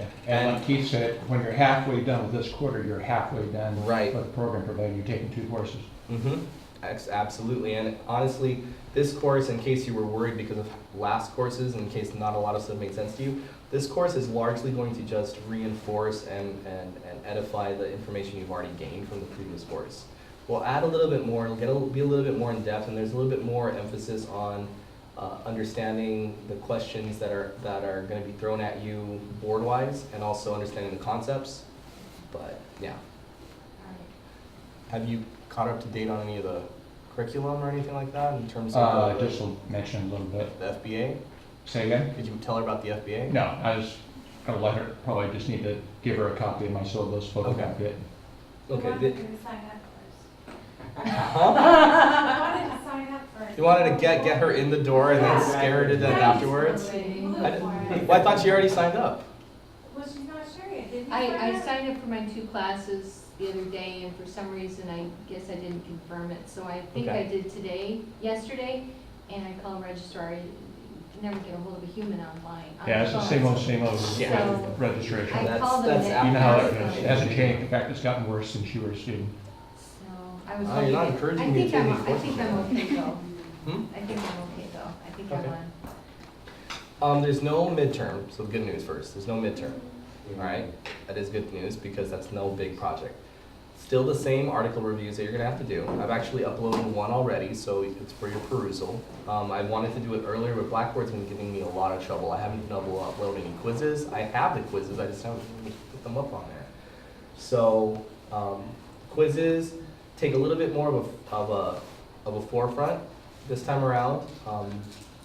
Okay. And like Keith said, when you're halfway done with this quarter, you're halfway done Right. with the program provided you're taking 2 courses. Mm-hmm. Absolutely. And honestly, this course, in case you were worried because of last courses, in case not a lot of stuff made sense to you, this course is largely going to just reinforce and edify the information you've already gained from the previous course. We'll add a little bit more, it'll be a little bit more in depth, and there's a little bit more emphasis on understanding the questions that are going to be thrown at you board-wise, and also understanding the concepts. But yeah. Have you caught up to date on any of the curriculum or anything like that in terms of Just to mention a little bit. the FBA? Say again? Could you tell her about the FBA? No, I was gonna let her, probably just need to give her a copy of my syllabus, photocopy it. Okay. I wanted to sign up first. Huh? I wanted to sign up first. You wanted to get her in the door and then scare her to death afterwards? Well, I thought you already signed up. Well, she's not sure yet, didn't you? I signed up for my 2 classes the other day, and for some reason, I guess I didn't confirm it. So I think I Okay. did yesterday, and I called registrar. You can never get a hold of a human online. Yeah, it's the same old Yeah. So registration. I That's- called them. that's You know how it after. is. It hasn't changed. In fact, it's gotten worse since you were a student. So I was. Oh, you're not hoping- encouraging me to take these I think I'm okay though. Hmm? I think I'm okay though. I think Okay. I'm on. There's no midterm, so good news first. There's no midterm. All right, that is good news because that's no big project. Still the same article reviews that you're gonna have to do. I've actually uploaded one already, so it's for your perusal. I wanted to do it earlier, but Blackboard's been giving me a lot of trouble. I haven't been able to upload any quizzes. I have the quizzes, I just haven't put them up on there. So quizzes take a little bit more of a forefront this time around.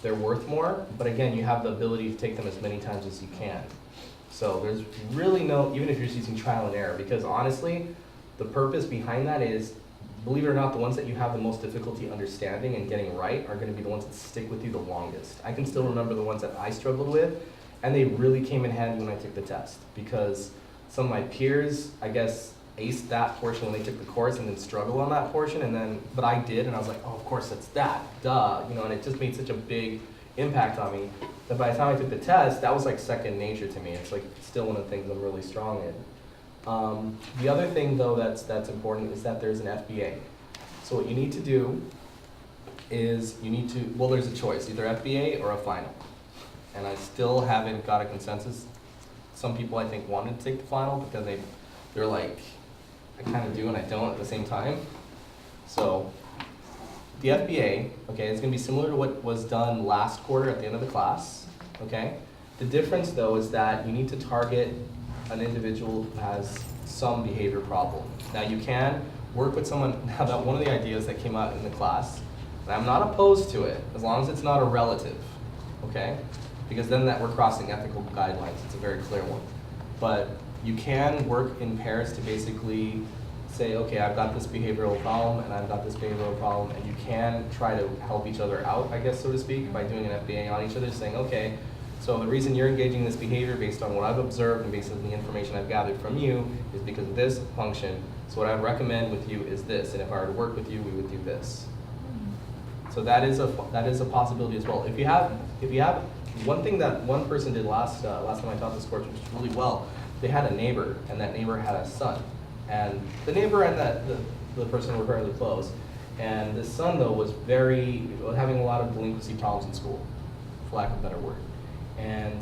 They're worth more, but again, you have the ability to take them as many times as you can. So there's really no, even if you're just using trial and error, because honestly, the purpose behind that is, believe it or not, the ones that you have the most difficulty understanding and getting right are going to be the ones that stick with you the longest. I can still remember the ones that I struggled with, and they really came in handy when I took the test, because some of my peers, I guess, aced that portion when they took the course and then struggled on that portion, and then, but I did, and I was like, oh, of course that's that, duh, you know, and it just made such a big impact on me that by the time I took the test, that was like second nature to me. It's like still one of the things I'm really strong in. The other thing though that's important is that there's an FBA. So what you need to do is well, there's a choice, either FBA or a final. And I still haven't got a consensus. Some people I think wanted to take the final because they're like, I kind of do and I don't at the same time. So the FBA, okay, is going to be similar to what was done last quarter at the end of the class, okay? The difference though is that you need to target an individual who has some behavior problem. Now you can work with someone, now that one of the ideas that came out in the class, and I'm not opposed to it, as long as it's not a relative, okay? Because then that we're crossing ethical guidelines, it's a very clear one. But you can work in pairs to basically say, okay, I've got this behavioral problem and I've got this behavioral problem, and you can try to help each other out, I guess, so to speak, by doing an FBA on each other, saying, okay, so the reason you're engaging this behavior based on what I've observed and based on the information I've gathered from you is because of this function. So what I recommend with you is this, and if I were to work with you, we would do this. So that is a possibility as well. If you have one thing that one person did last time I taught this course, which was really well, they had a neighbor, and that neighbor had a son. And the neighbor and the person were fairly close. And this son, though, was having a lot of delinquency problems in school, for lack of a better word. And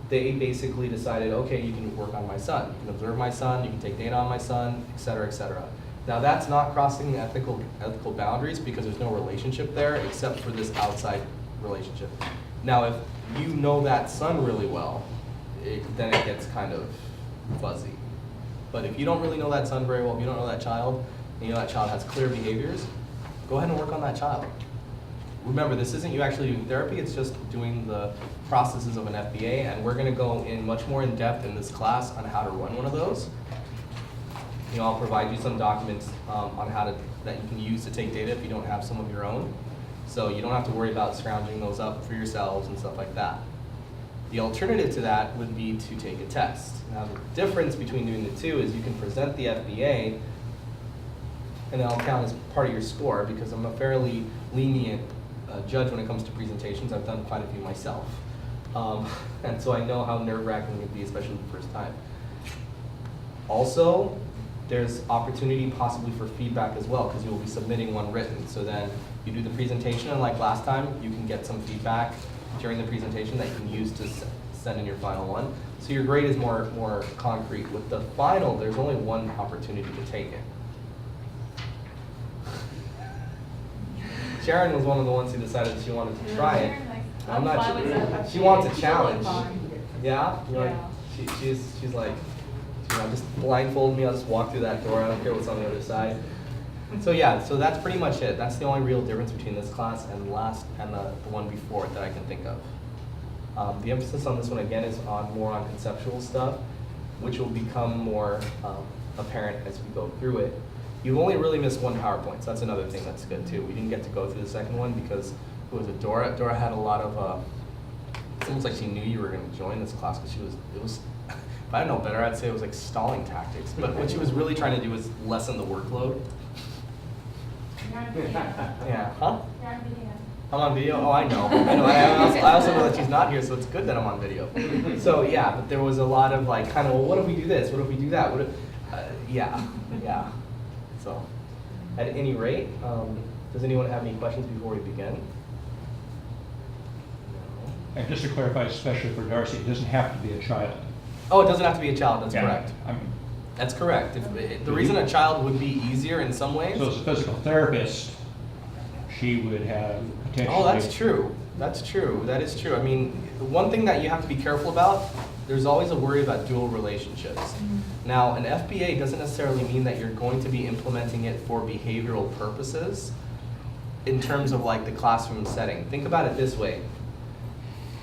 they basically decided, okay, you can work on my son. You can observe my son, you can take data on my son, et cetera, et cetera. Now that's not crossing ethical boundaries because there's no relationship there except for this outside relationship. Now if you know that son really well, then it gets kind of fuzzy. But if you don't really know that son very well, if you don't know that child, and you know that child has clear behaviors, go ahead and work on that child. Remember, this isn't you actually doing therapy, it's just doing the processes of an FBA, and we're gonna go in much more in depth in this class on how to run one of those. You know, I'll provide you some documents on that you can use to take data if you don't have some of your own. So you don't have to worry about scrounging those up for yourselves and stuff like that. The alternative to that would be to take a test. Now the difference between doing the two is you can present the FBA and that'll count as part of your score because I'm a fairly lenient judge when it comes to presentations. I've done quite a few myself. And so I know how nerve-wracking it can be, especially the first time. Also, there's opportunity possibly for feedback as well, because you'll be submitting one written. So then you do the presentation, and like last time, you can get some feedback during the presentation that you can use to send in your final one. So your grade is more concrete. With the final, there's only one opportunity to take it. Sharon was one of the ones who decided she wanted to try it. I'm not Why was sure. that? She wants a It's challenge. really fun. Yeah? You're like, Yeah. she's like, you know, just blindfold me, I'll just walk through that door, I don't care what's on the other side. So yeah, so that's pretty much it. That's the only real difference between this class and the one before it that I can think of. The emphasis on this one again is more on conceptual stuff, which will become more apparent as we go through it. You've only really missed one PowerPoint, so that's another thing that's good too. We didn't get to go through the second one because who was it? Dora. Dora had a lot of. It's almost like she knew you were going to join this class because it was. If I didn't know better, I'd say it was like stalling tactics. But what she was really trying to do was lessen the workload. You're on video. Yeah. Huh? You're on video. I'm on video? Oh, I know. I know. I also know that she's not here, so it's good that I'm on video. So yeah, but there was a lot of like kind of, well, what if we do this? What if we do that? What if, yeah. So at any rate, does anyone have any questions before we begin? No. And just to clarify, especially for Darcy, it doesn't have to be a child. Oh, it doesn't have to be a child, that's Yeah, correct. I mean, That's correct. The reason a child would be easier in some ways. so as a physical therapist, she would have potentially. Oh, that's true. That's true. That is true. I mean, the one thing that you have to be careful about, there's always a worry about dual relationships. Now, an FBA doesn't necessarily mean that you're going to be implementing it for behavioral purposes in terms of like the classroom setting. Think about it this way.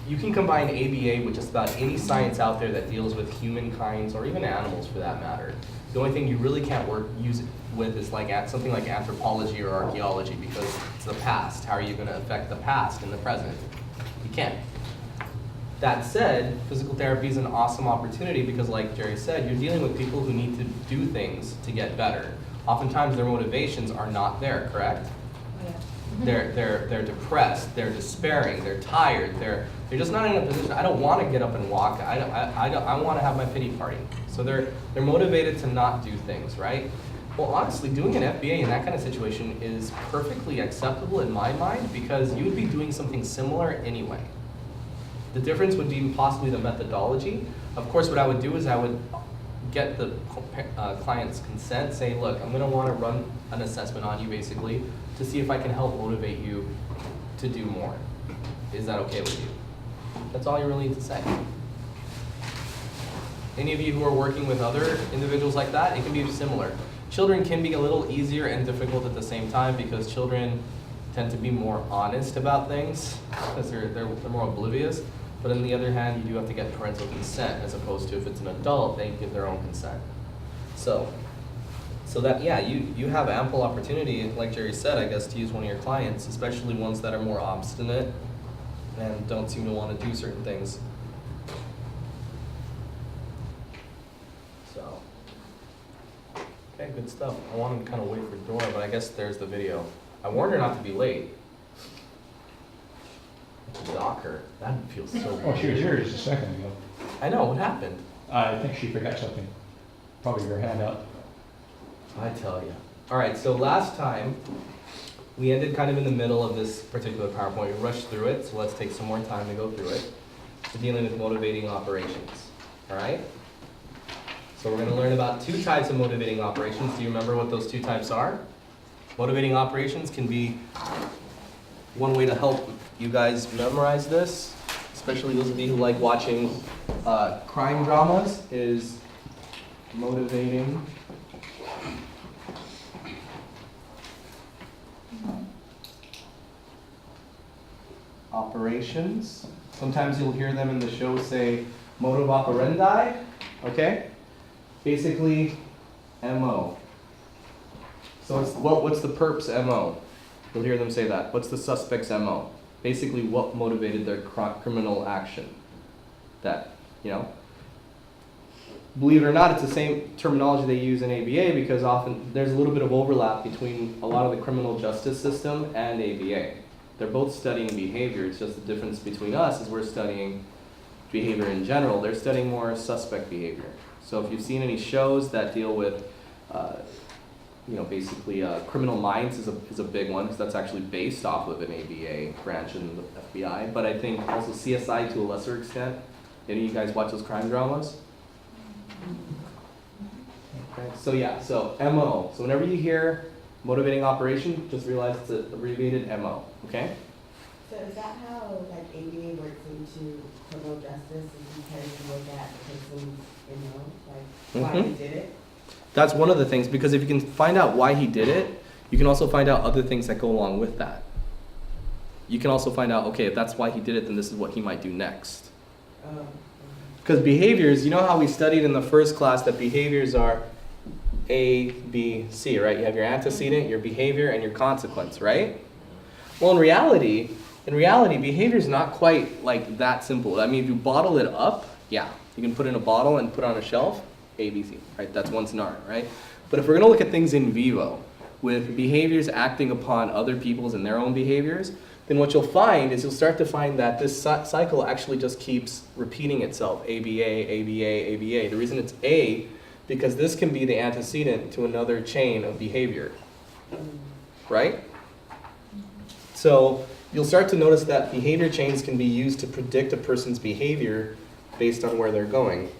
You can combine ABA with just about any science out there that deals with humankind or even animals for that matter. The only thing you really can't use it with is like something like anthropology or archaeology because it's the past. How are you going to affect the past in the present? You can't. That said, physical therapy is an awesome opportunity because like Jerry said, you're dealing with people who need to do things to get better. Oftentimes their motivations are not there, correct? They're depressed, they're despairing, they're tired, they're just not in a position. I don't want to get up and walk. I want to have my pity party. So they're motivated to not do things, right? Well, honestly, doing an FBA in that kind of situation is perfectly acceptable in my mind because you would be doing something similar anyway. The difference would be possibly the methodology. Of course, what I would do is I would get the client's consent, say, look, I'm going to want to run an assessment on you basically to see if I can help motivate you to do more. Is that okay with you? That's all you really need to say. Any of you who are working with other individuals like that, it can be similar. Children can be a little easier and difficult at the same time because children tend to be more honest about things because they're more oblivious. But on the other hand, you do have to get parental consent as opposed to if it's an adult, they give their own consent. So that, yeah, you have ample opportunity, like Jerry said, I guess, to use one of your clients, especially ones that are more obstinate and don't seem to want to do certain things. So, okay, good stuff. I wanted to kind of wait for Dora, but I guess there's the video. I warned her not to be late. Dock her. That feels so Oh, she was weird. here just a second ago. I know, what happened? I think she forgot something. Probably your handout. I tell you. All right, so last time, we ended kind of in the middle of this particular PowerPoint. We rushed through it, so let's take some more time to go through it. We're dealing with motivating operations, all right? So we're going to learn about two types of motivating operations. Do you remember what those two types are? Motivating operations can be one way to help you guys memorize this, especially those of you who like watching crime dramas, is motivating operations. Sometimes you'll hear them in the show say motive operandi, okay? Basically, MO. So it's, what's the perp's MO? You'll hear them say that. What's the suspect's MO? Basically, what motivated their criminal action? That, you know? Believe it or not, it's the same terminology they use in ABA because often there's a little bit of overlap between a lot of the criminal justice system and ABA. They're both studying behavior. It's just the difference between us is we're studying behavior in general. They're studying more suspect behavior. So if you've seen any shows that deal with, basically Criminal Minds is a big one because that's actually based off of an ABA branch in the FBI. But I think also CSI to a lesser extent. Any of you guys watch those crime dramas? Okay. So yeah, so MO. So whenever you hear motivating operation, just realize it's an abbreviated MO. Okay? So is that how like ABA works into criminal justice? Is because you look at the person's, like why he did it? That's one of the things, because if you can find out why he did it, you can also find out other things that go along with that. You can also find out, okay, if that's why he did it, then this is what he might do next. Because behaviors, you know how we studied in the first class that behaviors are A, B, C, right? You have your antecedent, your behavior, and your consequence, right? Well, in reality, behavior is not quite like that simple. I mean, if you bottle it up, yeah, you can put it in a bottle and put it on a shelf, A, B, C, right? That's one scenario, right? But if we're going to look at things in vivo, with behaviors acting upon other people's and their own behaviors, then what you'll find is you'll start to find that this cycle actually just keeps repeating itself, ABA, ABA, ABA. The reason it's A, because this can be the antecedent to another chain of behavior, right? So you'll start to notice that behavior chains can be used to predict a person's behavior based on where they're going.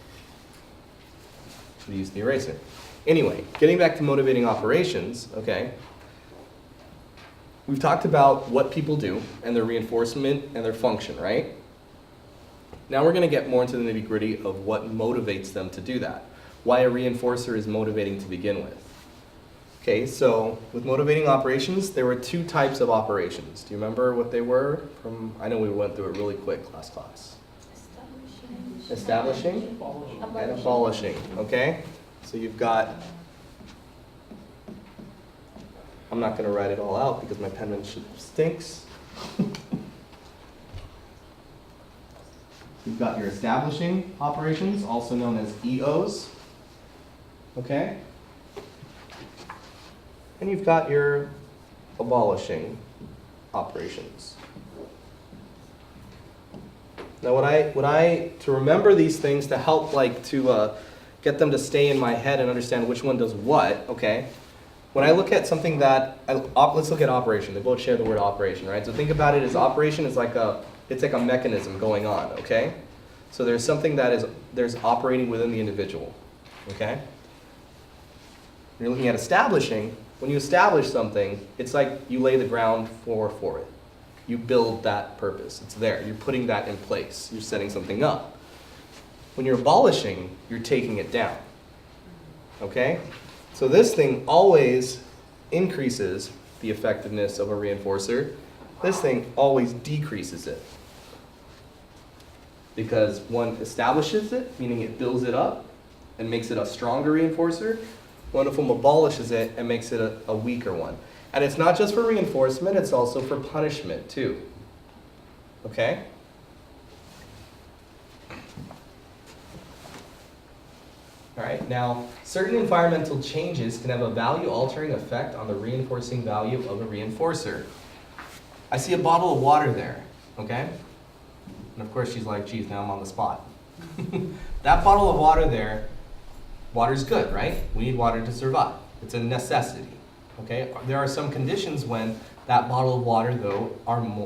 Should use the eraser. Anyway, getting back to motivating operations, okay? We've talked about what people do and their reinforcement and their function, right? Now we're going to get more into the nitty-gritty of what motivates them to do that. Why a reinforcer is motivating to begin with. Okay, so with motivating operations, there were two types of operations. Do you remember what they were? I know we went through it really quick last class. Establishing and abolishing, okay? So you've got, I'm not going to write it all out because my penmanship stinks. You've got your establishing operations, also known as EOs, okay? And you've got your abolishing operations. Now to remember these things, to help get them to stay in my head and understand which one does what, okay? When I look at something let's look at operation. They both share the word operation, right? So think about it as operation is it's like a mechanism going on, okay? So there's something there's operating within the individual, okay? When you're looking at establishing, when you establish something, it's like you lay the ground for it. You build that purpose. It's there. You're putting that in place. You're setting something up. When you're abolishing, you're taking it down. Okay? So this thing always increases the effectiveness of a reinforcer. This thing always decreases it. Because one establishes it, meaning it builds it up and makes it a stronger reinforcer. One of them abolishes it and makes it a weaker one. And it's not just for reinforcement, it's also for punishment too. Okay? All right, now, certain environmental changes can have a value-altering effect on the reinforcing value of a reinforcer. I see a bottle of water there, okay? And of course she's like, geez, now I'm on the spot. That bottle of water there, water's good, right? We need water to survive. It's a necessity, okay? There are some conditions when that bottle of water, though,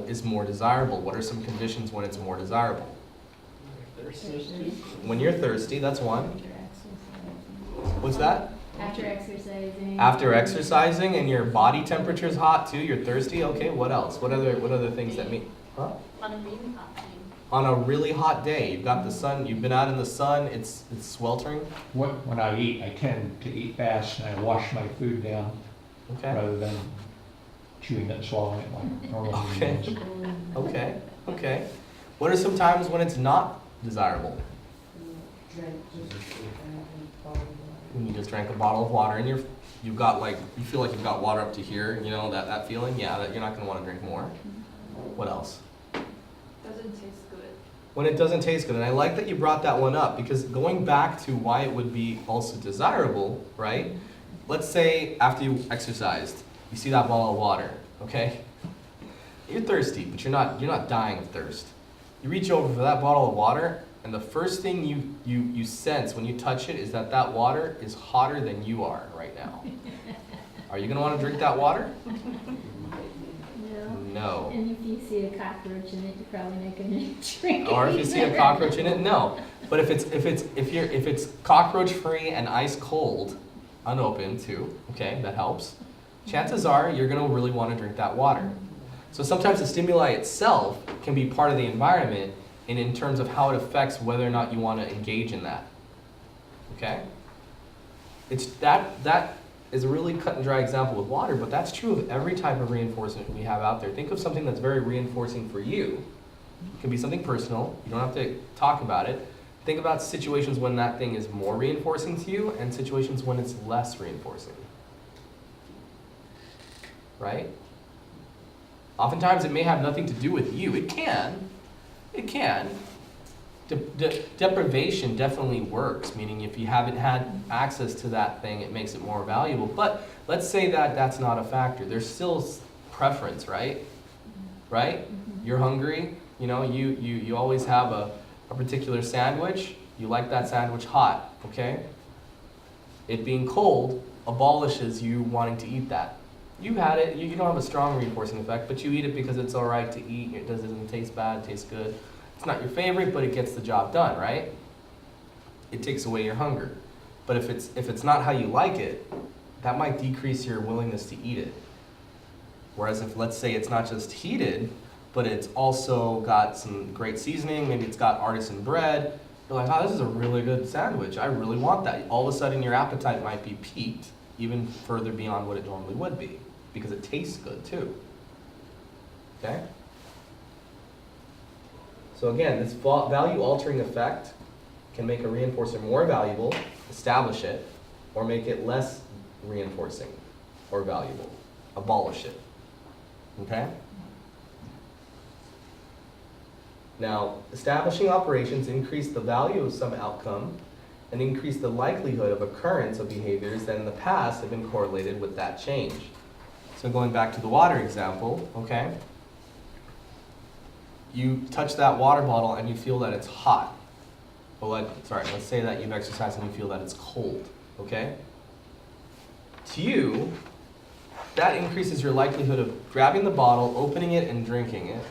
is more desirable. What are some conditions when it's more desirable? When you're thirsty, that's one. What's that? After exercising. After exercising and your body temperature is hot too, you're thirsty, okay, what else? What other things that mean? Huh? On a really hot day. On a really hot day, you've got the sun, you've been out in the sun, it's sweltering. When I eat, I tend to eat fast and I wash my food down Okay. rather than chewing it and swallowing it like normal Okay. humans. Okay. What are some times when it's not desirable? When you just drank a bottle of water and you feel like you've got water up to here, you know, that feeling? Yeah, that you're not gonna want to drink more. What else? Doesn't taste good. When it doesn't taste good. And I like that you brought that one up because going back to why it would be also desirable, right? Let's say after you exercised, you see that bottle of water, okay? You're thirsty, but you're not dying of thirst. You reach over for that bottle of water, and the first thing you sense when you touch it is that that water is hotter than you are right now. Are you going to want to drink that water? No. No. And if you see a cockroach in it, you're probably not gonna drink it. Or if you see a either. cockroach in it, no. But if it's cockroach free and ice cold, unopened too, okay, that helps. Chances are you're going to really want to drink that water. So sometimes the stimuli itself can be part of the environment and in terms of how it affects whether or not you want to engage in that. Okay? It's that is a really cut and dry example with water, but that's true of every type of reinforcement we have out there. Think of something that's very reinforcing for you. It can be something personal. You don't have to talk about it. Think about situations when that thing is more reinforcing to you and situations when it's less reinforcing. Right? Oftentimes it may have nothing to do with you. It can. It can. Deprivation definitely works, meaning if you haven't had access to that thing, it makes it more valuable. But let's say that that's not a factor. There's still preference, right? Right? You're hungry, you know, you always have a particular sandwich. You like that sandwich hot, okay? It being cold abolishes you wanting to eat that. You had it, you don't have a strong reinforcing effect, but you eat it because it's all right to eat. It doesn't taste bad, it tastes good. It's not your favorite, but it gets the job done, right? It takes away your hunger. But if it's not how you like it, that might decrease your willingness to eat it. Whereas if, let's say, it's not just heated, but it's also got some great seasoning, maybe it's got artisan bread, you're like, oh, this is a really good sandwich. I really want that. All of a sudden, your appetite might be piqued even further beyond what it normally would be, because it tastes good too. Okay? So again, this value-altering effect can make a reinforcer more valuable, establish it, or make it less reinforcing or valuable, abolish it. Okay? Now, establishing operations increase the value of some outcome and increase the likelihood of occurrence of behaviors that in the past have been correlated with that change. So going back to the water example, okay? You touch that water bottle and you feel that it's hot. Well, let's say that you've exercised and you feel that it's cold, okay? To you, that increases your likelihood of grabbing the bottle, opening it, and drinking it.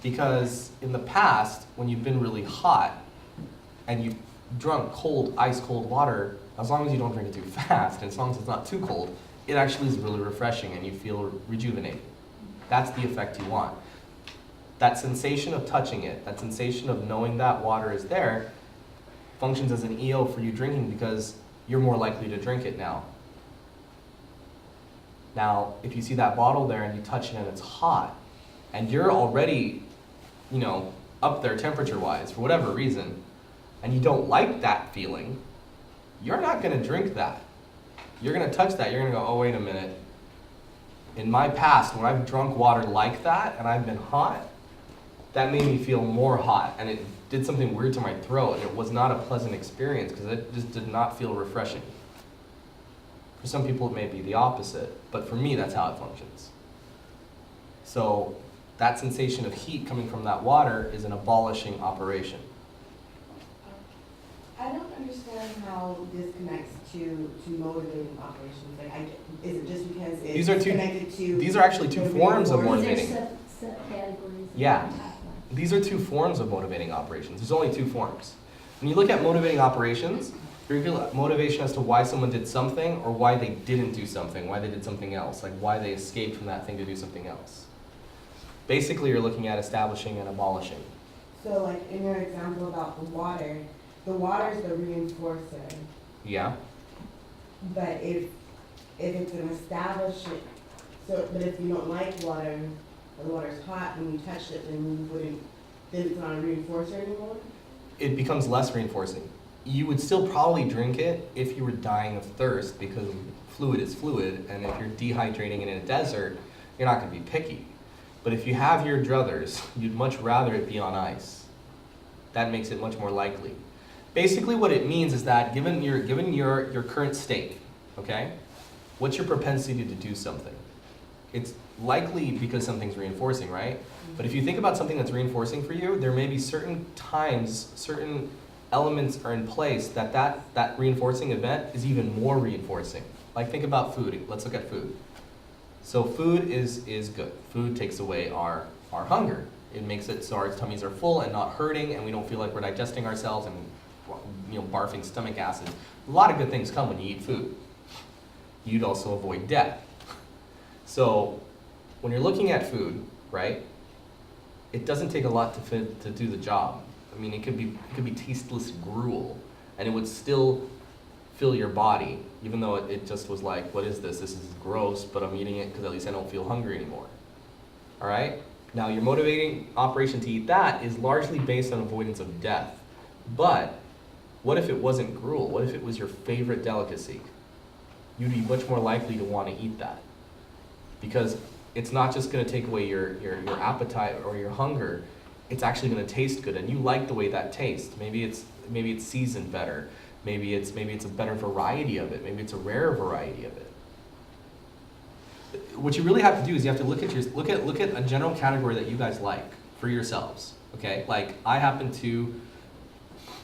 Because in the past, when you've been really hot and you've drunk cold, ice cold water, as long as you don't drink it too fast and as long as it's not too cold, it actually is really refreshing and you feel rejuvenated. That's the effect you want. That sensation of touching it, that sensation of knowing that water is there, functions as an EO for you drinking because you're more likely to drink it now. Now, if you see that bottle there and you touch it and it's hot, and you're already, you know, up there temperature-wise for whatever reason, and you don't like that feeling, you're not going to drink that. You're going to touch that, you're going to go, oh, wait a minute. In my past, when I've drunk water like that and I've been hot, that made me feel more hot, and it did something weird to my throat, and it was not a pleasant experience because it just did not feel refreshing. For some people, it may be the opposite, but for me, that's how it functions. So that sensation of heat coming from that water is an abolishing operation. I don't understand how this connects to motivating operations. Like, is it just because it's These are two- connected to? These are actually two the forms of reinforcement? These motivating. are subcategories. Yeah. of the top one. These are two forms of motivating operations. There's only two forms. When you look at motivating operations, you're looking at motivation as to why someone did something or why they didn't do something, why they did something else, like why they escaped from that thing to do something else. Basically, you're looking at establishing and abolishing. So like in your example about the water is the reinforcer. Yeah? But if it's an establishment, but if you don't like water, or the water's hot when you touch it, then it's not a reinforcer anymore? It becomes less reinforcing. You would still probably drink it if you were dying of thirst because fluid is fluid, and if you're dehydrating it in a desert, you're not going to be picky. But if you have your druthers, you'd much rather it be on ice. That makes it much more likely. Basically what it means is that given your current state, okay, what's your propensity to do something? it's likely because something's reinforcing, right? But if you think about something that's reinforcing for you, there may be certain times, certain elements are in place that reinforcing event is even more reinforcing. Like think about food. Let's look at food. So food is good. Food takes away our hunger. It makes it so our tummies are full and not hurting, and we don't feel like we're digesting ourselves and barfing stomach acid. A lot of good things come when you eat food. You'd also avoid death. So when you're looking at food, right, it doesn't take a lot to do the job. I mean, it could be tasteless gruel, and it would still fill your body, even though it just was like, what is this? This is gross, but I'm eating it because at least I don't feel hungry anymore. All right? Now, your motivating operation to eat that is largely based on avoidance of death. But what if it wasn't gruel? What if it was your favorite delicacy? You'd be much more likely to want to eat that, because it's not just going to take away your appetite or your hunger. It's actually going to taste good, and you like the way that tastes. Maybe it's seasoned better. Maybe it's a better variety of it. Maybe it's a rare variety of it. What you really have to do is you have to look at a general category that you guys like for yourselves. Okay, like I happen to.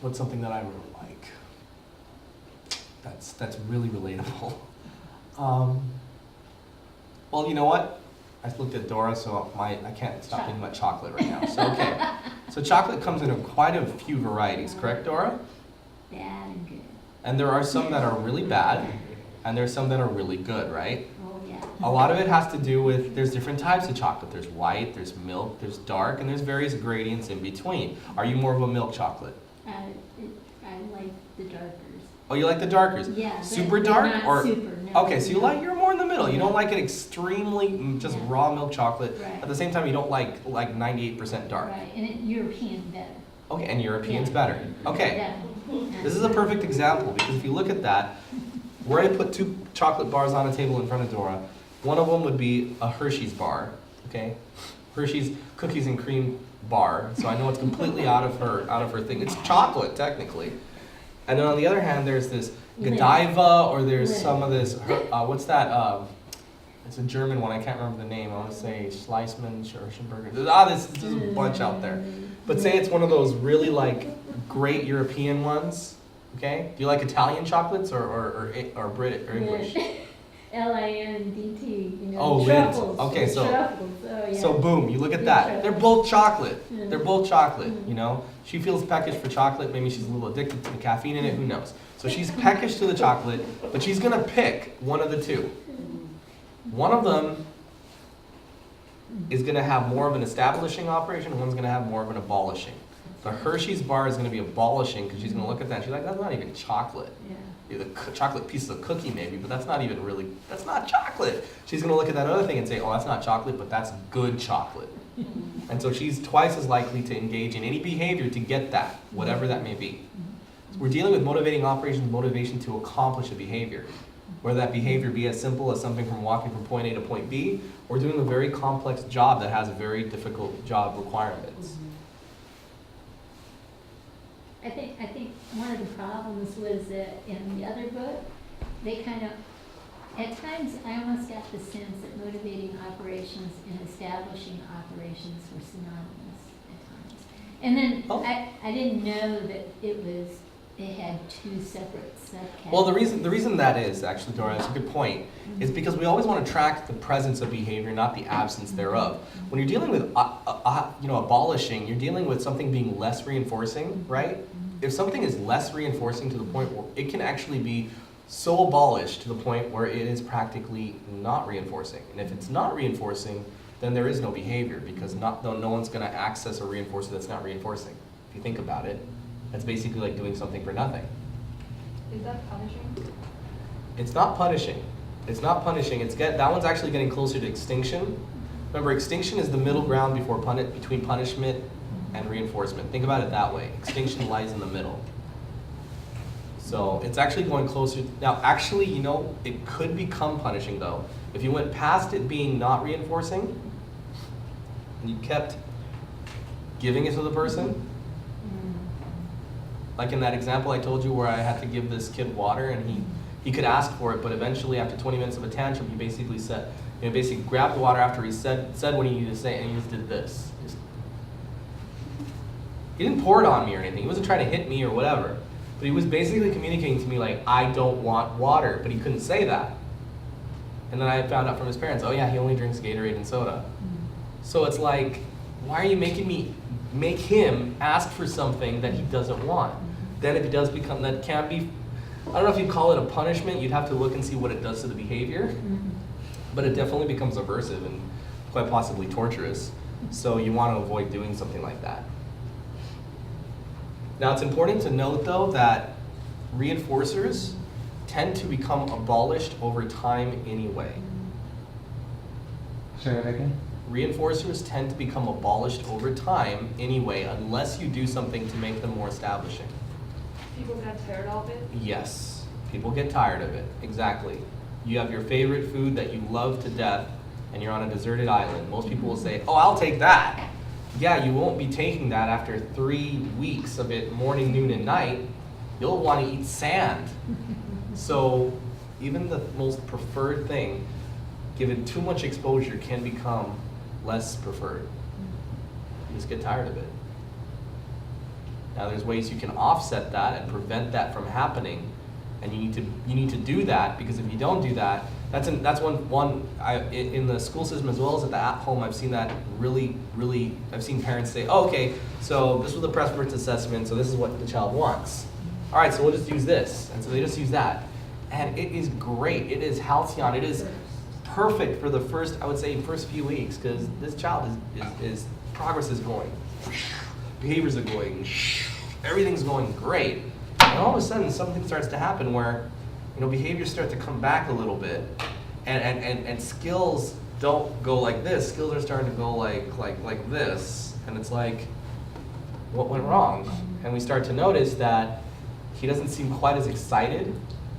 What's something that I really like? That's really relatable. Well, you know what? I looked at Dora, so I can't stop thinking about chocolate right now. So okay, so chocolate comes in quite a few varieties, correct, Dora? Bad and good. And there are some that are really bad, and there's some that are really good, right? Oh, yeah. A lot of it has to do with, there's different types of chocolate. There's white, there's milk, there's dark, and there's various gradients in between. Are you more of a milk chocolate? I like the darkers. Oh, you like the darkers? Yeah. Super but dark not or? super, no. Okay, so you're more in the middle. You don't like it extremely just Yeah. raw milk chocolate. Right. At the same time, you don't like 98% dark. Right, and European better. Okay, and European's Yeah. better. Okay. Yeah. This is a perfect example, because if you look at that, where I put two chocolate bars on a table in front of Dora, one of them would be a Hershey's bar, okay? Hershey's cookies and cream bar, so I know it's completely out of her thing. It's chocolate, technically. And then on the other hand, there's this Godiva, or there's Lindt. some of this, what's that? It's a German one, I can't remember the name. I want to say Schleissmann, Schirchenberger. There's a bunch out there. But say it's one of those really great European ones, okay? Do you like Italian chocolates or British or English? Lindt, you know, Oh, Lindt. truffles. Okay, so- Truffles, oh, yeah. So boom, you look at Yeah, that. sure. They're both chocolate. Yeah. They're both chocolate, Mm. you know? She feels peckish for chocolate. Maybe she's a little addicted to the caffeine in it. Who knows? So she's peckish to the chocolate, but she's going to pick one of the two. One of them is going to have more of an establishing operation, and one's going to have more of an abolishing. The Hershey's bar is going to be abolishing, because she's going to look at that and she's like, that's not even chocolate. Yeah. The chocolate piece of cookie maybe, but that's not even really, that's not chocolate. She's gonna look at that other thing and say, oh, that's not chocolate, but that's good chocolate. And so she's twice as likely to engage in any behavior to get that, whatever that may be. So we're dealing with motivating operations, motivation to accomplish a behavior. Whether that behavior be as simple as something from walking from point A to point B, or doing a very complex job that has very difficult job requirements. I think one of the problems was that in the other book, they kind of, at times, I almost got the sense that motivating operations and establishing operations were synonymous at times. And then Oh. I didn't know that it had two separate subcategories. Well, the reason that is, actually, Dora, that's a good point, is because we always want to track the presence of behavior, not the absence thereof. When you're dealing with, abolishing, you're dealing with something being less reinforcing, right? If something is less reinforcing to the point where it can actually be so abolished to the point where it is practically not reinforcing. And if it's not reinforcing, then there is no behavior, because no one's going to access or reinforce it that's not reinforcing. If you think about it, that's basically like doing something for nothing. Is that punishing? It's not punishing. It's not punishing. That one's actually getting closer to extinction. Remember, extinction is the middle ground between punishment and reinforcement. Think about it that way. Extinction lies in the middle. So it's actually going closer. Now, actually, it could become punishing, though. If you went past it being not reinforcing, and you kept giving it to the person, like in that example I told you where I had to give this kid water, and he could ask for it, but eventually after 20 minutes of a tantrum, he basically said, You know, basically grabbed the water after he said what he needed to say, and he just did this. He didn't pour it on me or anything. He wasn't trying to hit me or whatever. But he was basically communicating to me like, I don't want water, but he couldn't say that. And then I found out from his parents, oh yeah, he only drinks Gatorade and soda. So it's like, why are you making me make him ask for something that he doesn't want? Then if it does become, that can be, I don't know if you'd call it a punishment, you'd have to look and see what it does to the behavior. But it definitely becomes aversive and quite possibly torturous. So you want to avoid doing something like that. Now it's important to note though that reinforcers tend to become abolished over time anyway. Say that again? Reinforcers tend to become abolished over time anyway, unless you do something to make them more establishing. People got tired of it? Yes, people get tired of it, exactly. You have your favorite food that you love to death, and you're on a deserted island. Most people will say, oh, I'll take that. Yeah, you won't be taking that after 3 weeks of it morning, noon, and night. You'll want to eat sand. So even the most preferred thing, given too much exposure, can become less preferred. You just get tired of it. Now there's ways you can offset that and prevent that from happening, and you need to do that, because if you don't do that, that's one in the school system as well as at the at home. I've seen that really. I've seen parents say, oh, okay, so this was the preference assessment, so this is what the child wants. All right, so we'll just use this, and so they just use that, and it is great. It is halcyon. It is perfect for the first few weeks, because this child is progress is going, behaviors are going, everything's going great, and all of a sudden something starts to happen where, you know, behaviors start to come back a little bit, and skills don't go like this. Skills are starting to go like this, and it's like, what went wrong? And we start to notice that he doesn't seem quite as excited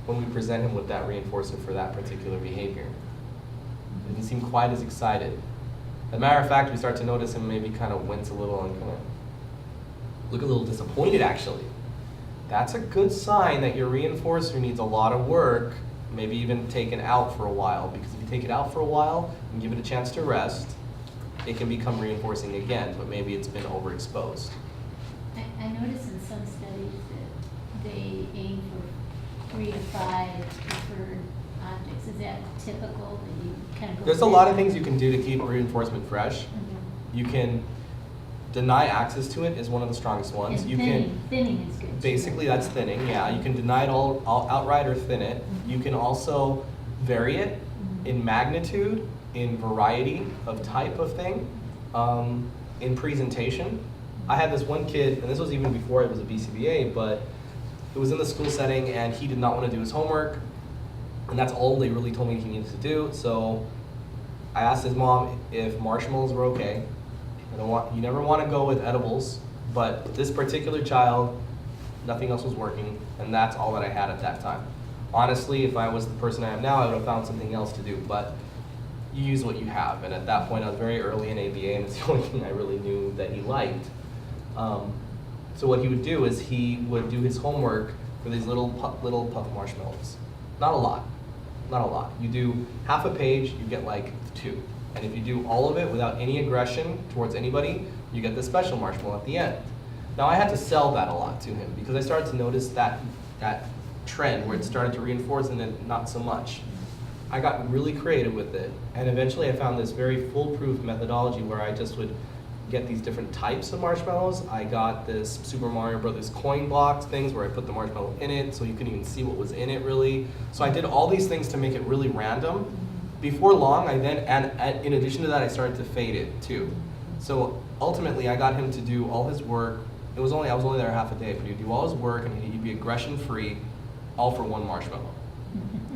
when we present him with that reinforcer for that particular behavior. He doesn't seem quite as excited. As a matter of fact, we start to notice him maybe kind of wince a little and kind of look a little disappointed, actually. That's a good sign that your reinforcer needs a lot of work, maybe even taken out for a while, because if you take it out for a while and give it a chance to rest, it can become reinforcing again, but maybe it's been overexposed. I noticed in some studies that they aim for 3 to 5 preferred objects. Is that typical that you kind of go? There's a lot of things you can do to keep reinforcement fresh. Mm-hmm. You can deny access to it is one of the strongest ones. And You thinning is good. basically that's thinning, yeah. You can deny it all outright or thin it. Mhm. You can also vary it in magnitude, in variety of type of thing, in presentation. I had this one kid, and this was even before it was a BCBA, but it was in the school setting and he did not want to do his homework, and that's all they really told me he needed to do. So I asked his mom if marshmallows were okay. You never want to go with edibles, but this particular child, nothing else was working, and that's all that I had at that time. Honestly, if I was the person I am now, I would have found something else to do, but you use what you have, and at that point I was very early in ABA, and it's the only thing I really knew that he liked. So what he would do is he would do his homework for these little puff marshmallows. Not a lot. You do half a page, you get like 2. And if you do all of it without any aggression towards anybody, you get the special marshmallow at the end. Now I had to sell that a lot to him because I started to notice that trend where it started to reinforce and then not so much. I got really creative with it, and eventually I found this very foolproof methodology where I just would get these different types of marshmallows. I got this Super Mario Brothers coin box things where I put the marshmallow in it so you couldn't even see what was in it really. So I did all these things to make it really random. Before long, and in addition to that, I started to fade it too. So ultimately, I got him to do all his work. I was only there half a day, but he'd do all his work and he'd be aggression-free, all for 1 marshmallow.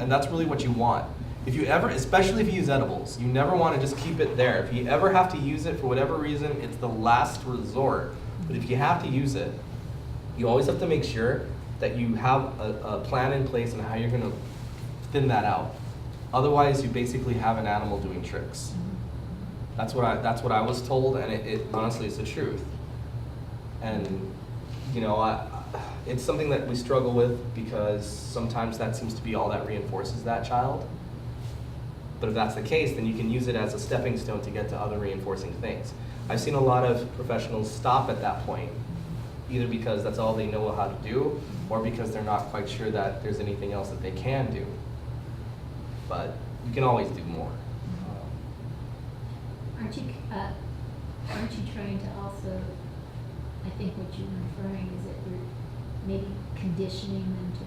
And that's really what you want. If you ever, especially if you use edibles, you never want to just keep it there. If you ever have to use it for whatever reason, it's the last resort. But if you have to use it, you always have to make sure that you have a plan in place on how you're going to thin that out. Otherwise, you basically have an animal doing tricks. That's what I was told, and it honestly is the truth. And you know, it's something that we struggle with because sometimes that seems to be all that reinforces that child. But if that's the case, then you can use it as a stepping stone to get to other reinforcing things. I've seen a lot of professionals stop at that point, either because that's all they know how to do, or because they're not quite sure that there's anything else that they can do. But you can always do more. Aren't you trying to also, I think what you're referring is that you're maybe conditioning them to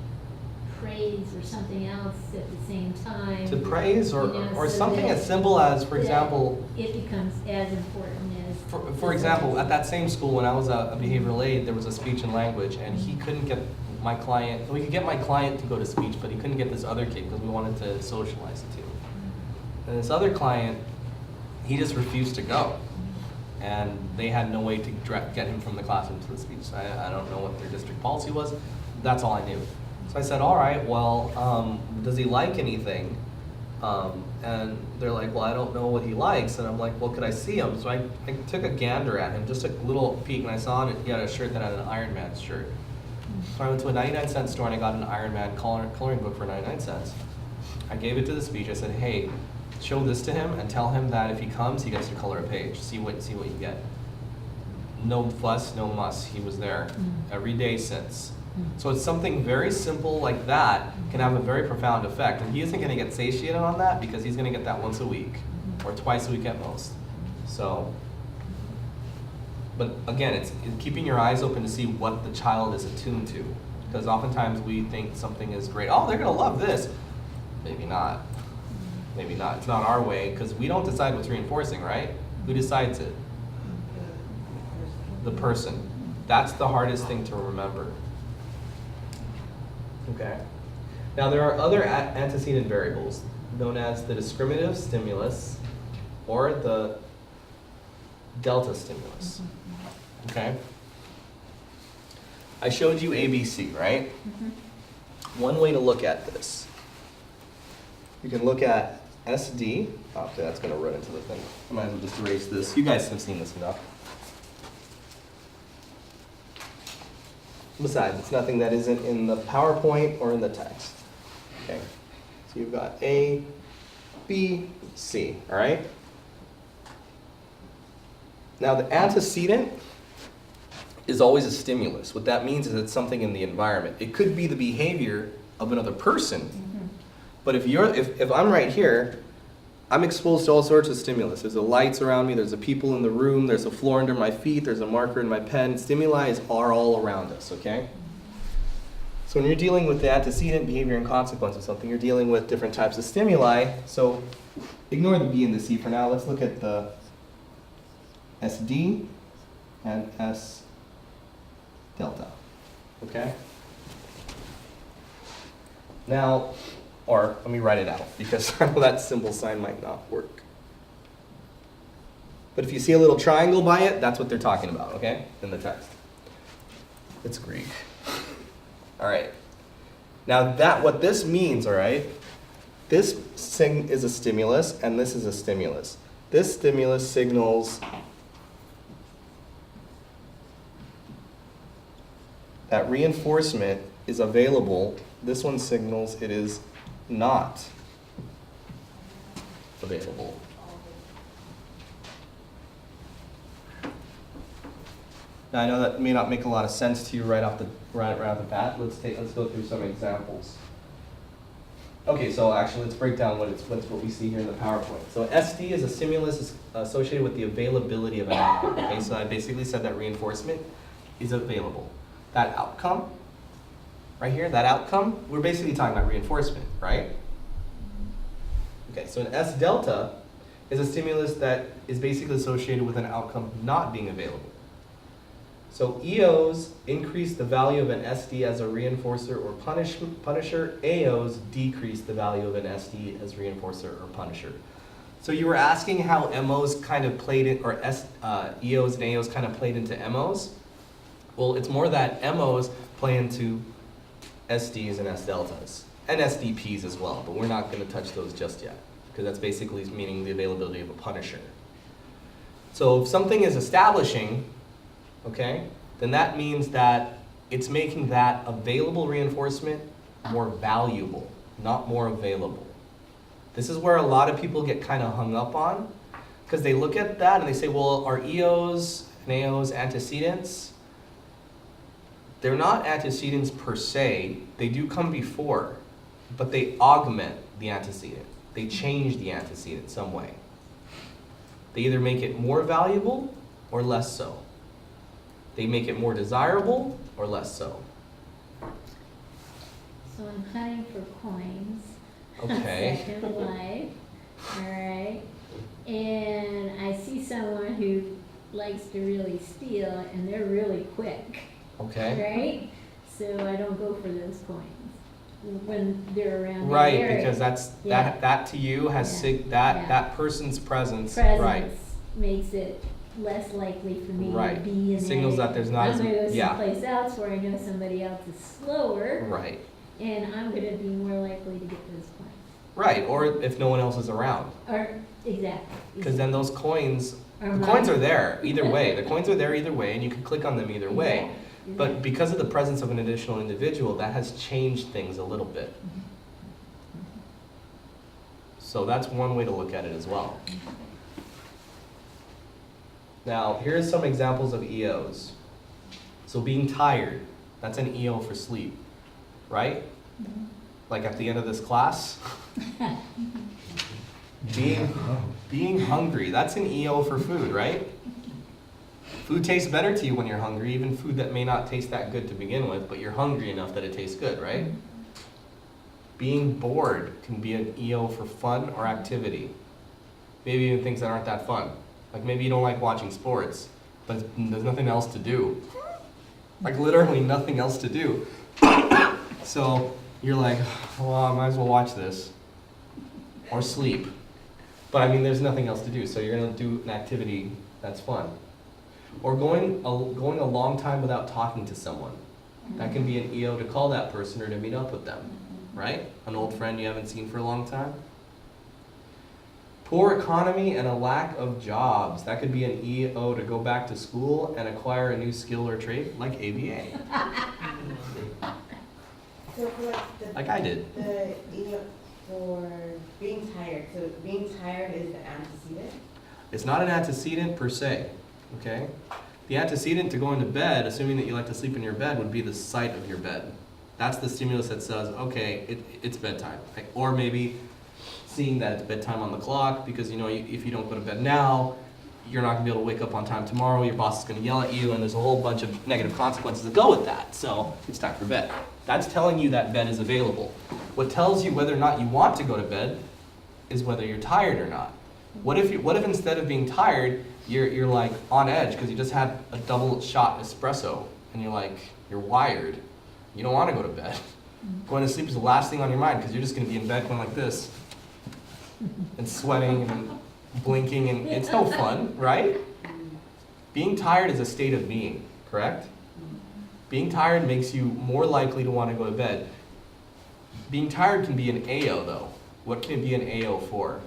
praise or something else at the same time? To praise or, You know, or so something that- as simple as, for that example, It becomes as important as. for example, at that same school when I was a behavioral aide, there was a speech and language, and he couldn't get my client, we could get my client to go to speech, but he couldn't get this other kid because we wanted to socialize too. And this other client, he just refused to go. And they had no way to get him from the classroom to the speech. So I don't know what their district policy was. That's all I knew. So I said, all right, well, does he like anything? And they're like, well, I don't know what he likes. And I'm like, well, could I see him? So I took a gander at him, just a little peek, and I saw he had a shirt that had an Iron Man shirt. So I went to a 99-cent store and I got an Iron Man coloring book for 99 cents. I gave it to the speech. I said, hey, show this to him and tell him that if he comes, he gets to color a page. See what you get. No fuss, no muss. He was there every day since. So it's something very simple like that can have a very profound effect. And he isn't going to get satiated on that because he's going to get that once a week or twice a week at most. So, but again, it's keeping your eyes open to see what the child is attuned to. Because oftentimes we think something is great. Oh, they're going to love this. Maybe not. Maybe not. It's not our way because we don't decide what's reinforcing, right? Who decides it? The person. That's the hardest thing to remember. Okay. Now there are other antecedent variables known as the discriminative stimulus or the delta stimulus. Okay. I showed you ABC, right? One way to look at this. You can look at SD. Oh, okay, that's going to run into the thing. I might as well just erase this. You guys have seen this enough. Besides, it's nothing that isn't in the PowerPoint or in the text. Okay. So you've got A, B, C, all right? Now the antecedent is always a stimulus. What that means is it's something in the environment. It could be the behavior of another person. But if I'm right here, I'm exposed to all sorts of stimulus. There's the lights around me, there's the people in the room, there's a floor under my feet, there's a marker in my pen. Stimuli are all around us, okay? So when you're dealing with the antecedent behavior and consequence of something, you're dealing with different types of stimuli. So ignore the B and the C for now. Let's look at the SD and S delta, okay? Now, or let me write it out because that symbol sign might not work. But if you see a little triangle by it, that's what they're talking about, okay? In the text. It's Greek. All right. Now what this means, all right? This thing is a stimulus and this is a stimulus. This stimulus signals that reinforcement is available. This one signals it is not available. Now I know that may not make a lot of sense to you right off the bat. Let's go through some examples. Okay, so actually let's break down what we see here in the PowerPoint. So SD is a stimulus associated with the availability of an outcome. Okay, so I basically said that reinforcement is available. That outcome right here, that outcome, we're basically talking about reinforcement, right? Okay, so an S delta is a stimulus that is basically associated with an outcome not being available. So EOs increase the value of an SD as a reinforcer or punisher. AOs decrease the value of an SD as reinforcer or punisher. So you were asking how MOs kind of played it, or EOs and AOs kind of played into MOs. Well, it's more that MOs play into SDs and S deltas, and SDPs as well, but we're not going to touch those just yet, because that's basically meaning the availability of a punisher. So if something is establishing, okay, then that means that it's making that available reinforcement more valuable, not more available. This is where a lot of people get kind of hung up on, because they look at that and they say, well, are EOs and AOs antecedents? They're not antecedents per se. They do come before, but they augment the antecedent. They change the antecedent some way. They either make it more valuable or less so. They make it more desirable or less so. So I'm hunting for coins. Okay. Second life, alright? And I see someone who likes to really steal and they're really quick, Okay. right? So I don't go for those coins when they're around the Right, area. because that's Yeah. that to you has Yeah. that Yeah. person's presence. Right. Presence makes it less likely for me to Right. be in Signals that there's not I'm as- gonna go yeah. someplace else where I know somebody else is slower, Right. and I'm gonna be more likely to get those coins. Right. Or if no one else is around, Or, exactly. because then those coins, Or the mine. coins are there either way. The coins are there either way, and you can click on them either way. Exactly, But exactly. because of the presence of an additional individual, that has changed things a little bit. So that's one way to look at it as well. Now, here's some examples of EOs. So being tired, that's an EO for sleep, right? Like at the end of this class. Being hungry, that's an EO for food, right? Food tastes better to you when you're hungry, even food that may not taste that good to begin with, but you're hungry enough that it tastes good, right? Being bored can be an EO for fun or activity. Maybe even things that aren't that fun. Like maybe you don't like watching sports, but there's nothing else to do. Like literally nothing else to do. So you're like, well, I might as well watch this. Or sleep. But I mean, there's nothing else to do, so you're gonna do an activity that's fun. Or going a long time without talking to someone. That can be an EO to call that person or to meet up with them, right? An old friend you haven't seen for a long time. Poor economy and a lack of jobs. That could be an EO to go back to school and acquire a new skill or trade, like ABA, So for like like I did. the for being tired, so being tired is the antecedent? It's not an antecedent per se, okay? The antecedent to going to bed, assuming that you like to sleep in your bed, would be the sight of your bed. That's the stimulus that says, okay, it's bedtime. Like, or maybe seeing that it's bedtime on the clock, because you know if you don't go to bed now, you're not gonna be able to wake up on time tomorrow, your boss is gonna yell at you, and there's a whole bunch of negative consequences that go with that. So it's time for bed. That's telling you that bed is available. What tells you whether or not you want to go to bed is whether you're tired or not. What if instead of being tired, you're like on edge because you just had a double shot espresso and you're wired. You don't want to go to bed. Going to sleep is the last thing on your mind because you're just going to be in bed going like this and sweating and blinking, and it's no fun, right? Being tired is a state of being, correct? Being tired makes you more likely to want to go to bed. Being tired can be an AO though. What can it be an AO for?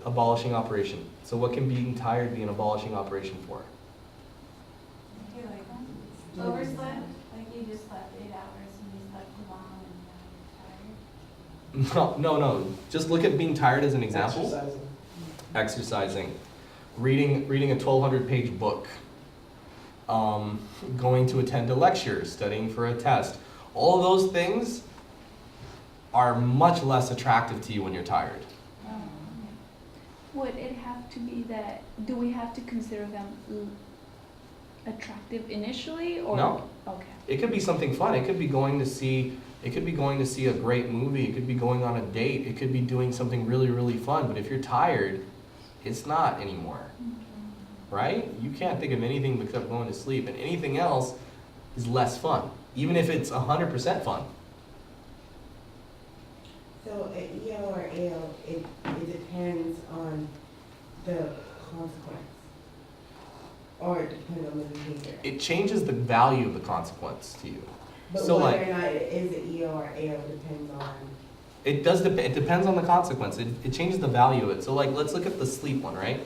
Abolishing operation. So what can being tired be an abolishing operation for? Okay, like, overslept, like you just slept 8 hours and you slept too long and now you're tired. No. Just look at being tired as an example. Exercising. Reading a 1,200-page book. Going to attend a lecture, studying for a test. All of those things are much less attractive to you when you're tired. Would it have to be that, do we have to consider them attractive initially, or? No. Okay. It could be something fun. It could be going to see a great movie. It could be going on a date. It could be doing something really, really fun. But if you're tired, it's not anymore. Right? You can't think of anything except going to sleep, and anything else is less fun, even if it's 100% fun. So an EO or AO, it depends on the consequence, or it depends on the behavior. It changes the value of the consequence to you. But so whether like- or not it is an EO or AO depends on. It does. It depends on the consequence. It changes the value of it. So like, let's look at the sleep one, right?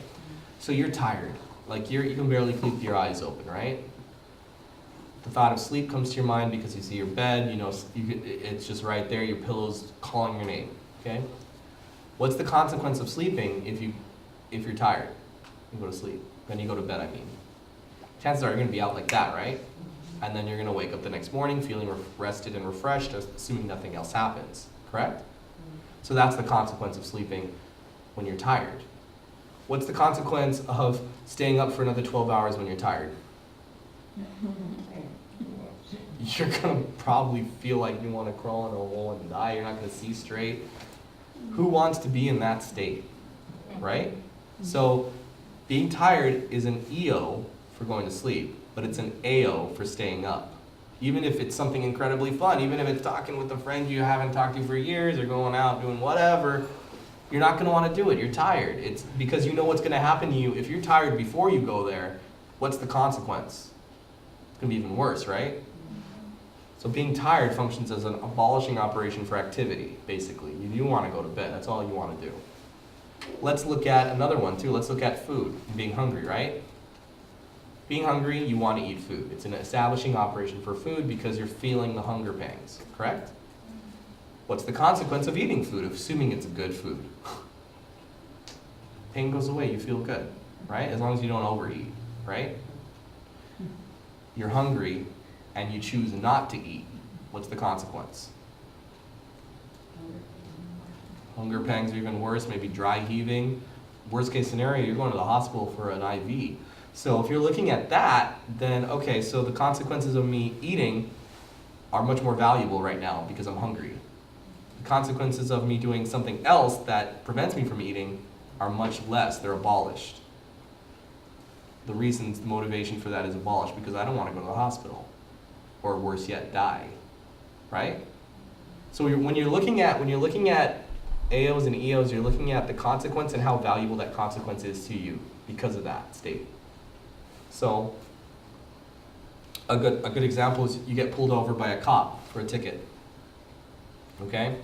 So you're tired. Like you can barely keep your eyes open, right? The thought of sleep comes to your mind because you see your bed, you know, it's just right there, your pillow's calling your name, okay? What's the consequence of sleeping if you're tired? You go to sleep. Then you go to bed, I mean. Chances are you're gonna be out like that, right? And then you're gonna wake up the next morning feeling rested and refreshed, assuming nothing else happens, correct? So that's the consequence of sleeping when you're tired. What's the consequence of staying up for another 12 hours when you're tired? You're gonna probably feel like you wanna crawl in a hole and die, you're not gonna see straight. Who wants to be in that state, right? So being tired is an EO for going to sleep, but it's an AO for staying up. Even if it's something incredibly fun, even if it's talking with a friend you haven't talked to for years or going out doing whatever, you're not gonna wanna do it, you're tired. It's because you know what's gonna happen to you. If you're tired before you go there, what's the consequence? It's gonna be even worse, right? So being tired functions as an abolishing operation for activity, basically. You do wanna go to bed, that's all you wanna do. Let's look at another one too, let's look at food, being hungry, right? Being hungry, you want to eat food. It's an establishing operation for food because you're feeling the hunger pangs, correct? What's the consequence of eating food, assuming it's a good food? Pain goes away, you feel good, right? As long as you don't overeat, right? You're hungry and you choose not to eat. What's the consequence? Hunger pangs are even worse, maybe dry heaving. Worst case scenario, you're going to the hospital for an IV. So if you're looking at that, then okay, so the consequences of me eating are much more valuable right now because I'm hungry. The consequences of me doing something else that prevents me from eating are much less, they're abolished. The reasons, the motivation for that is abolished because I don't want to go to the hospital, or worse yet, die, right? So when you're looking at AOs and EOs, you're looking at the consequence and how valuable that consequence is to you because of that state. So a good example is you get pulled over by a cop for a ticket. Okay?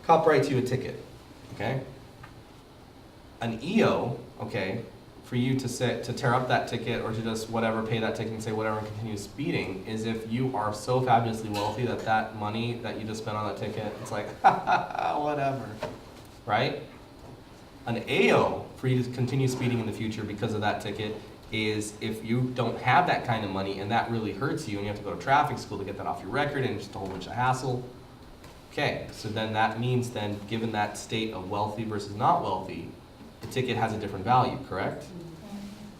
Cop writes you a ticket. Okay? An EO, okay, for you to tear up that ticket or to just whatever, pay that ticket and say whatever and continue speeding is if you are so fabulously wealthy that that money that you just spent on that ticket, it's like, whatever, right? An AO for you to continue speeding in the future because of that ticket is if you don't have that kind of money and that really hurts you and you have to go to traffic school to get that off your record and just a whole bunch of hassle. Okay, so then that means then given that state of wealthy versus not wealthy, the ticket has a different value, correct?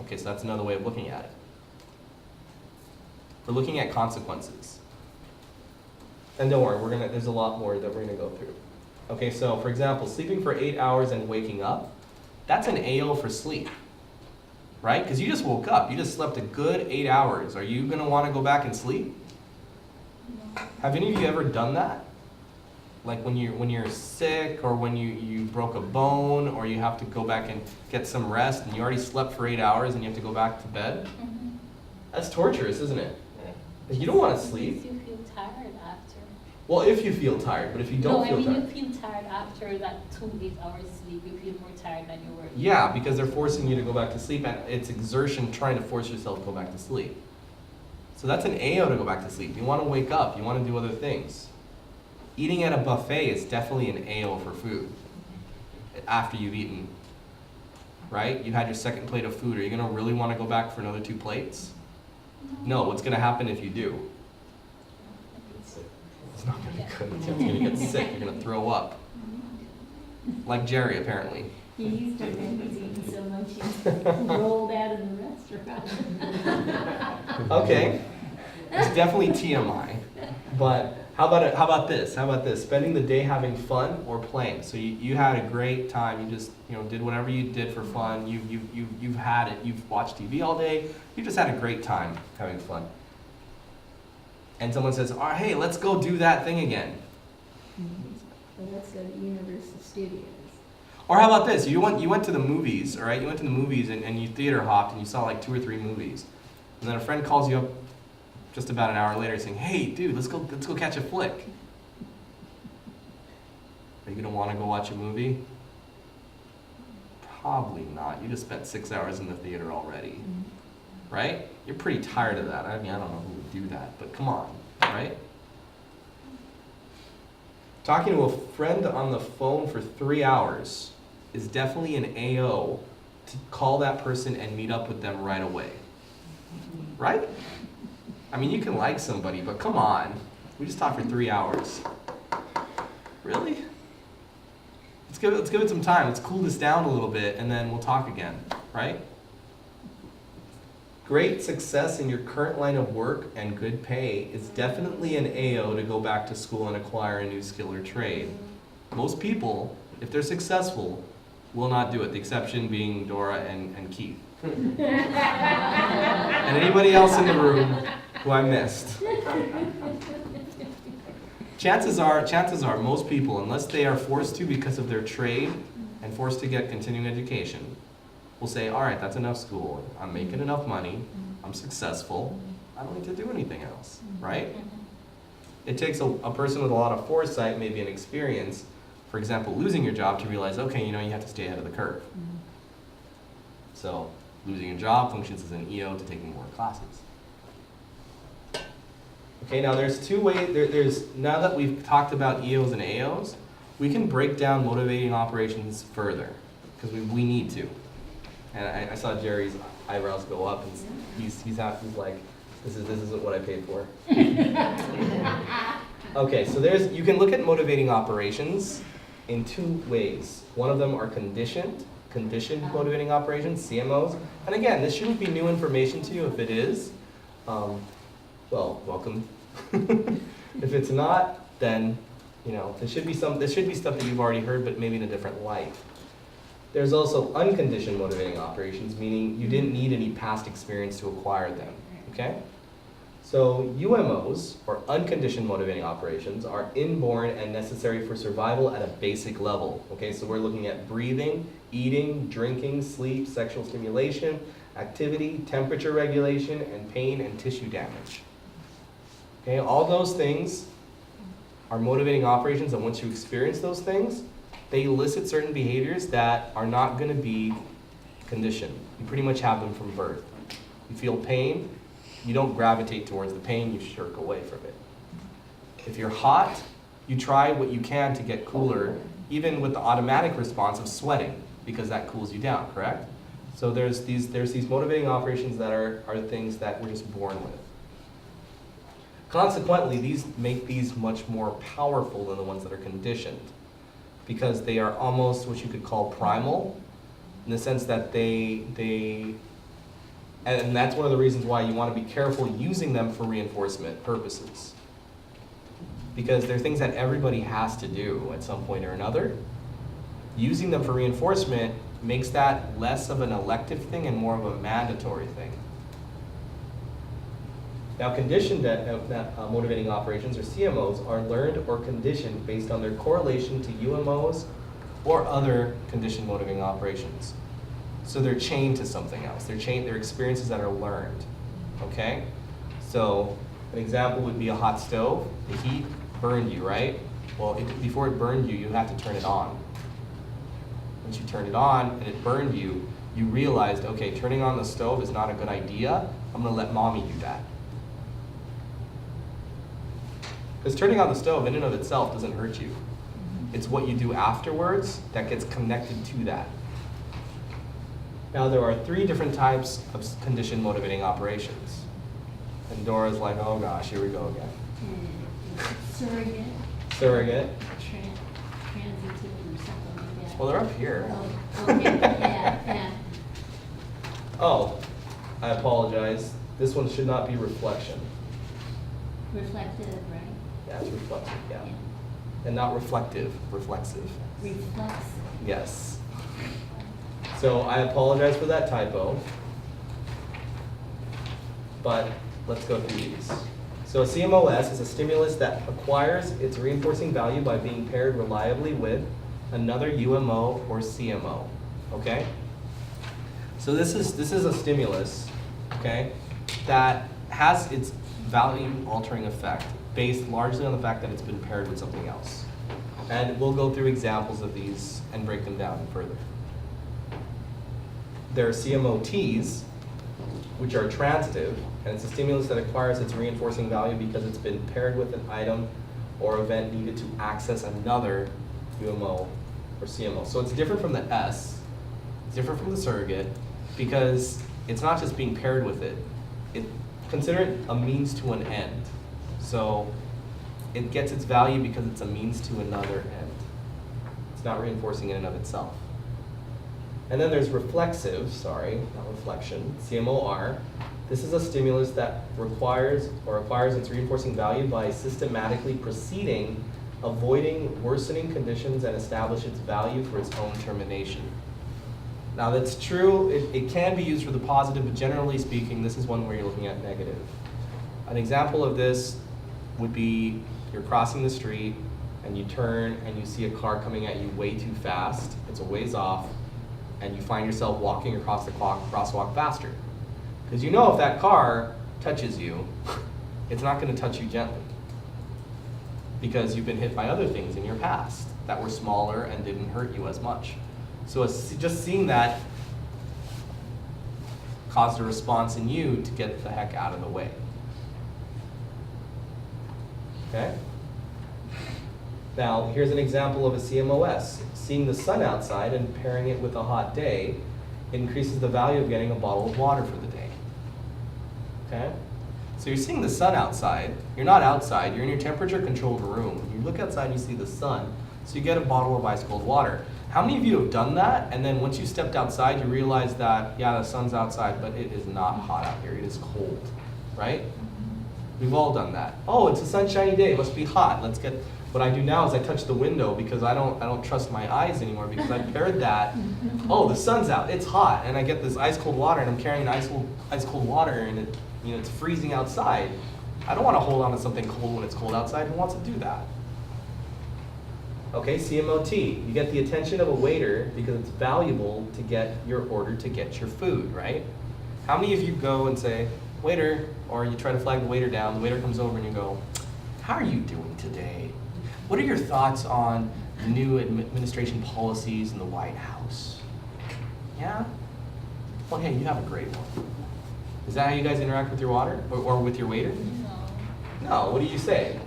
Okay, so that's another way of looking at it. We're looking at consequences. And don't worry, there's a lot more that we're gonna go through. Okay, so for example, sleeping for 8 hours and waking up, that's an AO for sleep, right? Because you just woke up, you just slept a good 8 hours. Are you gonna wanna go back and sleep? Have any of you ever done that? Like when you're sick or when you broke a bone or you have to go back and get some rest and you already slept for 8 hours and you have to go back to bed? That's torturous, isn't it? You don't wanna sleep. You feel tired after. Well, if you feel tired, but if you don't feel tired. You feel tired after that 2 8 hours sleep. You feel more tired than you were. Yeah, because they're forcing you to go back to sleep, and it's exertion trying to force yourself to go back to sleep. So that's an AO to go back to sleep. You want to wake up. You want to do other things. Eating at a buffet is definitely an AO for food after you've eaten, right? You had your second plate of food. Are you going to really want to go back for another 2 plates? No, what's going to happen if you do? It's not going to be good. You're going to get sick. You're going to throw up. Like Jerry, apparently. You used to when he was eating so much, he rolled out of the restaurant. Okay, it's definitely TMI. But how about this? How about this? Spending the day having fun or playing. So you had a great time. You just did whatever you did for fun. You've had it. You've watched TV all day. You just had a great time having fun. And someone says, "Oh, hey, let's go do that thing again." Well, let's go to Universal Studios. Or how about this? You went to the movies, all right? You went to the movies and you theater hopped and you saw like 2 or 3 movies. And then a friend calls you up just about an hour later saying, "Hey, dude, let's go catch a flick." Are you gonna want to go watch a movie? Probably not. You just spent 6 hours in the theater already. right? You're pretty tired of that. I mean, I don't know who would do that, but come on, right? Talking to a friend on the phone for 3 hours is definitely an AO to call that person and meet up with them right away. Right? I mean, you can like somebody, but come on. We just talked for 3 hours. Really? Let's give it some time. Let's cool this down a little bit, and then we'll talk again, right? Great success in your current line of work and good pay is definitely an AO to go back to school and acquire a new skill or trade. Most people, if they're successful, will not do it, the exception being Dora and Keith. And anybody else in the room who I missed. Chances are most people, unless they are forced to because of their trade and forced to get continuing education, will say, all right, that's enough school. I'm making enough money. I'm successful. I don't need to do anything else, right? It takes a person with a lot of foresight, maybe an experience, for example, losing your job to realize, okay, you have to stay ahead of the curve. So losing your job functions as an EO to taking more classes. Okay, now there's two ways, now that we've talked about EOs and AOs, we can break down motivating operations further, because we need to. And I saw Jerry's eyebrows go up, and he's like, this isn't what I paid for. Okay, so you can look at motivating operations in two ways. One of them are conditioned motivating operations, CMOs. And again, this shouldn't be new information to you. If it is, well, welcome. If it's not, then this should be stuff that you've already heard, but maybe in a different light. There's also unconditioned motivating operations, meaning you didn't need any past experience to acquire them. Okay? So UMOs, or unconditioned motivating operations, are inborn and necessary for survival at a basic level. Okay, so we're looking at breathing, eating, drinking, sleep, sexual stimulation, activity, temperature regulation, and pain and tissue damage. Okay, all those things are motivating operations, and once you experience those things, they elicit certain behaviors that are not going to be conditioned. You pretty much have them from birth. You feel pain, you don't gravitate towards the pain, you shirk away from it. If you're hot, you try what you can to get cooler, even with the automatic response of sweating, because that cools you down, correct? So there's these motivating operations that are things that we're just born with. Consequently, these make these much more powerful than the ones that are conditioned, because they are almost what you could call primal, in the sense that and that's one of the reasons why you want to be careful using them for reinforcement purposes. Because they're things that everybody has to do at some point or another. Using them for reinforcement makes that less of an elective thing and more of a mandatory thing. Now, conditioned motivating operations, or CMOs, are learned or conditioned based on their correlation to UMOs or other conditioned motivating operations. So they're chained to something else. They're experiences that are learned, okay? So an example would be a hot stove. The heat burned you, right? Well, before it burned you, you have to turn it on. Once you turn it on and it burned you, you realized, okay, turning on the stove is not a good idea. I'm gonna let mommy do that. Because turning on the stove in and of itself doesn't hurt you. It's what you do afterwards that gets connected to that. Now, there are 3 different types of conditioned motivating operations. And Dora's like, oh gosh, here we go again. Surrogate. Transitive or something like that. Well, they're up here. Oh, okay, yeah. Oh, I apologize. This one should not be reflection. Reflective, right? Yeah, it's reflective, yeah. And not reflective, reflexive. Reflex. Yes. So I apologize for that typo, but let's go through these. So a CMOS is a stimulus that acquires its reinforcing value by being paired reliably with another UMO or CMO, okay? So this is a stimulus, okay, that has its value-altering effect based largely on the fact that it's been paired with something else. And we'll go through examples of these and break them down further. There are CMOTs, which are transitive, and it's a stimulus that acquires its reinforcing value because it's been paired with an item or event needed to access another UMO or CMO. So it's different from the S, it's different from the surrogate, because it's not just being paired with it. Consider it a means to an end. So it gets its value because it's a means to another end. It's not reinforcing in and of itself. And then there's reflexive, sorry, not reflection, CMOR. This is a stimulus that requires its reinforcing value by systematically proceeding, avoiding worsening conditions, and establish its value for its own termination. Now that's true, it can be used for the positive, but generally speaking, this is one where you're looking at negative. An example of this would be you're crossing the street and you turn and you see a car coming at you way too fast, it's a ways off, and you find yourself walking across the crosswalk faster. Because you know if that car touches you, it's not going to touch you gently. Because you've been hit by other things in your past that were smaller and didn't hurt you as much. So just seeing that caused a response in you to get the heck out of the way. Okay? Now, here's an example of a CMOS. Seeing the sun outside and pairing it with a hot day increases the value of getting a bottle of water for the day. Okay? So you're seeing the sun outside. You're not outside. You're in your temperature-controlled room. You look outside and you see the sun. So you get a bottle of ice-cold water. How many of you have done that? And then once you stepped outside, you realize that, yeah, the sun's outside, but it is not hot out here. It is cold, right? We've all done that. Oh, it's a sunshiny day. It must be hot. Let's get. What I do now is I touch the window because I don't trust my eyes anymore because I paired that. Oh, the sun's out. It's hot, and I get this ice cold water, and I'm carrying ice cold water, and it's freezing outside. I don't want to hold on to something cold when it's cold outside. Who wants to do that? Okay, CMOT. You get the attention of a waiter because it's valuable to get your order to get your food, right? How many of you go and say, waiter, or you try to flag the waiter down, the waiter comes over and you go, how are you doing today? What are your thoughts on the new administration policies in the White House? Yeah? Well, hey, you have a great one. Is that how you guys interact with your water or with your waiter? No. No, what do you say?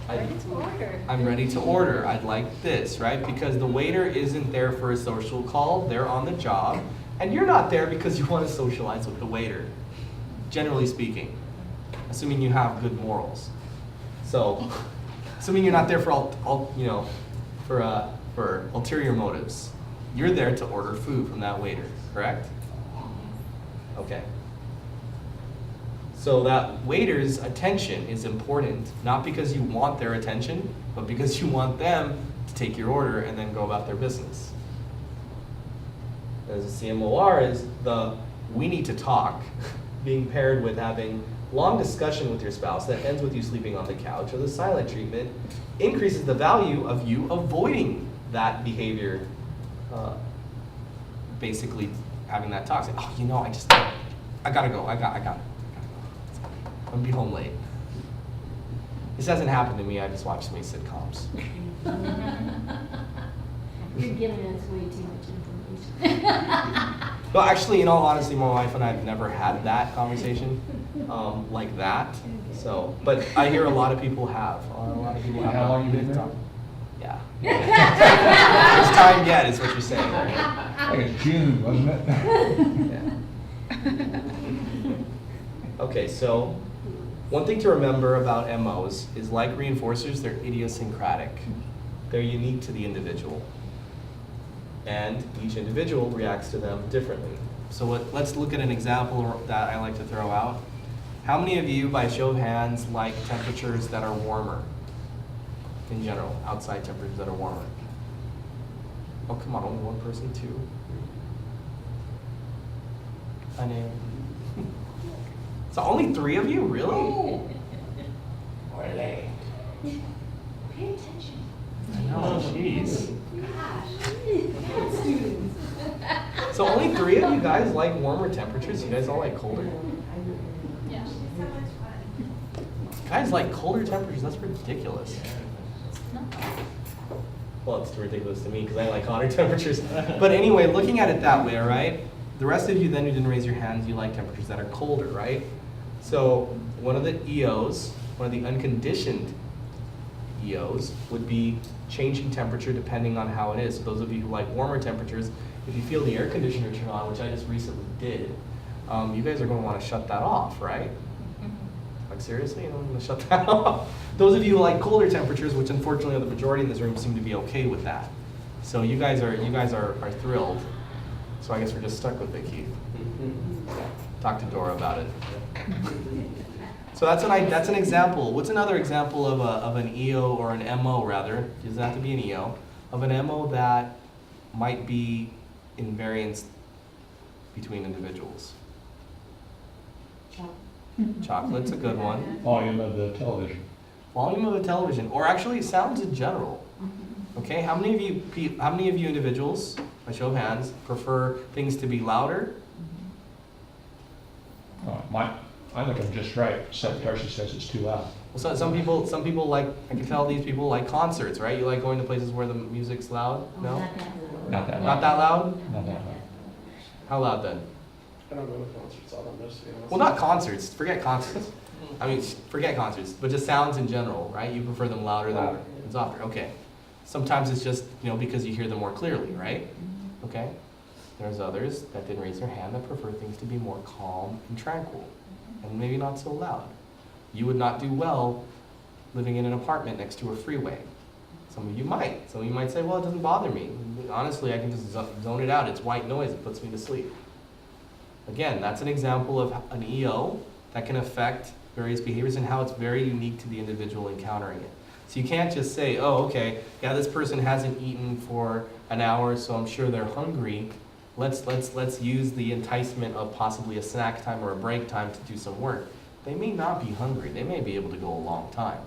Ready to order. I'm ready to order. I'd like this, right? Because the waiter isn't there for a social call. They're on the job. And you're not there because you want to socialize with the waiter, generally speaking, assuming you have good morals. So, assuming you're not there for for ulterior motives. You're there to order food from that waiter, correct? Okay. So that waiter's attention is important, not because you want their attention, but because you want them to take your order and then go about their business. As a CMOR is the we need to talk, being paired with having long discussion with your spouse that ends with you sleeping on the couch, or the silent treatment increases the value of you avoiding that behavior, basically having that talk. Say, oh, I gotta go. I gotta go. I'm gonna be home late. This hasn't happened to me. I just watch so many sitcoms. You're giving us way too much information. Well, actually, in all honesty, my wife and I have never had that conversation like that. So, but I hear a lot of people have. A lot of people have. How long you been married? Yeah. It's time yet, is what you're saying, right? I think it's June, wasn't it? Yeah. Okay, so one thing to remember about MOs is, like reinforcers, they're idiosyncratic. They're unique to the individual. And each individual reacts to them differently. So let's look at an example that I like to throw out. How many of you, by show of hands, like temperatures that are warmer? In general, outside temperatures that are warmer. Oh, come on, only one person, two. So only 3 of you, really? Really? Pay attention. I know, jeez. So only 3 of you guys like warmer temperatures? You guys all like colder? Yeah. So much fun. Guys like colder temperatures? That's ridiculous. No. Well, it's ridiculous to me because I like hotter temperatures. But anyway, looking at it that way, all right? The rest of you then who didn't raise your hands, you like temperatures that are colder, right? So one of the EOs, one of the unconditioned EOs would be changing temperature depending on how it is. So those of you who like warmer temperatures, if you feel the air conditioner turn on, which I just recently did, you guys are going to want to shut that off, right? Like seriously, you don't want to shut that off? Those of you who like colder temperatures, which unfortunately the majority in this room seem to be okay with that. So you guys are thrilled. So I guess we're just stuck with it, Keith. Talk to Dora about it. So that's an example. What's another example of an EO or an MO rather? It doesn't have to be an EO. Of an MO that might be in variance between individuals. Chocolate's a good one. Volume of the television. Volume of a television, or actually sounds in general. Okay, how many of you individuals, by show of hands, prefer things to be louder? I think I'm just right, except Darcy says it's too loud. Well, some people like, I can tell these people like concerts, right? You like going to places where the music's loud? No? Not that Not loud. that loud? Not that loud. How loud then? I don't go to concerts, I don't know, to be honest. Well, not concerts, forget concerts. I mean, forget concerts, but just sounds in general, right? You prefer them louder than softer, okay. Sometimes it's just, because you hear them more clearly, right? Okay. There's others that didn't raise their hand that prefer things to be more calm and tranquil, and maybe not so loud. You would not do well living in an apartment next to a freeway. Some of you might. Some of you might say, well, it doesn't bother me. Honestly, I can just zone it out. It's white noise, it puts me to sleep. Again, that's an example of an EO that can affect various behaviors and how it's very unique to the individual encountering it. So you can't just say, oh, okay, yeah, this person hasn't eaten for an hour, so I'm sure they're hungry. Let's use the enticement of possibly a snack time or a break time to do some work. They may not be hungry. They may be able to go a long time.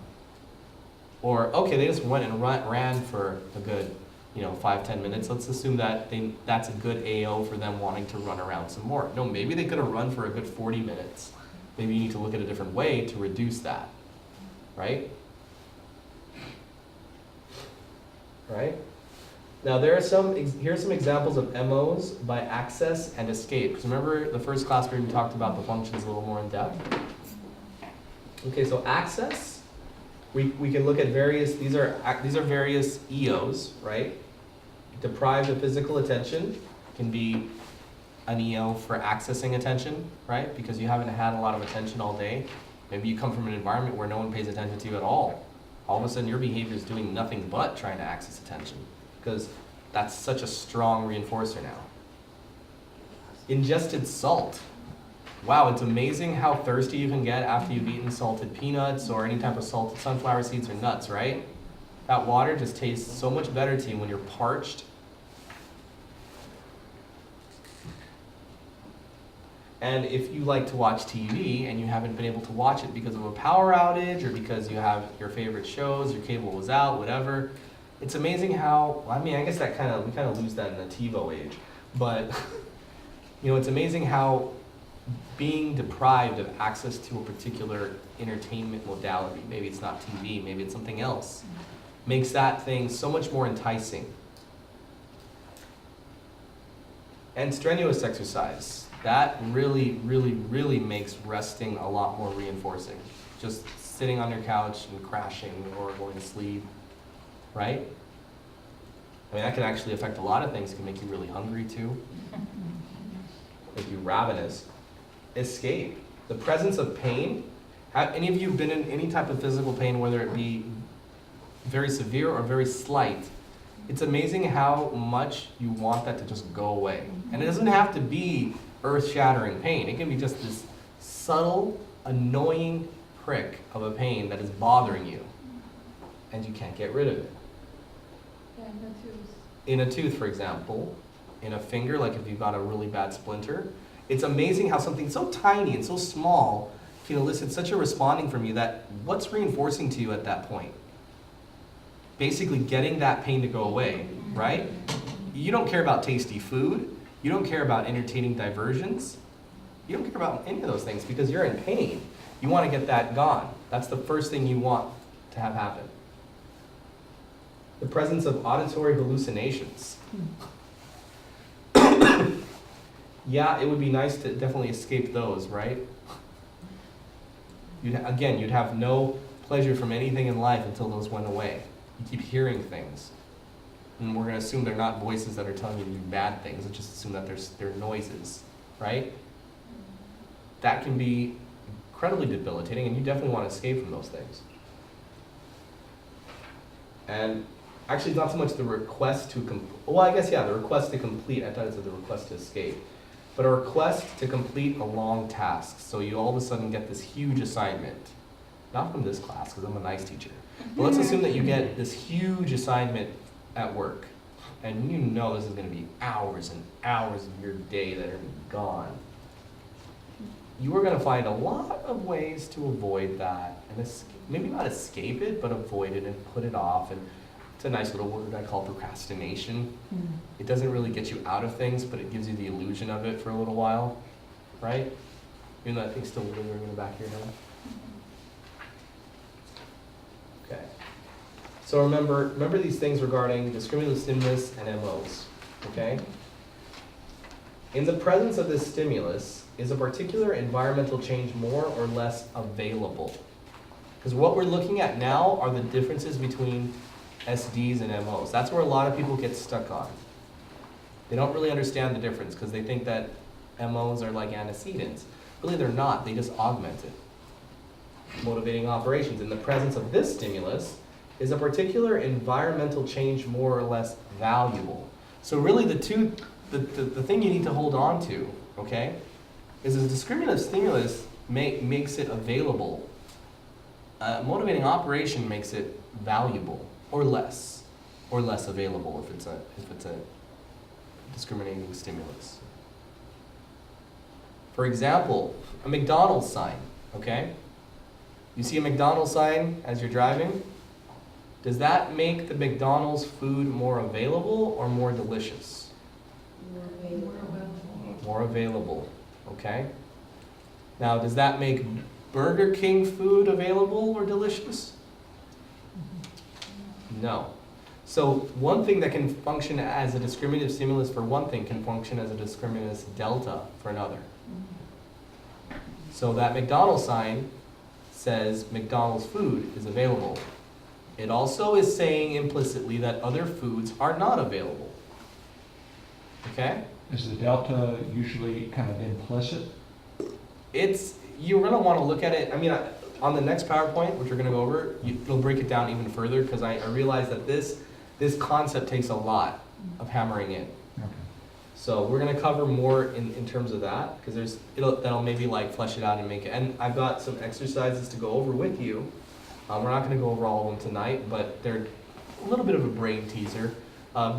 Or, okay, they just went and ran for a good 5-10 minutes. Let's assume that that's a good AO for them wanting to run around some more. No, maybe they could have run for a good 40 minutes. Maybe you need to look at a different way to reduce that, right? Right? Now here's some examples of MOs by access and escape. Because remember the first class where we talked about the functions a little more in depth? Okay, so access, we can look at various, these are various EOs, right? Deprived of physical attention can be an EO for accessing attention, right? Because you haven't had a lot of attention all day. Maybe you come from an environment where no one pays attention to you at all. All of a sudden your behavior is doing nothing but trying to access attention, because that's such a strong reinforcer now. Ingested salt. Wow, it's amazing how thirsty you can get after you've eaten salted peanuts or any type of salted sunflower seeds or nuts, right? That water just tastes so much better to you when you're parched. And if you like to watch TV and you haven't been able to watch it because of a power outage or because you have your favorite shows, your cable was out, whatever, it's amazing how, I guess we kind of lose that in the TiVo age, but it's amazing how being deprived of access to a particular entertainment modality, maybe it's not TV, maybe it's something else, makes that thing so much more enticing. And strenuous exercise. That really, really, really makes resting a lot more reinforcing. Just sitting on your couch and crashing or going to sleep, right? That can actually affect a lot of things. It can make you really hungry too. Make you ravenous. Escape. The presence of pain. Have any of you been in any type of physical pain, whether it be very severe or very slight? It's amazing how much you want that to just go away. And it doesn't have to be earth-shattering pain. It can be just this subtle, annoying prick of a pain that is bothering you, and you can't get rid of it. Yeah, no tooth. In a tooth, for example, in a finger, like if you've got a really bad splinter, it's amazing how something so tiny and so small can elicit such a responding from you that what's reinforcing to you at that point? Basically getting that pain to go away, right? You don't care about tasty food. You don't care about entertaining diversions. You don't care about any of those things because you're in pain. You want to get that gone. That's the first thing you want to have happen. The presence of auditory hallucinations. yeah, it would be nice to definitely escape those, right? Again, you'd have no pleasure from anything in life until those went away. You keep hearing things. And we're going to assume they're not voices that are telling you to do bad things. Let's just assume that they're noises, right? That can be incredibly debilitating, and you definitely want to escape from those things. And actually, it's not so much the request to the request to complete. I thought it said the request to escape. But a request to complete a long task. So you all of a sudden get this huge assignment. Not from this class, because I'm a nice teacher. But let's assume that you get this huge assignment at work. And you know this is going to be hours and hours of your day that are gone. You are going to find a lot of ways to avoid that. And maybe not escape it, but avoid it and put it off. And it's a nice little word I call procrastination. It doesn't really get you out of things, but it gives you the illusion of it for a little while, right? Even though that thing's still lingering in the back of your head. Okay. So remember these things regarding discriminative stimulus and MOs, okay? In the presence of this stimulus, is a particular environmental change more or less available? Because what we're looking at now are the differences between SDs and MOs. That's where a lot of people get stuck on. They don't really understand the difference because they think that MOs are like antecedents. Really, they're not. They just augment it. Motivating operations. In the presence of this stimulus, is a particular environmental change more or less valuable? So really the thing you need to hold on to, okay, is a discriminative stimulus makes it available. Motivating operation makes it valuable or less available if it's a discriminating stimulus. For example, a McDonald's sign, okay? You see a McDonald's sign as you're driving? Does that make the McDonald's food more available or more delicious? More available, okay? Now, does that make Burger King food available or delicious? No. So one thing that can function as a discriminative stimulus for one thing can function as a discriminative delta for another. So that McDonald's sign says McDonald's food is available. It also is saying implicitly that other foods are not available. Okay? Is the delta usually kind of implicit? You're going to want to look at it. I mean, on the next PowerPoint, which we're going to go over, it'll break it down even further because I realize that this concept takes a lot of hammering in. Okay. So we're going to cover more in terms of that because that'll maybe like flesh it out and make it. And I've got some exercises to go over with you. We're not going to go over all of them tonight, but they're a little bit of a brain teaser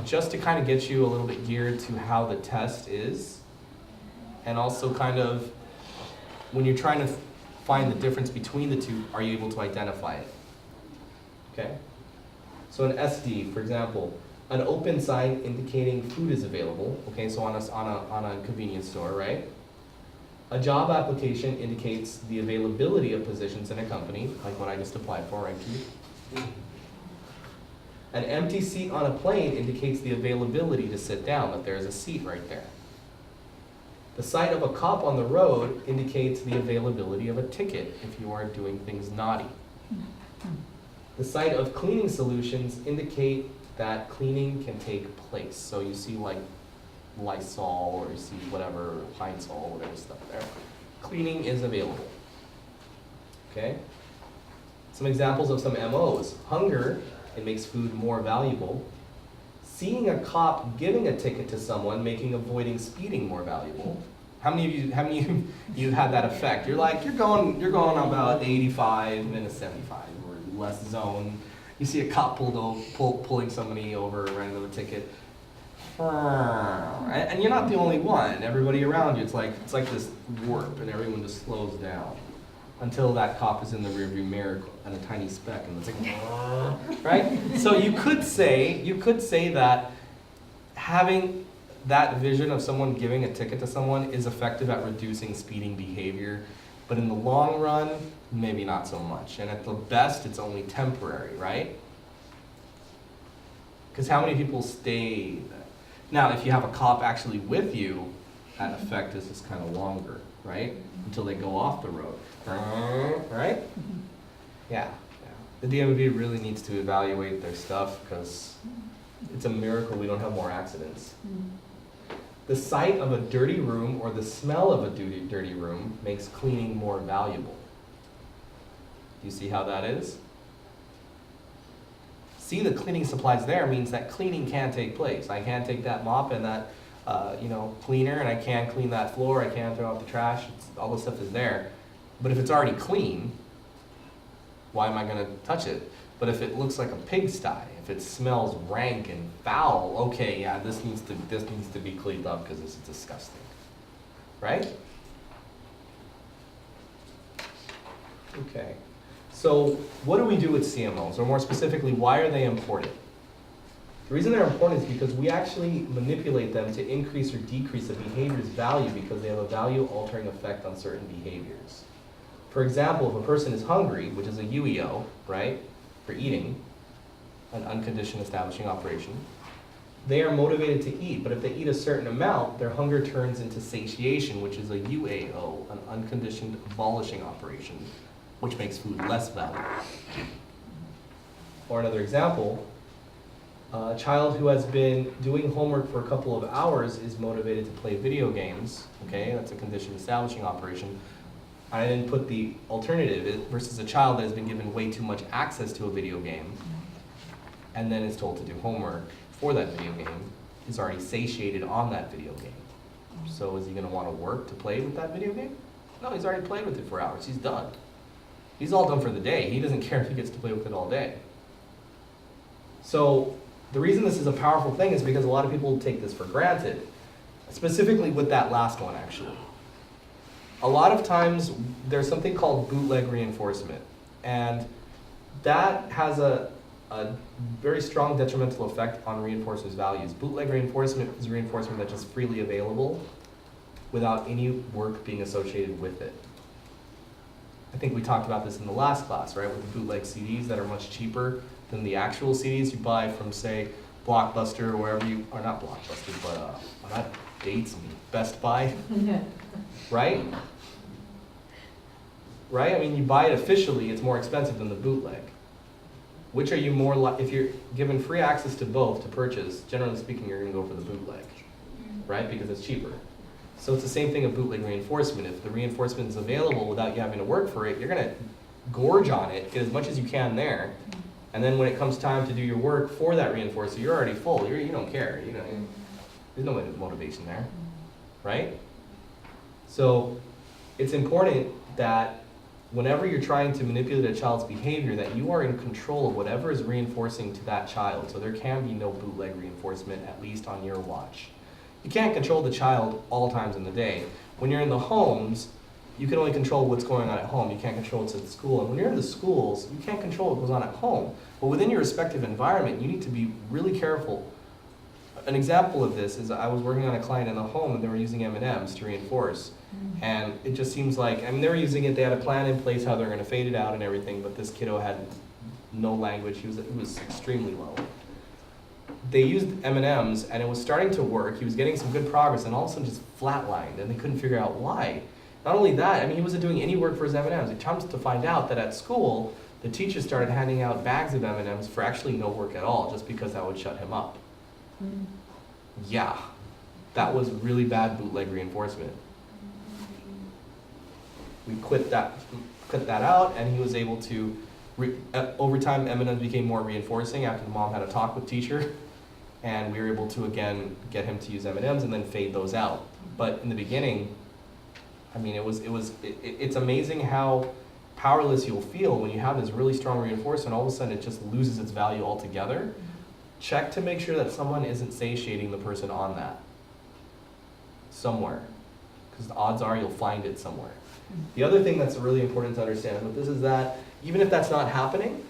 just to kind of get you a little bit geared to how the test is. And also kind of when you're trying to find the difference between the two, are you able to identify it? Okay? So an SD, for example, an open sign indicating food is available, okay, so on a convenience store, right? A job application indicates the availability of positions in a company, like what I just applied for, right, Keith? An empty seat on a plane indicates the availability to sit down, that there is a seat right there. The sight of a cop on the road indicates the availability of a ticket if you are doing things naughty. The sight of cleaning solutions indicate that cleaning can take place. So you see like Lysol or you see whatever, Pine Sol, whatever stuff there. Cleaning is available. Okay? Some examples of some MOs. Hunger, it makes food more valuable. Seeing a cop giving a ticket to someone, making avoiding speeding more valuable. How many of you had that effect? You're going about 85 and a 75 or less zone. You see a cop pulling somebody over, writing them a ticket. And you're not the only one. Everybody around you, it's like this warp, and everyone just slows down until that cop is in the rearview mirror and a tiny speck, and it's like, right? So you could say that having that vision of someone giving a ticket to someone is effective at reducing speeding behavior, but in the long run, maybe not so much. And at the best, it's only temporary, right? Because how many people stay? Now, if you have a cop actually with you, that effect is just kind of longer, right? Until they go off the road, right? Yeah. The DMV really needs to evaluate their stuff because it's a miracle we don't have more accidents. The sight of a dirty room or the smell of a dirty room makes cleaning more valuable. Do you see how that is? See the cleaning supplies there means that cleaning can take place. I can take that mop and that cleaner and I can clean that floor, I can throw out the trash, all this stuff is there. But if it's already clean, why am I gonna touch it? But if it looks like a pigsty, if it smells rank and foul, okay, yeah, this needs to be cleaned up because this is disgusting, right? Okay, so what do we do with CMOs, or more specifically, why are they important? The reason they're important is because we actually manipulate them to increase or decrease a behavior's value because they have a value-altering effect on certain behaviors. For example, if a person is hungry, which is a UEO, right, for eating, an unconditioned establishing operation, they are motivated to eat, but if they eat a certain amount, their hunger turns into satiation, which is a UAO, an unconditioned abolishing operation, which makes food less valuable. Or another example, a child who has been doing homework for a couple of hours is motivated to play video games, okay, that's a conditioned establishing operation. I didn't put the alternative versus a child that has been given way too much access to a video game and then is told to do homework for that video game, is already satiated on that video game. So is he gonna wanna work to play with that video game? No, he's already played with it for hours, he's done. He's all done for the day, he doesn't care if he gets to play with it all day. So the reason this is a powerful thing is because a lot of people take this for granted, specifically with that last one actually. A lot of times there's something called bootleg reinforcement, and that has a very strong detrimental effect on reinforcers' values. Bootleg reinforcement is reinforcement that's just freely available without any work being associated with it. I think we talked about this in the last class, right, with the bootleg CDs that are much cheaper than the actual CDs you buy from, say, Blockbuster or wherever you, or not Blockbuster, but that dates me, Best Buy, right? Right? I mean, you buy it officially, it's more expensive than the bootleg. Which are you more if you're given free access to both to purchase, generally speaking, you're gonna go for the bootleg, right? Because it's cheaper. So it's the same thing of bootleg reinforcement. If the reinforcement is available without you having to work for it, you're gonna gorge on it, get as much as you can there, and then when it comes time to do your work for that reinforcer, you're already full, you don't care, you know, there's no motivation there, right? So it's important that whenever you're trying to manipulate a child's behavior, that you are in control of whatever is reinforcing to that child. So there can be no bootleg reinforcement, at least on your watch. You can't control the child all times in the day. When you're in the homes, you can only control what's going on at home. You can't control what's at school. And when you're in the schools, you can't control what goes on at home. But within your respective environment, you need to be really careful. An example of this is I was working on a client in the home and they were using M&Ms to reinforce. And it just seems like, I mean, they were using it, they had a plan in place how they're gonna fade it out and everything, but this kiddo had no language, he was extremely low. They used M&Ms and it was starting to work, he was getting some good progress, and all of a sudden just flatlined, and they couldn't figure out why. Not only that, I mean, he wasn't doing any work for his M&Ms. It comes to find out that at school, the teachers started handing out bags of M&Ms for actually no work at all, just because that would shut him up. Yeah, that was really bad bootleg reinforcement. We quit that out, and he was able to, over time, M&Ms became more reinforcing after the mom had a talk with teacher, and we were able to, again, get him to use M&Ms and then fade those out. But in the beginning, I mean, it's amazing how powerless you'll feel when you have this really strong reinforcement, all of a sudden it just loses its value altogether. Check to make sure that someone isn't satiating the person on that somewhere, because the odds are you'll find it somewhere. The other thing that's really important to understand with this is that even if that's not happening,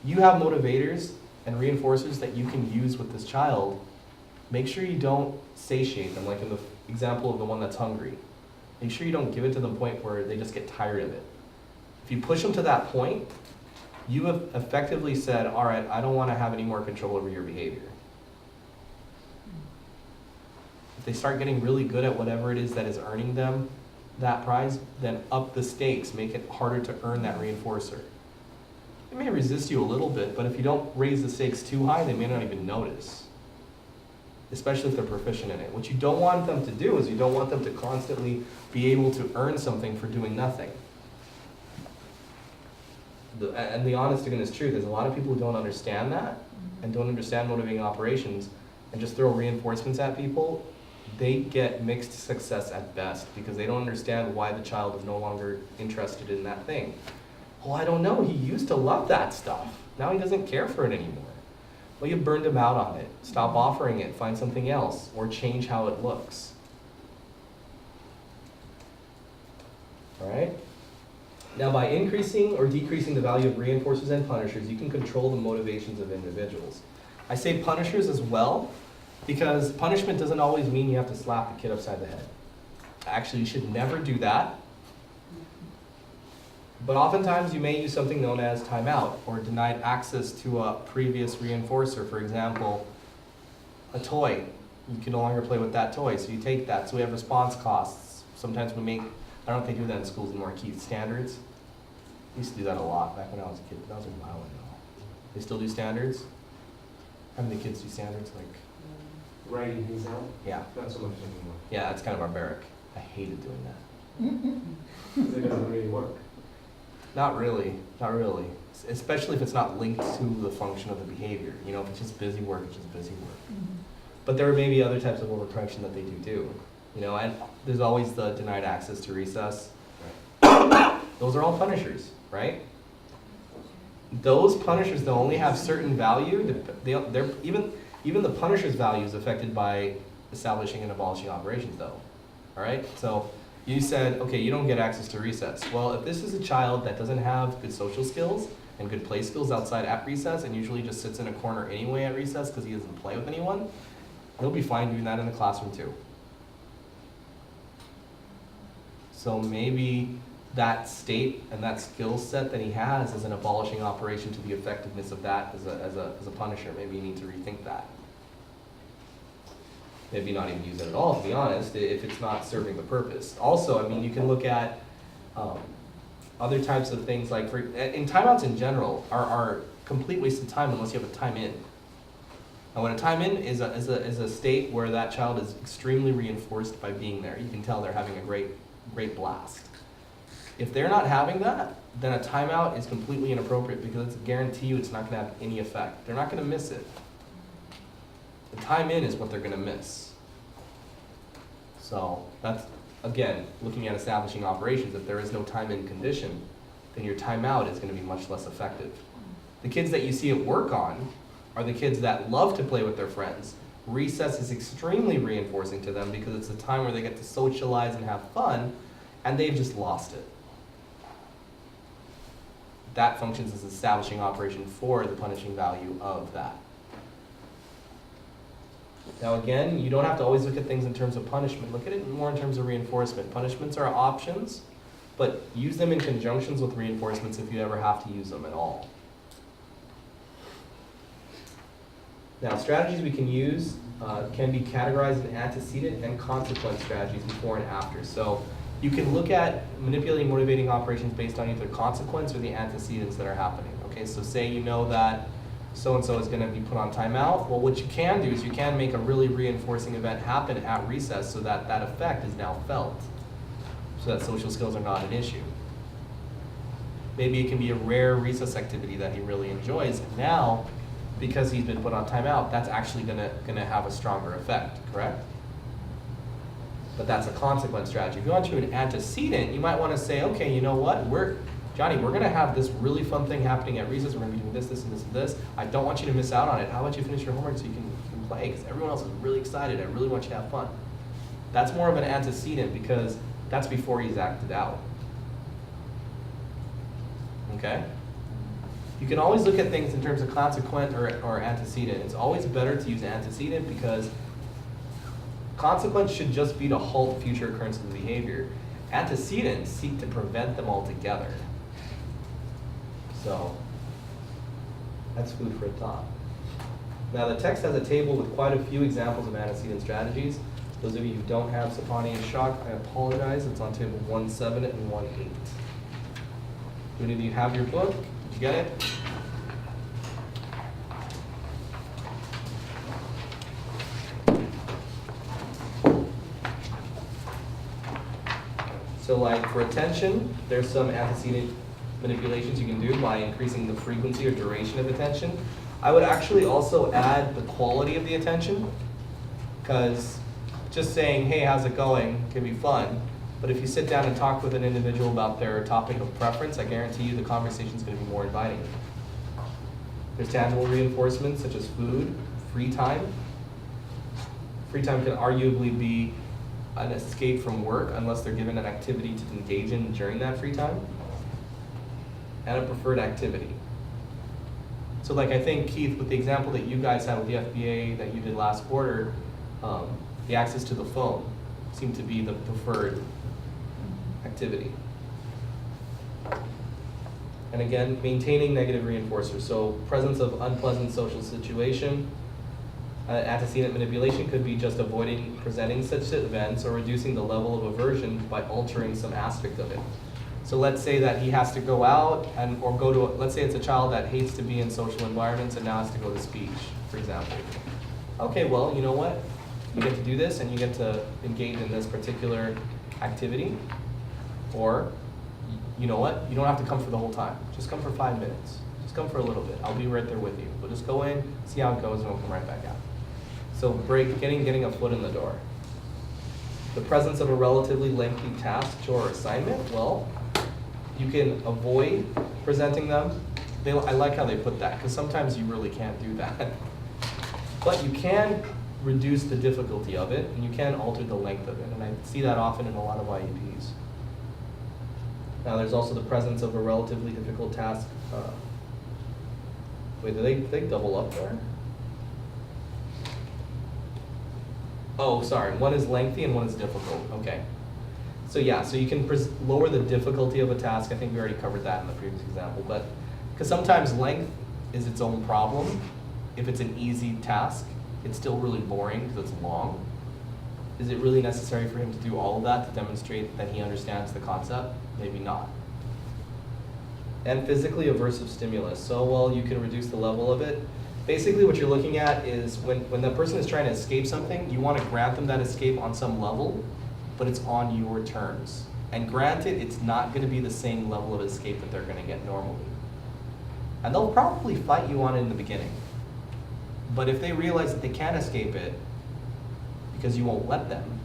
you have motivators and reinforcers that you can use with this child. Make sure you don't satiate them, like in the example of the one that's hungry. Make sure you don't give it to the point where they just get tired of it. If you push them to that point, you have effectively said, all right, I don't want to have any more control over your behavior. If they start getting really good at whatever it is that is earning them that prize, then up the stakes, make it harder to earn that reinforcer. They may resist you a little bit, but if you don't raise the stakes too high, they may not even notice. Especially if they're proficient in it. What you don't want them to do is you don't want them to constantly be able to earn something for doing nothing. And the honest to goodness truth is a lot of people who don't understand that and don't understand motivating operations and just throw reinforcements at people, they get mixed success at best because they don't understand why the child is no longer interested in that thing. Well, I don't know, he used to love that stuff. Now he doesn't care for it anymore. Well, you burned him out on it. Stop offering it, find something else, or change how it looks. All right? Now, by increasing or decreasing the value of reinforcers and punishers, you can control the motivations of individuals. I say punishers as well, because punishment doesn't always mean you have to slap the kid upside the head. Actually, you should never do that. But oftentimes you may use something known as timeout or denied access to a previous reinforcer. For example, a toy. You can no longer play with that toy, so you take that. So we have response costs. Sometimes we make, I don't know if they do that in schools anymore, keep standards. We used to do that a lot back when I was a kid. That was a while ago. They still do standards? How many kids do standards? Like, Writing things out, yeah. not so much anymore. Yeah, that's kind of barbaric. I hated doing that. Because it doesn't really work. Not really, not really. Especially if it's not linked to the function of the behavior. You know, if it's just busy work, it's just busy work. But there may be other types of overcorrection that they do. You know, and there's always the denied access to recess. Those are all punishers, right? Those punishers, they'll only have certain value. They're even the punisher's value is affected by establishing and abolishing operations, though. All right? So you said, okay, you don't get access to recess. Well, if this is a child that doesn't have good social skills and good play skills outside at recess and usually just sits in a corner anyway at recess because he doesn't play with anyone, he'll be fine doing that in the classroom too. So maybe that state and that skill set that he has is an abolishing operation to the effectiveness of that as a punisher. Maybe you need to rethink that. Maybe not even use it at all, to be honest, if it's not serving the purpose. Also, I mean, you can look at other types of things like, in timeouts in general are complete waste of time unless you have a time in. And when a time in is a state where that child is extremely reinforced by being there. You can tell they're having a great blast. If they're not having that, then a timeout is completely inappropriate because it's a guarantee you it's not going to have any effect. They're not going to miss it. The time in is what they're going to miss. So that's, again, looking at establishing operations. If there is no time in condition, then your timeout is going to be much less effective. The kids that you see it work on are the kids that love to play with their friends. Recess is extremely reinforcing to them because it's a time where they get to socialize and have fun, and they've just lost it. That functions as establishing operation for the punishing value of that. Now again, you don't have to always look at things in terms of punishment. Look at it more in terms of reinforcement. Punishments are options, but use them in conjunctions with reinforcements if you ever have to use them at all. Now, strategies we can use can be categorized in antecedent and consequent strategies before and after. So you can look at manipulating motivating operations based on either consequence or the antecedents that are happening. Okay, so say you know that so-and-so is going to be put on timeout. Well, what you can do is you can make a really reinforcing event happen at recess so that that effect is now felt, so that social skills are not an issue. Maybe it can be a rare recess activity that he really enjoys, and now, because he's been put on timeout, that's actually gonna have a stronger effect, correct? But that's a consequence strategy. If you want to do an antecedent, you might want to say, okay, you know what, Johnny, we're gonna have this really fun thing happening at recess. We're gonna be doing this, this, and this, and this. I don't want you to miss out on it. How about you finish your homework so you can play? Because everyone else is really excited. I really want you to have fun. That's more of an antecedent because that's before he's acted out. Okay? You can always look at things in terms of consequent or antecedent. It's always better to use antecedent because consequence should just be to halt future occurrences of behavior. Antecedents seek to prevent them altogether. So that's food for thought. Now the text has a table with quite a few examples of antecedent strategies. Those of you who don't have Sapani Shock, I apologize. It's on table 1.7 and 1.8. Do any of you have your book? Did you get it? So like for attention, there's some antecedent manipulations you can do by increasing the frequency or duration of attention. I would actually also add the quality of the attention, because just saying, hey, how's it going, can be fun. But if you sit down and talk with an individual about their topic of preference, I guarantee you the conversation's gonna be more inviting. There's tangible reinforcements such as food, free time. Free time can arguably be an escape from work unless they're given an activity to engage in during that free time, and a preferred activity. So like I think, Keith, with the example that you guys had with the FBA that you did last quarter, the access to the phone seemed to be the preferred activity. And again, maintaining negative reinforcers. So presence of unpleasant social situation. Antecedent manipulation could be just avoiding presenting such events or reducing the level of aversion by altering some aspect of it. So let's say that he has to go out or go to, let's say it's a child that hates to be in social environments and now has to go to speech, for example. Okay, well, you know what? You get to do this and you get to engage in this particular activity. Or, you know what? You don't have to come for the whole time. Just come for 5 minutes. Just come for a little bit. I'll be right there with you. We'll just go in, see how it goes, and we'll come right back out. So getting a foot in the door. The presence of a relatively lengthy task, chore, or assignment, well, you can avoid presenting them. I like how they put that, because sometimes you really can't do that. But you can reduce the difficulty of it, and you can alter the length of it, and I see that often in a lot of IEPs. Now there's also the presence of a relatively difficult task. Wait, do they double up there? Oh, sorry, one is lengthy and one is difficult, okay. So yeah, so you can lower the difficulty of a task. I think we already covered that in the previous example, but because sometimes length is its own problem. If it's an easy task, it's still really boring because it's long. Is it really necessary for him to do all of that to demonstrate that he understands the concept? Maybe not. And physically aversive stimulus. So, well, you can reduce the level of it. Basically what you're looking at is when the person is trying to escape something, you want to grant them that escape on some level, but it's on your terms. And granted, it's not going to be the same level of escape that they're going to get normally. And they'll probably fight you on it in the beginning. But if they realize that they can't escape it because you won't let them,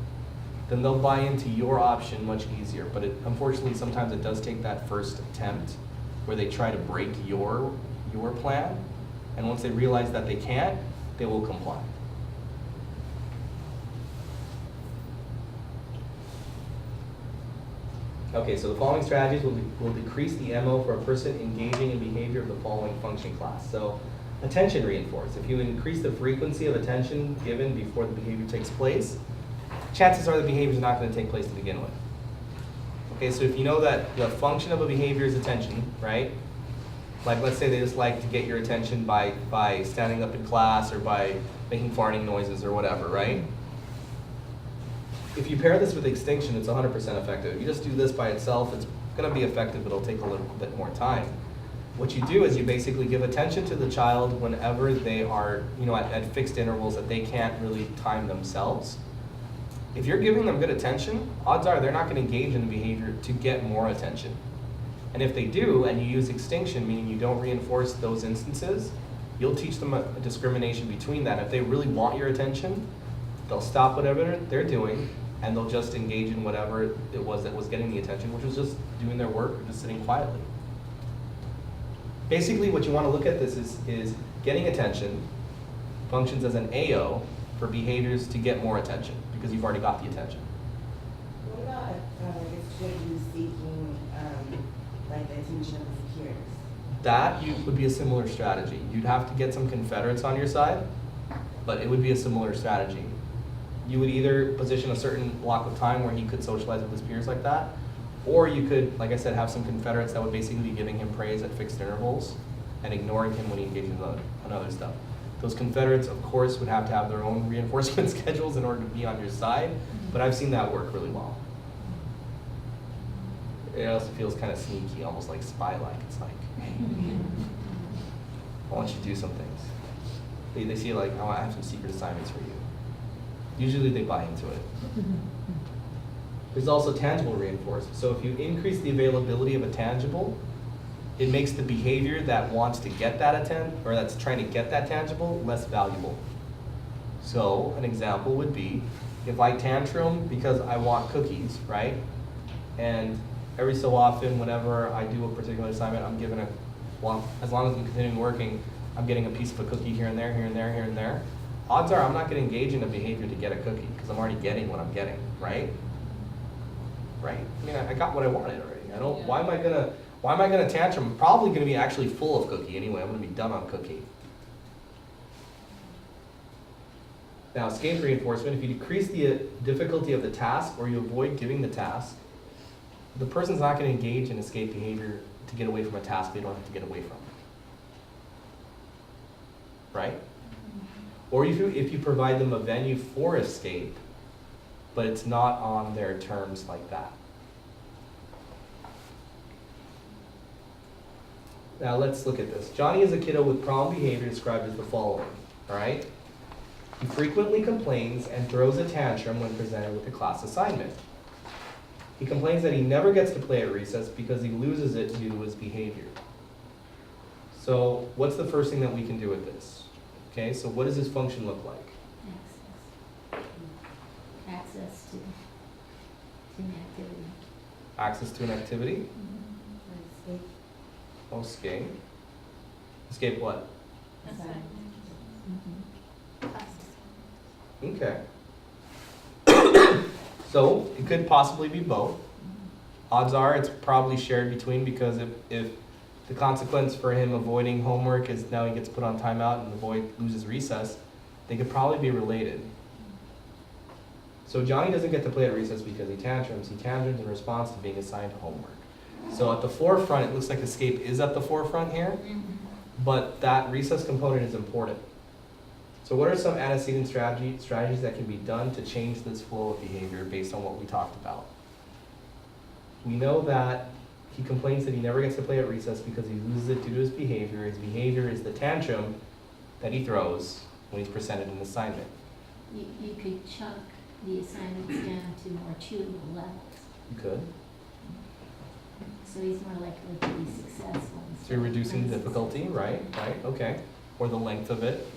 then they'll buy into your option much easier. But unfortunately, sometimes it does take that first attempt where they try to break your plan. And once they realize that they can't, they will comply. Okay, so the following strategies will decrease the MO for a person engaging in behavior of the following function class. So, attention reinforce. If you increase the frequency of attention given before the behavior takes place, chances are the behavior is not going to take place to begin with. Okay, so if you know that the function of a behavior is attention, right? Like let's say they just like to get your attention by standing up in class or by making farting noises or whatever, right? If you pair this with extinction, it's 100% effective. If you just do this by itself, it's going to be effective, but it'll take a little bit more time. What you do is you basically give attention to the child whenever they are, at fixed intervals that they can't really time themselves. If you're giving them good attention, odds are they're not going to engage in the behavior to get more attention. And if they do, and you use extinction, meaning you don't reinforce those instances, you'll teach them a discrimination between that. If they really want your attention, they'll stop whatever they're doing, and they'll just engage in whatever it was that was getting the attention, which was just doing their work or just sitting quietly. Basically, what you want to look at this is getting attention functions as an AO for behaviors to get more attention, because you've already got the attention. What about a student who's seeking like the attention of his peers? That would be a similar strategy. You'd have to get some confederates on your side, but it would be a similar strategy. You would either position a certain block of time where he could socialize with his peers like that, or you could, like I said, have some confederates that would basically be giving him praise at fixed intervals and ignoring him when he engages on other stuff. Those Confederates, of course, would have to have their own reinforcement schedules in order to be on your side, but I've seen that work really well. It also feels kind of sneaky, almost like spy-like. It's like, I want you to do some things. They see like, oh, I have some secret assignments for you. Usually they buy into it. There's also tangible reinforcement. So if you increase the availability of a tangible, it makes the behavior that wants to get that or that's trying to get that tangible less valuable. So an example would be, if I tantrum because I want cookies, right? And every so often, whenever I do a particular assignment, I'm given as long as I'm continuing working, I'm getting a piece of a cookie here and there, here and there, here and there. Odds are I'm not going to engage in a behavior to get a cookie because I'm already getting what I'm getting, right? Right? I mean, I got what I wanted already. I don't. Why am I gonna tantrum? I'm probably gonna be actually full of cookie anyway. I'm gonna be done on cookie. Now, escape reinforcement. If you decrease the difficulty of the task or you avoid giving the task, the person's not going to engage in escape behavior to get away from a task they don't have to get away from. Right? Or if you provide them a venue for escape, but it's not on their terms like that. Now let's look at this. Johnny is a kiddo with problem behavior described as the following. All right? He frequently complains and throws a tantrum when presented with a class assignment. He complains that he never gets to play at recess because he loses it due to his behavior. So what's the first thing that we can do with this? Okay, so what does his function look like? Access to an activity. Access to an activity? Escape. Oh, escape. Escape what? Okay. So it could possibly be both. Odds are it's probably shared between, because if the consequence for him avoiding homework is now he gets put on timeout and the boy loses recess, they could probably be related. So Johnny doesn't get to play at recess because he tantrums. He tantrums in response to being assigned homework. So at the forefront, it looks like escape is at the forefront here, but that recess component is important. So what are some antecedent strategies that can be done to change this flow of behavior based on what we talked about? We know that he complains that he never gets to play at recess because he loses it due to his behavior. His behavior is the tantrum that he throws when he's presented an assignment. You could chunk the assignments down to more chewable levels, You could. so he's more likely to be successful. So you're reducing the difficulty, right? Right, okay. Or the length of it.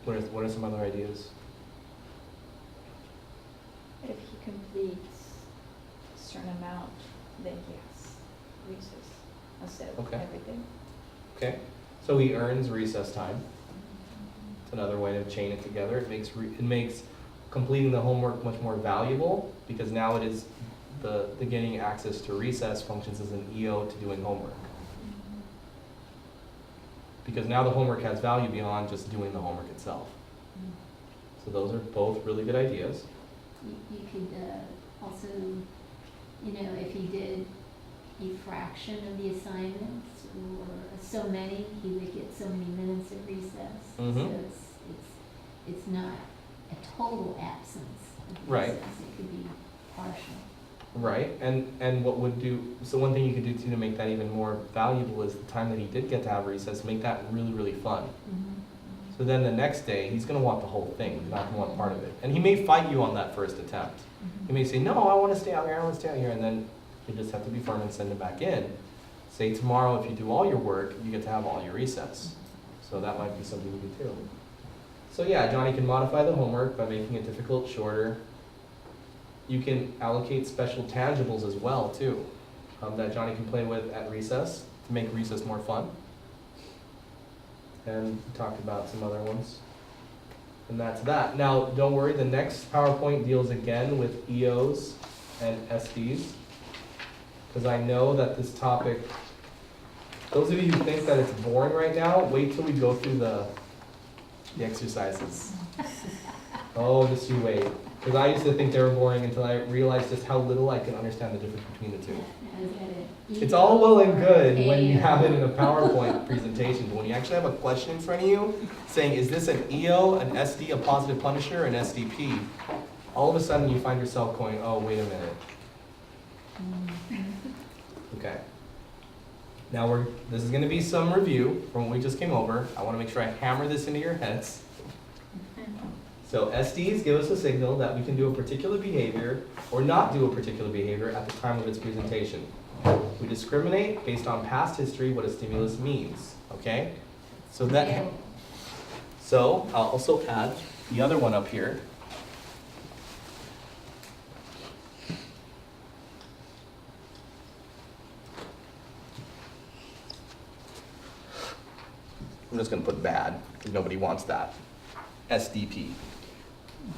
What are some other ideas? If he completes a certain amount, then yes, recess instead of Okay. everything. Okay, so he earns recess time. It's another way to chain it together. It makes completing the homework much more valuable, because now it is the getting access to recess functions as an EO to doing homework. Because now the homework has value beyond just doing the homework itself. So those are both really good ideas. You could also, if he did a fraction of the assignments, or so many, he would get so many minutes of recess. So it's not a total absence of Right. recess. It could be partial. Right, and what would so one thing you could do too to make that even more valuable is the time that he did get to have recess, make that really, really fun. So then the next day, he's gonna want the whole thing, he's not gonna want part of it. And he may fight you on that first attempt. He may say, no, I wanna stay out here, I wanna stay out here, and then you just have to be firm and send him back in. Say tomorrow, if you do all your work, you get to have all your recess. So that might be something you could do. So yeah, Johnny can modify the homework by making it difficult, shorter. You can allocate special tangibles as well too, that Johnny can play with at recess to make recess more fun. And we talked about some other ones. And that's that. Now, don't worry, the next PowerPoint deals again with EOs and SDs, because I know that this topic, those of you who think that it's boring right now, wait till we go through the exercises. Oh, just you wait. Because I used to think they were boring until I realized just how little I can understand the difference between the two. Now, is that a It's all well and E or good a when you or- have it in a PowerPoint presentation, but when you actually have a question in front of you saying, is this an EO, an SD, a positive punisher, or an SDP? All of a sudden you find yourself going, oh, wait a minute. Okay. Now this is gonna be some review from when we just came over. I wanna make sure I hammer this into your heads. So SDs give us a signal that we can do a particular behavior or not do a particular behavior at the time of its presentation. We discriminate based on past history what a stimulus means, okay? So I'll also add the other one up here. I'm just gonna put bad, because nobody wants that. SDP.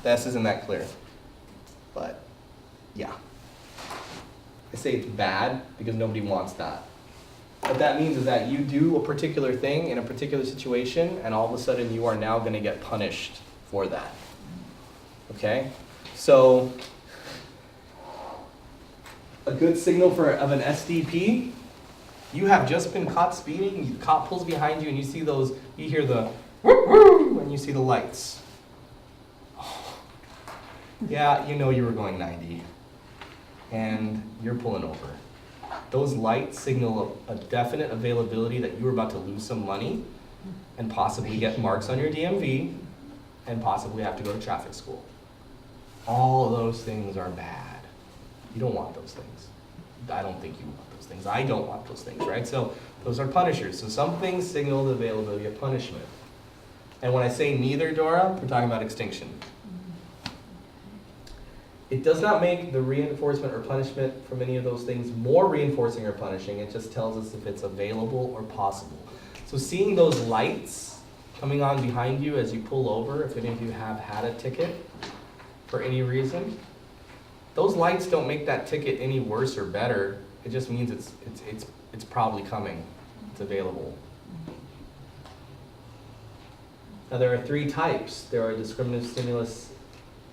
The S isn't that clear, but yeah. I say it's bad because nobody wants that. What that means is that you do a particular thing in a particular situation, and all of a sudden you are now gonna get punished for that. Okay? So, a good signal of an SDP, you have just been caught speeding, the cop pulls behind you and you see those, you hear the whoop whoop, and you see the lights. Yeah, you know you were going 90 and you're pulling over. Those lights signal a definite availability that you were about to lose some money and possibly get marks on your DMV and possibly have to go to traffic school. All of those things are bad. You don't want those things. I don't think you want those things. I don't want those things, right? So those are punishers. So some things signal the availability of punishment. And when I say neither, Dora, we're talking about extinction. It does not make the reinforcement or punishment from any of those things more reinforcing or punishing. It just tells us if it's available or possible. So seeing those lights coming on behind you as you pull over, if any of you have had a ticket for any reason, those lights don't make that ticket any worse or better. It just means it's probably coming. It's available. Now there are three types. There are discriminative stimulus,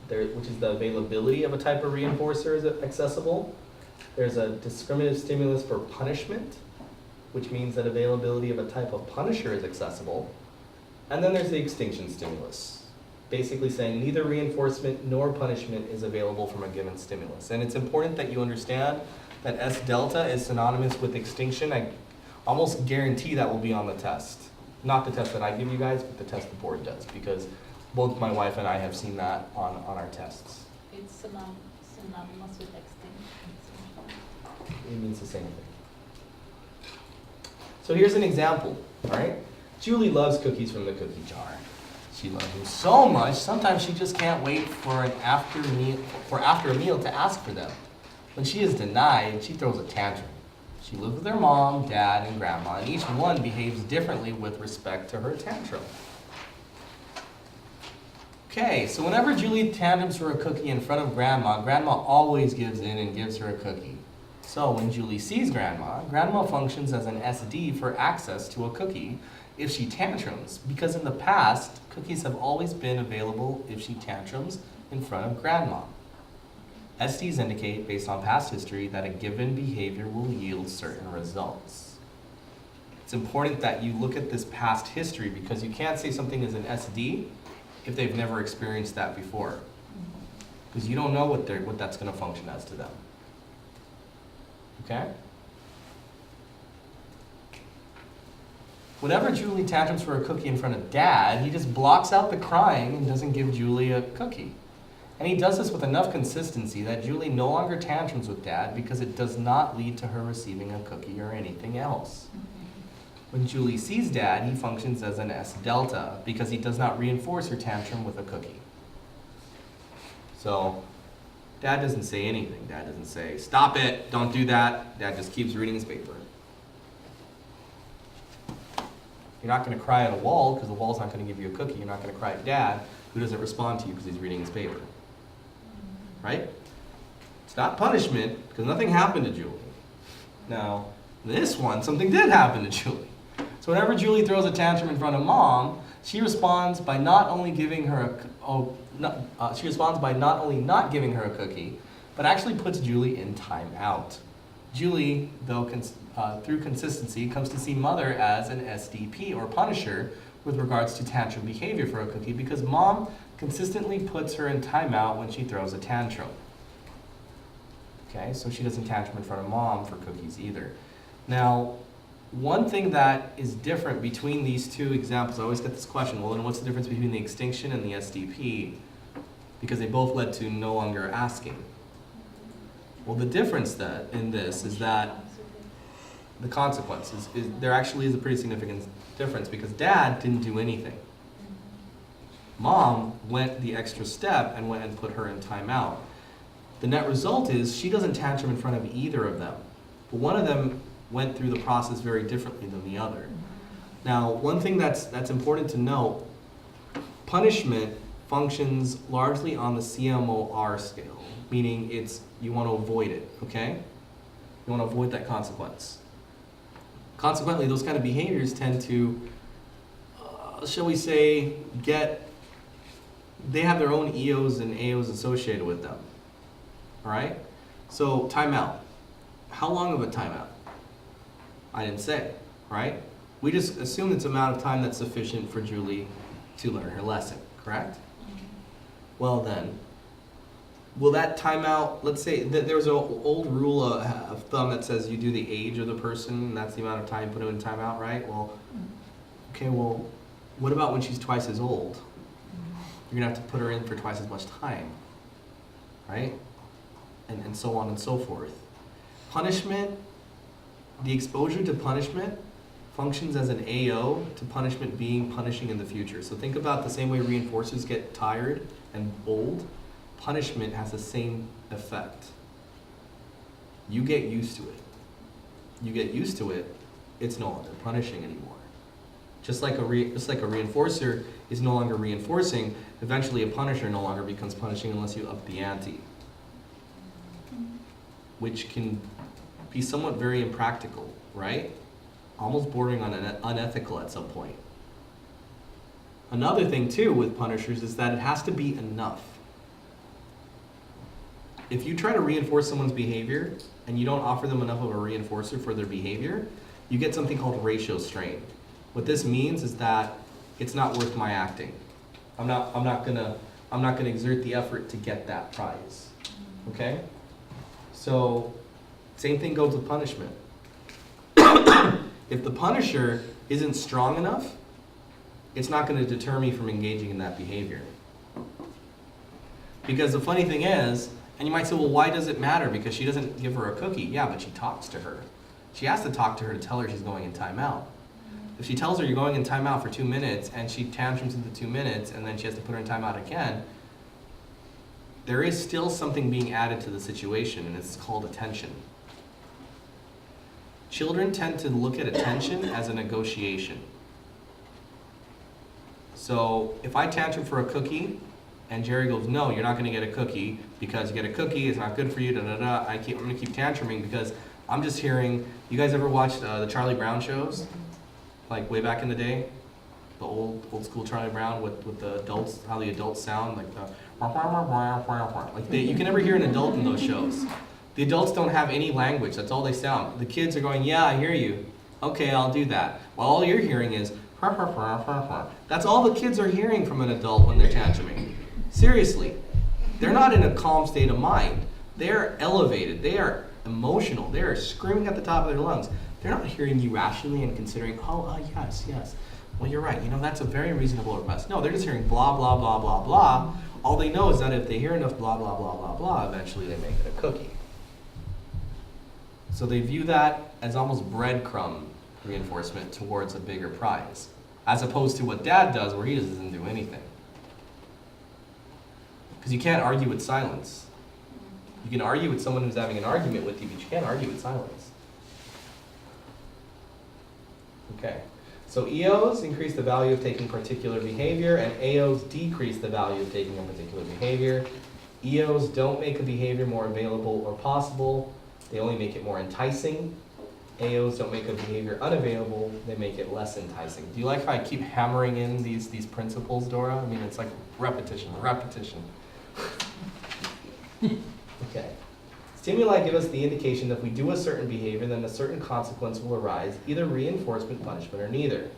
which is the availability of a type of reinforcer is accessible. There's a discriminative stimulus for punishment, which means that availability of a type of punisher is accessible. And then there's the extinction stimulus, basically saying neither reinforcement nor punishment is available from a given stimulus. And it's important that you understand that S delta is synonymous with extinction. I almost guarantee that will be on the test. Not the test that I give you guys, but the test the board does, because both my wife and I have seen that on our tests. It's synonymous with extinction. It means the same thing. So here's an example, all right? Julie loves cookies from the cookie jar. She loves them so much, sometimes she just can't wait for after a meal to ask for them. When she is denied, she throws a tantrum. She lives with her mom, dad, and grandma, and each one behaves differently with respect to her tantrum. Okay, so whenever Julie tantrums for a cookie in front of grandma, grandma always gives in and gives her a cookie. So when Julie sees grandma, grandma functions as an SD for access to a cookie if she tantrums, because in the past, cookies have always been available if she tantrums in front of grandma. SDs indicate, based on past history, that a given behavior will yield certain results. It's important that you look at this past history because you can't say something is an SD if they've never experienced that before. Because you don't know what that's going to function as to them. Okay? Whenever Julie tantrums for a cookie in front of dad, he just blocks out the crying and doesn't give Julie a cookie. And he does this with enough consistency that Julie no longer tantrums with dad because it does not lead to her receiving a cookie or anything else. When Julie sees dad, he functions as an S delta because he does not reinforce her tantrum with a cookie. So, dad doesn't say anything. Dad doesn't say, stop it, don't do that. Dad just keeps reading his paper. You're not going to cry at a wall because the wall's not going to give you a cookie. You're not going to cry at dad who doesn't respond to you because he's reading his paper. Right? It's not punishment because nothing happened to Julie. Now, this one, something did happen to Julie. So whenever Julie throws a tantrum in front of mom, She responds by not only giving her she responds by not only not giving her a cookie, but actually puts Julie in timeout. Julie, though through consistency, comes to see mother as an SDP or punisher with regards to tantrum behavior for a cookie because mom consistently puts her in timeout when she throws a tantrum. Okay, so she doesn't tantrum in front of mom for cookies either. Now, one thing that is different between these two examples, I always get this question, well then what's the difference between the extinction and the SDP? Because they both led to no longer asking. Well, the difference in this is that the consequences, there actually is a pretty significant difference because dad didn't do anything. Mom went the extra step and went and put her in timeout. The net result is she doesn't tantrum in front of either of them. But one of them went through the process very differently than the other. Now, one thing that's important to note, punishment functions largely on the CMOR scale, meaning you want to avoid it, okay? You want to avoid that consequence. Consequently, those kind of behaviors tend to, shall we say, they have their own EOs and AOs associated with them. All right? So, timeout. How long of a timeout? I didn't say, right? We just assume it's amount of time that's sufficient for Julie to learn her lesson, correct? Well then, will that timeout, let's say that there's an old rule of thumb that says you do the age of the person, and that's the amount of time you put them in timeout, right? Well, okay, well, what about when she's twice as old? You're gonna have to put her in for twice as much time, right? And so on and so forth. Punishment, the exposure to punishment functions as an AO to punishment being punishing in the future. So think about the same way reinforcers get tired and old, punishment has the same effect. You get used to it. You get used to it, it's no longer punishing anymore. Just like a reinforcer is no longer reinforcing, eventually a punisher no longer becomes punishing unless you up the ante. Which can be somewhat very impractical, right? Almost bordering on unethical at some point. Another thing too with punishers is that it has to be enough. If you try to reinforce someone's behavior and you don't offer them enough of a reinforcer for their behavior, you get something called ratio strain. What this means is that it's not worth my acting. I'm not gonna exert the effort to get that prize. Okay? So, same thing goes with punishment. If the punisher isn't strong enough, it's not going to deter me from engaging in that behavior. Because the funny thing is, and you might say, well, why does it matter? Because she doesn't give her a cookie. Yeah, but she talks to her. She has to talk to her to tell her she's going in timeout. If she tells her you're going in timeout for 2 minutes and she tantrums in the 2 minutes and then she has to put her in timeout again, there is still something being added to the situation, and it's called attention. Children tend to look at attention as a negotiation. So if I tantrum for a cookie, and Jerry goes, no, you're not going to get a cookie because you get a cookie, it's not good for you, da-da-da. I'm going to keep tantruming because I'm just hearing, you guys ever watched the Charlie Brown shows? Like way back in the day? The old school Charlie Brown with the adults, how the adults sound, like you can never hear an adult in those shows. The adults don't have any language, that's all they sound. The kids are going, yeah, I hear you. Okay, I'll do that. Well, all you're hearing is, that's all the kids are hearing from an adult when they're tantruming. Seriously. They're not in a calm state of mind. They're elevated, they are emotional, they are screaming at the top of their lungs. They're not hearing you rationally and considering, yes. Well, you're right, that's a very reasonable request. No, they're just hearing blah, blah, blah, blah, blah. All they know is that if they hear enough blah, blah, blah, blah, blah, eventually they make it a cookie. So they view that as almost breadcrumb reinforcement towards a bigger prize, as opposed to what dad does where he just doesn't do anything. Because you can't argue with silence. You can argue with someone who's having an argument with you, but you can't argue with silence. Okay. So EOs increase the value of taking particular behavior, and AOs decrease the value of taking a particular behavior. EOs don't make a behavior more available or possible. They only make it more enticing. AOs don't make a behavior unavailable, they make it less enticing. Do you like how I keep hammering in these principles, Dora? I mean, it's like repetition, repetition. Okay. Stimuli give us the indication that if we do a certain behavior, then a certain consequence will arise, either reinforcement, punishment, or neither.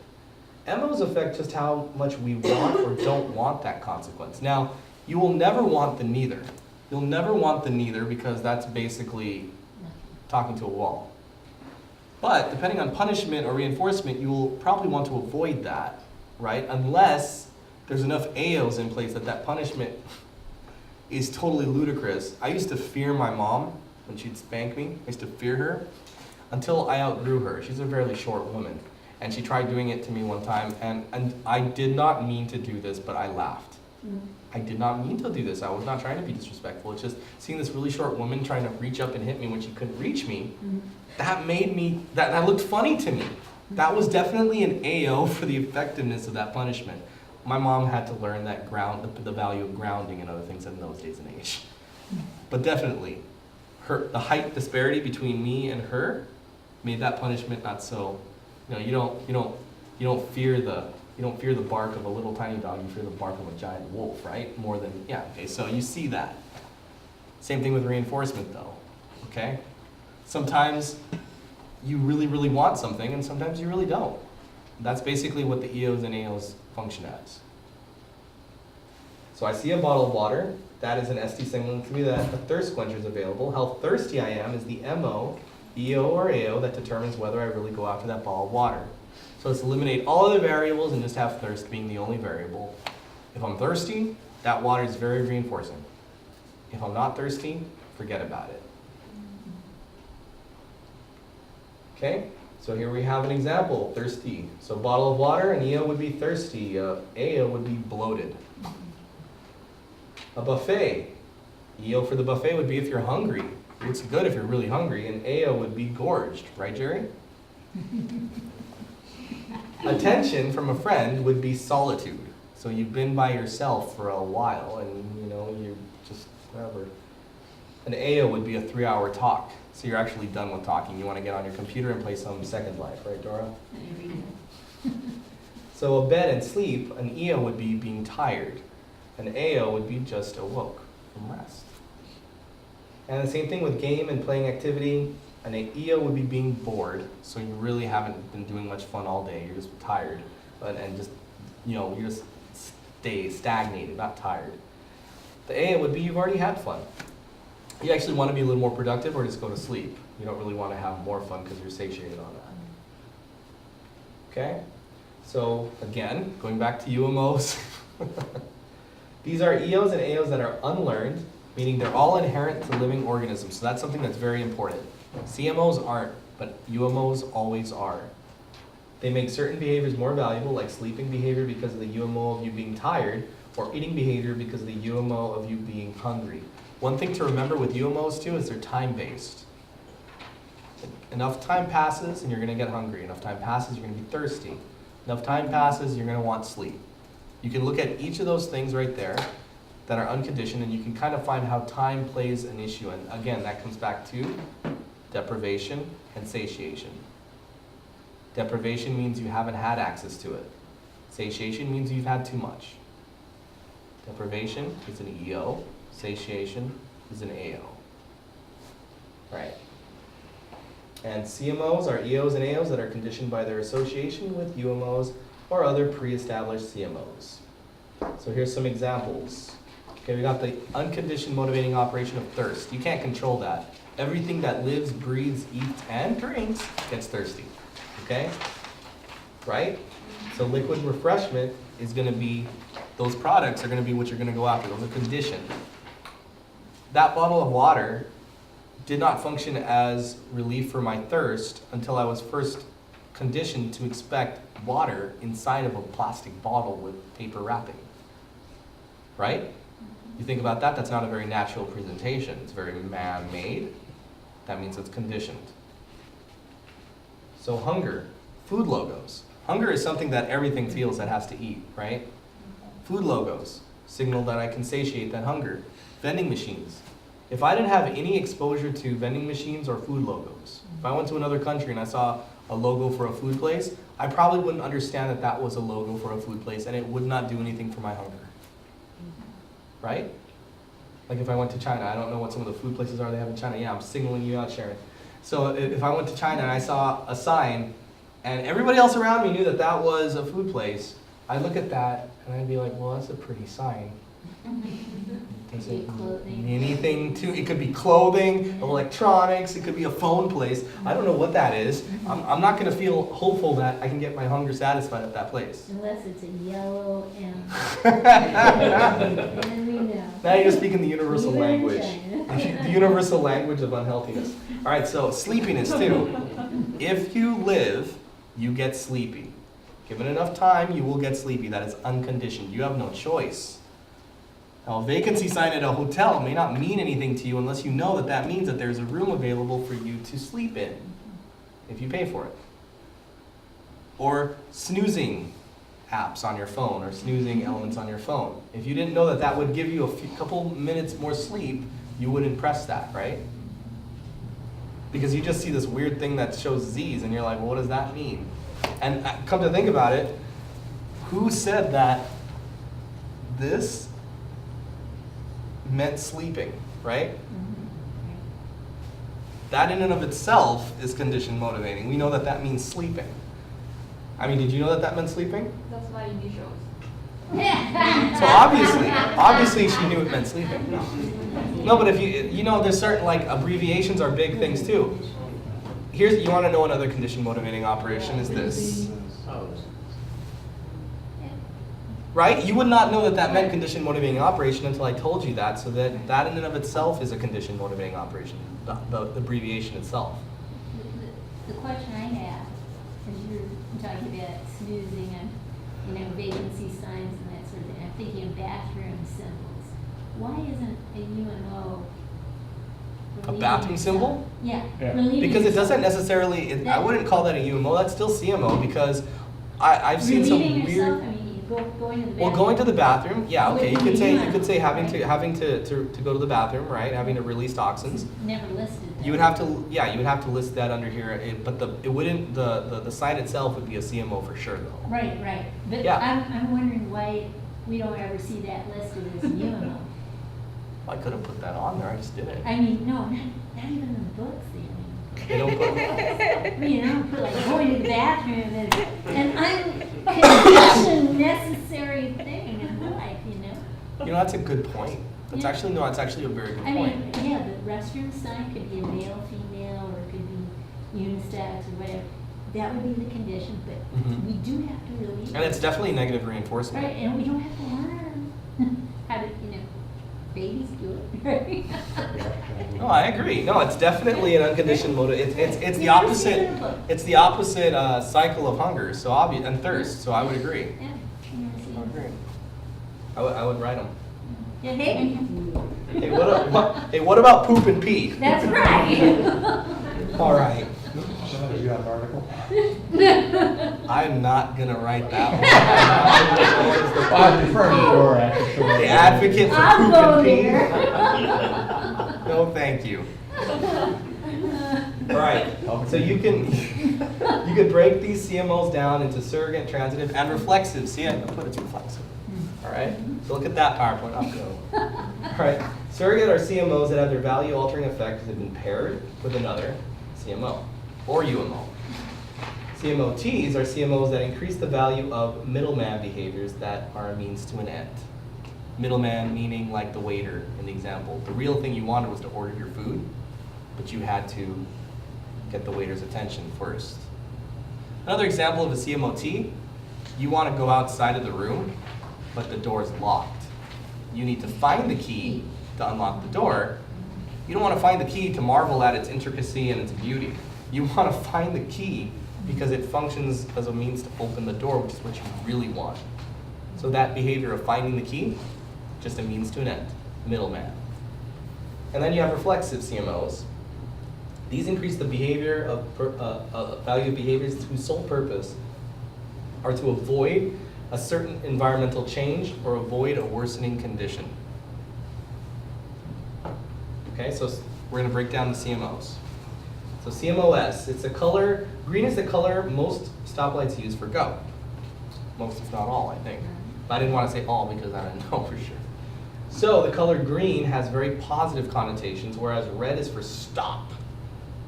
MOs affect just how much we want or don't want that consequence. Now, you will never want the neither. You'll never want the neither because that's basically talking to a wall. But depending on punishment or reinforcement, you will probably want to avoid that, right? Unless there's enough AOs in place that that punishment is totally ludicrous. I used to fear my mom when she'd spank me. I used to fear her until I outgrew her. She's a fairly short woman. And she tried doing it to me one time, and I did not mean to do this, but I laughed. I did not mean to do this. I was not trying to be disrespectful. It's just seeing this really short woman trying to reach up and hit me when she couldn't reach me, that made me, that looked funny to me. That was definitely an AO for the effectiveness of that punishment. My mom had to learn that the value of grounding and other things in those days and age. But definitely, the height disparity between me and her made that punishment not so. You don't fear the bark of a little tiny dog. You fear the bark of a giant wolf, right? More than Okay, so you see that. Same thing with reinforcement, though. Okay, sometimes you really, really want something, and sometimes you really don't. That's basically what the EOs and AOs function as. So I see a bottle of water. That is an ST signaling to me that a thirst quencher is available. How thirsty I am is the MO, EO, or AO that determines whether I really go after that bottle of water. So let's eliminate all other variables and just have thirst being the only variable. If I'm thirsty, that water is very reinforcing. If I'm not thirsty, forget about it. Okay, so here we have an example, thirsty. So bottle of water, an EO would be thirsty, AO would be bloated. A buffet, EO for the buffet would be if you're hungry. It's good if you're really hungry, and AO would be gorged, right, Jerry? Attention from a friend would be solitude. So you've been by yourself for a while, and you're just whatever. An AO would be a 3-hour talk. So you're actually done with talking. You want to get on your computer and play some Second Life, right, Dora? So a bed and sleep, an EO would be being tired. An AO would be just awoke from rest. And the same thing with game and playing activity. An EO would be being bored, so you really haven't been doing much fun all day. You're just tired, and just you just stay stagnated, not tired. The AO would be you've already had fun. You actually want to be a little more productive, or just go to sleep. You don't really want to have more fun because you're satiated on that. Okay, so again, going back to UMOs. These are EOs and AOs that are unlearned, meaning they're all inherent to living organisms. So that's something that's very important. CMOs aren't, but UMOs always are. They make certain behaviors more valuable, like sleeping behavior because of the UMO of you being tired, or eating behavior because of the UMO of you being hungry. One thing to remember with UMOs too is they're time-based. Enough time passes and you're going to get hungry. Enough time passes, you're going to be thirsty. Enough time passes, you're going to want sleep. You can look at each of those things right there that are unconditioned, and you can kind of find how time plays an issue. And again, that comes back to deprivation and satiation. Deprivation means you haven't had access to it. Satiation means you've had too much. Deprivation is an EO. Satiation is an AO. Right. And CMOs are EOs and AOs that are conditioned by their association with UMOs or other pre-established CMOs. So here's some examples. Okay, we got the unconditioned motivating operation of thirst. You can't control that. Everything that lives, breathes, eats, and drinks gets thirsty. Okay? Right? So liquid refreshment is going to be, those products are going to be what you're going to go after. Those are conditioned. That bottle of water did not function as relief for my thirst until I was first conditioned to expect water inside of a plastic bottle with paper wrapping. Right? You think about that, that's not a very natural presentation. It's very man-made. That means it's conditioned. So hunger, food logos. Hunger is something that everything feels that has to eat, right? Food logos signal that I can satiate that hunger. Vending machines. If I didn't have any exposure to vending machines or food logos, if I went to another country and I saw a logo for a food place, I probably wouldn't understand that that was a logo for a food place, and it would not do anything for my hunger. Right? Like if I went to China, I don't know what some of the food places are they have in China. Yeah, I'm singling you out, Sharon. So if I went to China and I saw a sign, and everybody else around me knew that that was a food place, I'd look at that and I'd be like, well, that's a pretty sign. Does it Clothing. anything to, it could be clothing, electronics, it could be a phone place. I don't know what that is. I'm not gonna feel hopeful that I can get my hunger satisfied at that place. Unless it's a yellow M. Then we know. Now you're speaking the universal Even in language. China. The universal language of unhealthiness. All right, so sleepiness too. If you live, you get sleepy. Given enough time, you will get sleepy. That is unconditioned. You have no choice. Now, a vacancy sign at a hotel may not mean anything to you unless you know that that means that there's a room available for you to sleep in, if you pay for it. Or snoozing apps on your phone, or snoozing elements on your phone. If you didn't know that that would give you a couple minutes more sleep, you wouldn't press that, right? Because you just see this weird thing that shows Z's, and you're like, well, what does that mean? And come to think about it, who said that this meant sleeping, right? That in and of itself is condition motivating. We know that that means sleeping. I mean, did you know that that meant sleeping? That's why you shows. So obviously she knew it meant sleeping. No, but if you know, there's certain, like, abbreviations are big things too. Here's, you want to know another condition motivating operation is this. Right? You would not know that that meant condition motivating operation until I told you that, so that in and of itself is a condition motivating operation, the abbreviation itself. The question I have, as you're talking about snoozing and, vacancy signs and that sort of thing, I'm thinking of bathroom symbols. Why isn't a UMO? A bathroom symbol? Yeah. Yeah. relieving Because it doesn't yourself. necessarily, I wouldn't call that a UMO, that's still CMO, because I've seen some Relieving yourself, weird. going to the bathroom. Well, going to the bathroom, yeah, okay, you could say having Right. to go to the bathroom, right? Having to release toxins. Never listed that. You would have to list that under here, but the sign itself would be a CMO for sure though. Right. But Yeah. I'm wondering why we don't ever see that listed as a UMO. I could have put that on there, I just didn't. I mean, no, not even in the books, They don't put, put like going to the bathroom and unconditioned necessary thing in life, that's a good point. That's Yeah. actually a very good I point. mean, yeah, the restroom sign could be a male, female, or it could be unisex or whatever. That would be the condition, but Mhm. we do have to relieve. And it's definitely negative reinforcement. Right, and we don't have to learn how to, babies do it, right? No, I agree. No, it's definitely an unconditioned motive. It's the It's very opposite. simple. It's the opposite cycle of hunger. So and thirst. So I would agree. Yeah, I would agree. I would write them. yeah, hey, Hey, what about poop and pee? that's right. All right. Somebody do have an article? I'm not gonna write that Well, I prefer your actual. one. The advocate for I'll poop go and pee. there. No, thank you. All right. So you can break these CMOs down into surrogate, transitive, and reflexive. See, I put it's reflexive. All right. So look at that PowerPoint. I'll go. All right. Surrogate are CMOs that have their value altering effect because they've been paired with another CMO or UMO. CMOTs are CMOs that increase the value of middleman behaviors that are a means to an end. Middleman meaning like the waiter in the example. The real thing you wanted was to order your food, but you had to get the waiter's attention first. Another example of a CMOT, you want to go outside of the room, but the door is locked. You need to find the key to unlock the door. You don't want to find the key to marvel at its intricacy and its beauty. You want to find the key because it functions as a means to open the door, which is what you really want. So that behavior of finding the key, just a means to an end, middleman. And then you have reflexive CMOs. These increase the behavior of value behaviors whose sole purpose are to avoid a certain environmental change or avoid a worsening condition. Okay, so we're gonna break down the CMOs. So CMOS, it's a color, green is the color most stoplights use for go. Most, if not all, I think. But I didn't want to say all because I didn't know for sure. So the color green has very positive connotations, whereas red is for stop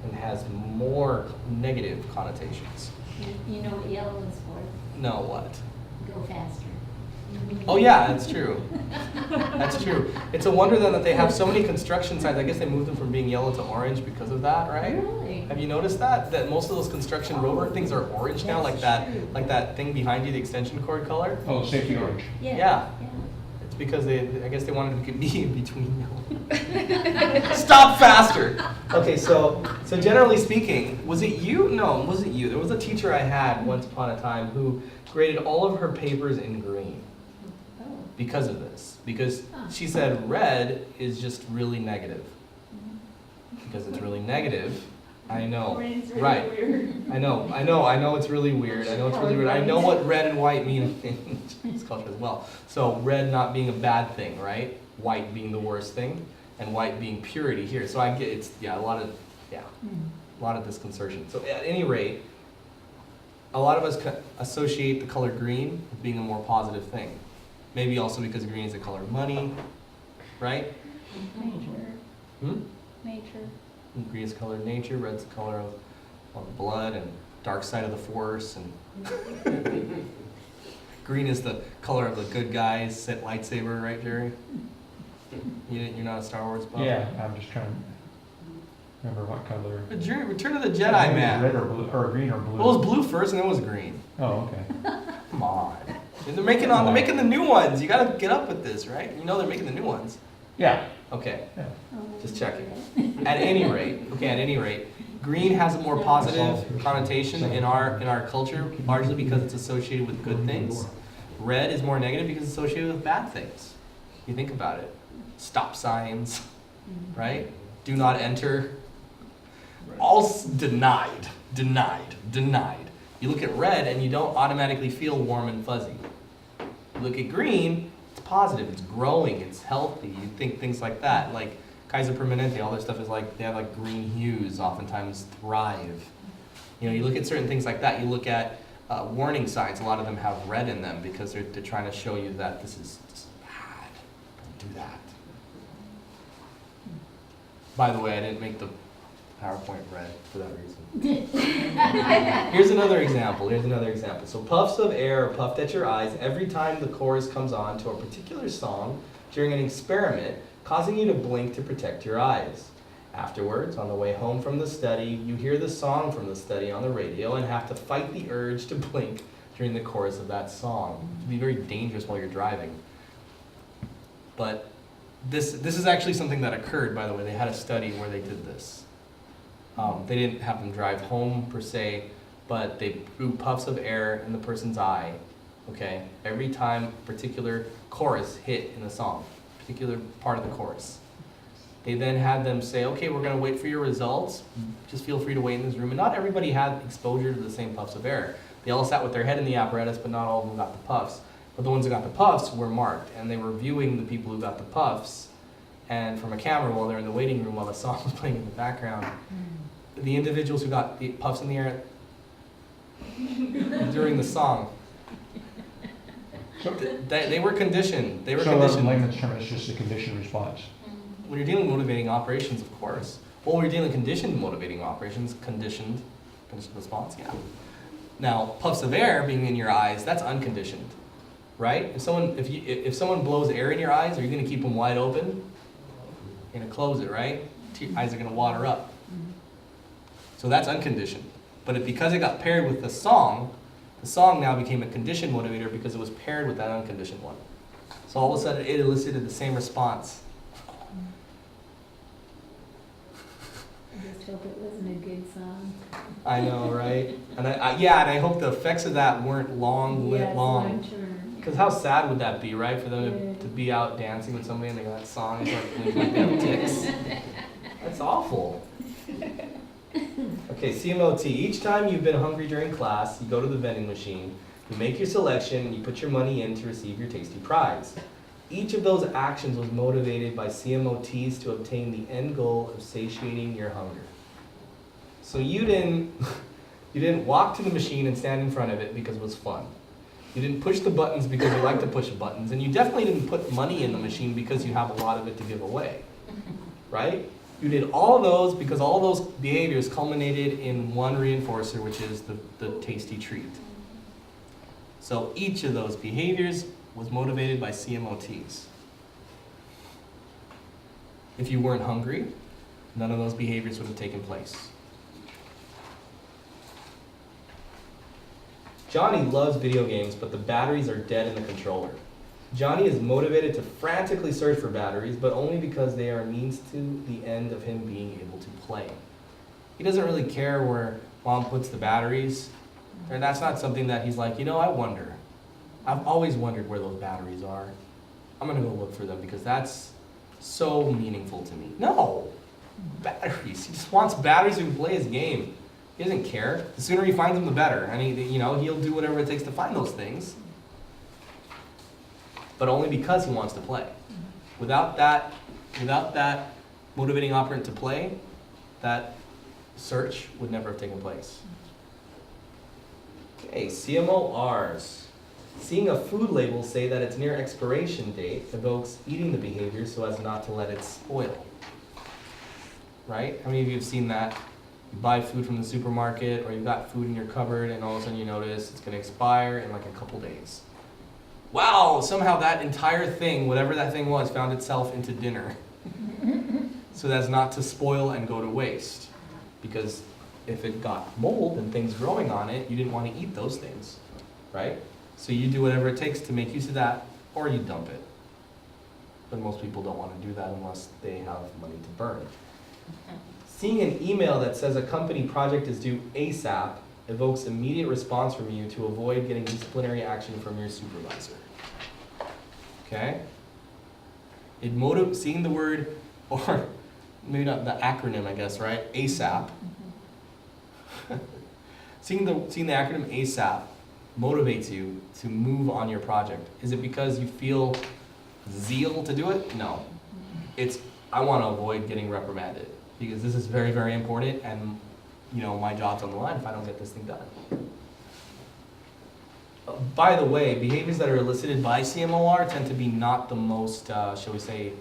and has more negative connotations. You know what yellow is for? No, what? Go faster. Oh yeah, that's true. That's true. It's a wonder then that they have so many construction signs. I guess they moved them from being yellow to orange because of that, right? Really? Have you noticed that? That most of those construction roadwork things are orange now, like That's true. that thing behind you, the extension cord color? Oh, safety orange. Yeah. It's because I guess they wanted to be in between yellow. Stop faster! Okay, so generally speaking, was it you? No, it wasn't you. There was a teacher I had once upon a time who graded all of her papers in green Oh. because of this. Because she said red is just really negative. Because it's really negative. I know. Green's really Right. weird. I know it's really weird. I know it's really weird. I know what red and white mean in Chinese culture as well. So red not being a bad thing, right? White being the worst thing, and white being purity here. So I get a lot of disconcertion. So at any rate, a lot of us associate the color green with being a more positive thing. Maybe also because green is the color of money, right? Nature. Hmm? Nature. Green is the color of nature, red's the color of blood and dark side of the force, and green is the color of the good guys, sit lightsaber, right, Jerry? You're not a Star Wars buff? Yeah, I'm just trying to remember what color. But Jerry, Return of the Jedi, man. Red or blue, or green or blue. Well, it was blue first and then it was green. Oh, okay. Come on. And they're making the new ones. You gotta get up with this, right? You know they're making the new ones. Yeah. Okay. Yeah. Just checking. At any rate, green has a more positive connotation in our culture, largely because it's associated with good things. Red is more negative because it's associated with bad things. You think about it. Stop signs, right? Do not enter. All denied. You look at red and you don't automatically feel warm and fuzzy. You look at green, it's positive, it's growing, it's healthy. You think things like that, like Kaiser Permanente, all their stuff is like, they have like green hues, oftentimes thrive. You know, you look at certain things like that. You look at warning signs, a lot of them have red in them because they're trying to show you that this is bad, don't do that. By the way, I didn't make the PowerPoint red for that reason. Here's another example. So puffs of air are puffed at your eyes every time the chorus comes on to a particular song during an experiment, causing you to blink to protect your eyes. Afterwards, on the way home from the study, you hear the song from the study on the radio and have to fight the urge to blink during the chorus of that song. It can be very dangerous while you're driving. But this is actually something that occurred, by the way. They had a study where they did this. They didn't have them drive home per se, but they threw puffs of air in the person's eye, okay, every time a particular chorus hit in the song, particular part of the chorus. They then had them say, okay, we're going to wait for your results. Just feel free to wait in this room. And not everybody had exposure to the same puffs of air. They all sat with their head in the apparatus, but not all of them got the puffs. But the ones who got the puffs were marked, and they were viewing the people who got the puffs, and from a camera while they're in the waiting room while the song was playing in the background. The individuals who got the puffs in the air during the song, they were conditioned. They were So in conditioned. layman's term, it's just a conditioned response. When you're dealing with motivating operations, of course. Well, when you're dealing with conditioned motivating operations, conditioned response, yeah. Now, puffs of air being in your eyes, that's unconditioned, right? If someone blows air in your eyes, are you going to keep them wide open? You're going to close it, right? Your eyes are going to water up. So that's unconditioned. But because it got paired with the song now became a conditioned motivator because it was paired with that unconditioned one. So all of a sudden, it elicited the same response. I just hope it wasn't a good song. I know, right? And I hope the effects of that weren't long. Yes, long-term. Because how sad would that be, right? For them to be out dancing with somebody and they got that song and start blinking like they have tics. That's awful. Okay, CMOT. Each time you've been hungry during class, you go to the vending machine, you make your selection, and you put your money in to receive your tasty prize. Each of those actions was motivated by CMOTs to obtain the end goal of satiating your hunger. So you didn't walk to the machine and stand in front of it because it was fun. You didn't push the buttons because you like to push buttons, and you definitely didn't put money in the machine because you have a lot of it to give away, right? You did all of those because all those behaviors culminated in one reinforcer, which is the tasty treat. So each of those behaviors was motivated by CMOTs. If you weren't hungry, none of those behaviors would have taken place. Johnny loves video games, but the batteries are dead in the controller. Johnny is motivated to frantically search for batteries, but only because they are a means to the end of him being able to play. He doesn't really care where mom puts the batteries, and that's not something that he's like, I wonder. I've always wondered where those batteries are. I'm gonna go look for them because that's so meaningful to me. No, batteries. He just wants batteries so he can play his game. He doesn't care. The sooner he finds them, the better. And he'll do whatever it takes to find those things. But only because he wants to play. Without that motivating operant to play, that search would never have taken place. Okay, CMORs. Seeing a food label say that it's near expiration date evokes eating the behavior so as not to let it spoil. Right? How many of you have seen that? You buy food from the supermarket, or you've got food in your cupboard, and all of a sudden you notice it's going to expire in like a couple days. Wow, somehow that entire thing, whatever that thing was, found itself into dinner. So that's not to spoil and go to waste. Because if it got mold and things growing on it, you didn't want to eat those things, right? So you do whatever it takes to make use of that, or you dump it. But most people don't want to do that unless they have money to burn. Seeing an email that says a company project is due ASAP evokes immediate response from you to avoid getting disciplinary action from your supervisor. Okay? Seeing the word, or maybe not the acronym, I guess, right? ASAP. Seeing the acronym ASAP motivates you to move on your project. Is it because you feel zeal to do it? No. It's, I want to avoid getting reprimanded. Because this is very, very important, and my job's on the line if I don't get this thing done. By the way, behaviors that are elicited by CMOR tend to be not the most, shall we say,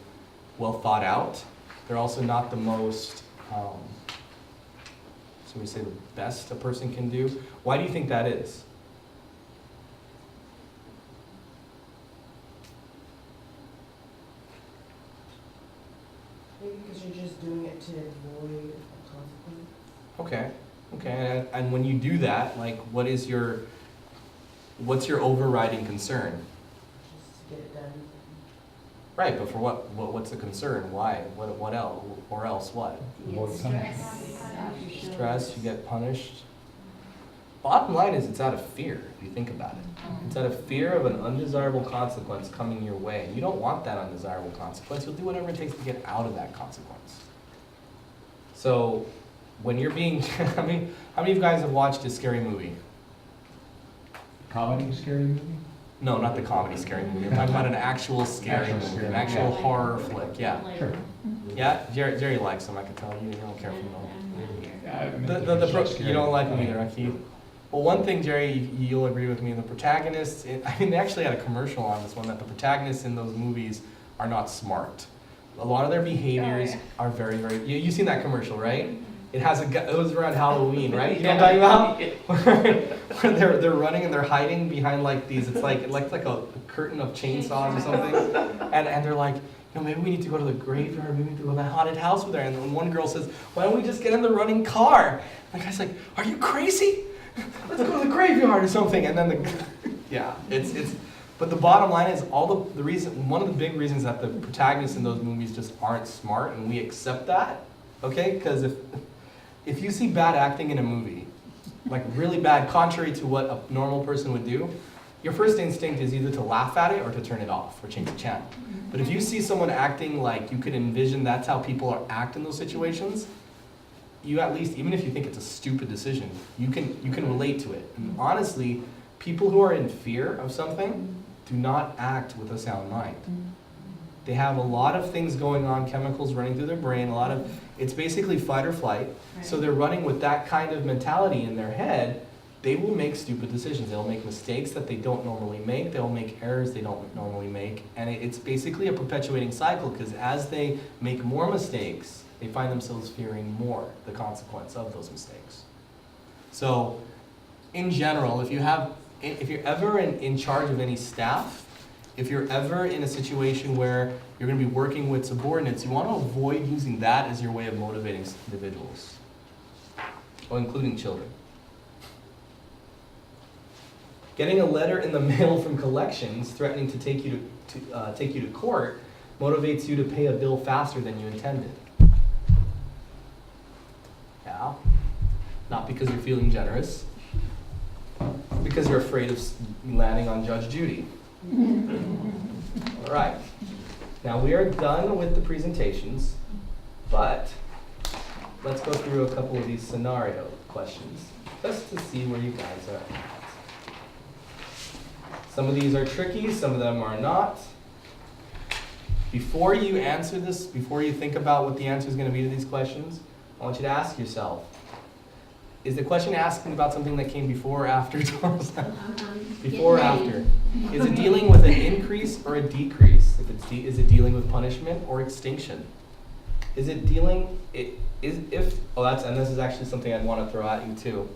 well thought out. They're also not the most, shall we say, the best a person can do. Why do you think that is? Maybe because you're just doing it to avoid a consequence. Okay, and when you do that, like, what's your overriding concern? Just to get it done. Right, but for what? What's the concern? Why? What else? Or else what? You Avoid get stress. Stress, you get punished. Bottom line is it's out of fear, if you think about it. It's out of fear of an undesirable consequence coming your way. You don't want that undesirable consequence. You'll do whatever it takes to get out of that consequence. So, when you're being, how many of you guys have watched a scary movie? Comedy, scary movie? No, not the comedy scary movie. I'm talking about an actual scary Actual movie, scary an movie. actual horror flick, yeah. Sure. Yeah, Jerry likes them, I can tell. You don't care for them. Yeah, I mean, You don't like them either, huh, Keith? Well, one thing, Jerry, you'll agree with me, the protagonists, they actually had a commercial on this one, that the protagonists in those movies are not smart. A lot of their behaviors are very, very, you've seen that commercial, right? It has it was around Halloween, right? You know what I'm talking about? Where they're running and they're hiding behind like these, it's like a curtain of chainsaws or something. And they're like, maybe we need to go to the graveyard, maybe we need to go to that haunted house with her. And then one girl says, why don't we just get in the running car? And the guy's like, are you crazy? Let's go to the graveyard or something. And then but the bottom line is one of the big reasons that the protagonists in those movies just aren't smart, and we accept that, okay? Because if you see bad acting in a movie, like really bad, contrary to what a normal person would do, your first instinct is either to laugh at it or to turn it off or change the channel. But if you see someone acting like you could envision that's how people act in those situations, you at least, even if you think it's a stupid decision, you can relate to it. And honestly, people who are in fear of something do not act with a sound mind. They have a lot of things going on, chemicals running through their brain, it's basically fight or flight. So Right. they're running with that kind of mentality in their head. They will make stupid decisions. They'll make mistakes that they don't normally make. They'll make errors they don't normally make. And it's basically a perpetuating cycle because as they make more mistakes, they find themselves fearing more the consequence of those mistakes. So, in general, if you're ever in charge of any staff, if you're ever in a situation where you're going to be working with subordinates, you want to avoid using that as your way of motivating individuals, well, including children. Getting a letter in the mail from collections threatening to take you to court motivates you to pay a bill faster than you intended. Yeah. Not because you're feeling generous, because you're afraid of landing on Judge Judy. All right. Now we are done with the presentations, but let's go through a couple of these scenario questions just to see where you guys are at. Some of these are tricky, some of them are not. Before you answer this, before you think about what the answer is going to be to these questions, I want you to ask yourself, is the question asking about something that came before or after Charles? Before or after? Is it dealing with an increase or a decrease? Is it dealing with punishment or extinction? Is it dealing, and this is actually something I'd want to throw at you too.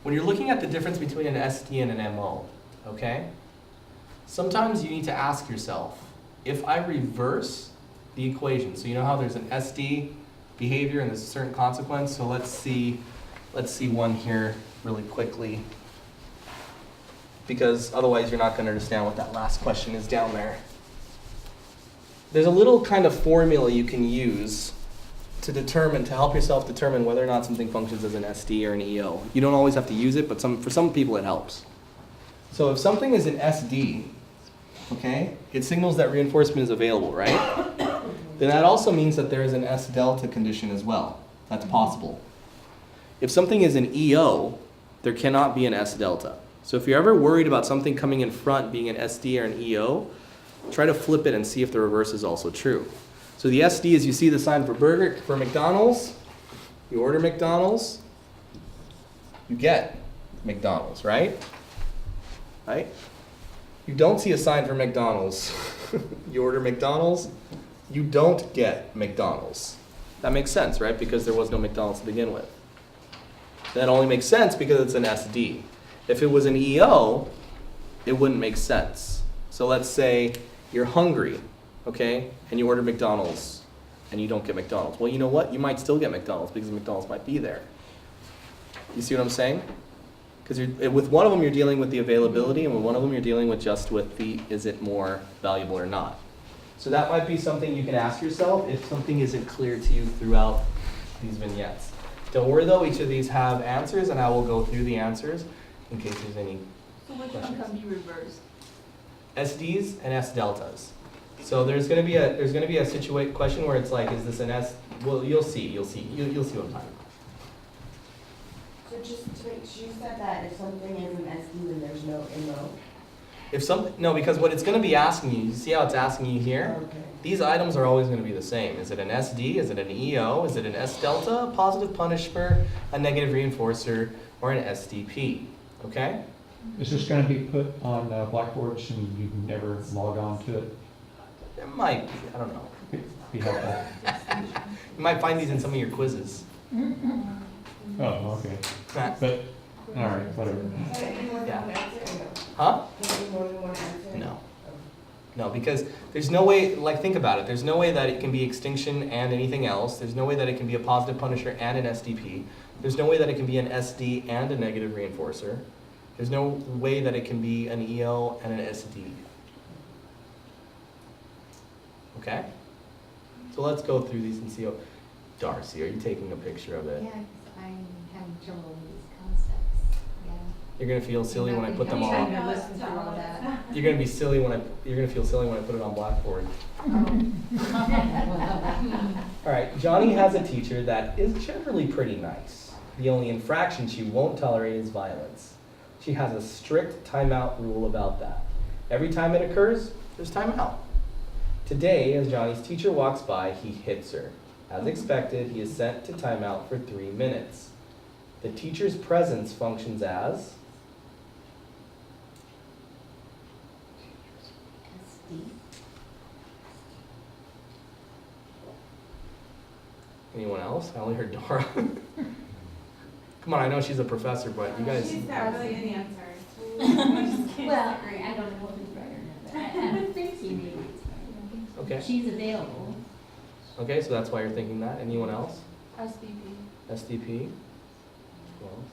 When you're looking at the difference between an SD and an MO, okay? Sometimes you need to ask yourself, if I reverse the equation, so you know how there's an SD behavior and there's a certain consequence, so let's see one here really quickly, because otherwise you're not going to understand what that last question is down there. There's a little kind of formula you can use to help yourself determine whether or not something functions as an SD or an EO. You don't always have to use it, but for some people it helps. So if something is an SD, okay, it signals that reinforcement is available, right? Then that also means that there is an S delta condition as well. That's possible. If something is an EO, there cannot be an S delta. So if you're ever worried about something coming in front being an SD or an EO, try to flip it and see if the reverse is also true. So the SD is, you see the sign for McDonald's, you order McDonald's, you get McDonald's, right? Right? You don't see a sign for McDonald's. You order McDonald's, you don't get McDonald's. That makes sense, right? Because there was no McDonald's to begin with. That only makes sense because it's an SD. If it was an EO, it wouldn't make sense. So let's say you're hungry, okay, and you order McDonald's and you don't get McDonald's. Well, you know what? You might still get McDonald's because McDonald's might be there. You see what I'm saying? Because with one of them you're dealing with the availability, and with one of them you're dealing with just with the is it more valuable or not. So that might be something you can ask yourself if something isn't clear to you throughout these vignettes. Don't worry though, each of these have answers, and I will go through the answers in case there's any So which one questions. can be reversed? SDs and S deltas. So there's going to be a question where it's like, is this an S? Well, you'll see what I'm talking about. So just to make sure, you said that if something is an SD, then there's no MO? No, because what it's going to be asking you see how it's asking you here? Okay. These items are always going to be the same. Is it an SD? Is it an EO? Is it an S delta, a positive punisher, a negative reinforcer, or an SDP? Okay? Is this going to be put on blackboards and you can never log on to it? It might be. I don't know. Be helpful. You might find these in some of your quizzes. Oh, okay. But, all right, whatever. Can it be more than Yeah. one answer or no? Huh? Can it be more than one answer? No. No, because there's no way, like think about it, there's no way that it can be extinction and anything else. There's no way that it can be a positive punisher and an SDP. There's no way that it can be an SD and a negative reinforcer. There's no way that it can be an EO and an SD. Okay? So let's go through these and see how, Darcy, are you taking a picture of it? Yeah, I'm having trouble with these concepts, yeah. You're gonna feel silly when I put them all Trying on. to listen through all that. You're gonna be silly you're gonna feel silly when I put it on Blackboard. All right, Johnny has a teacher that is generally pretty nice. The only infraction she won't tolerate is violence. She has a strict timeout rule about that. Every time it occurs, there's timeout. Today, as Johnny's teacher walks by, he hits her. As expected, he is sent to timeout for 3 minutes. The teacher's presence functions as SD. anyone else? I only heard Dora. Come on, I know she's a professor, but you guys. She's got really good answers. Well, I don't know if it's right or not, but I'm thinking maybe it's right. Okay. She's available. Okay, so that's why you're thinking that. Anyone else? SVP. SDP? Well.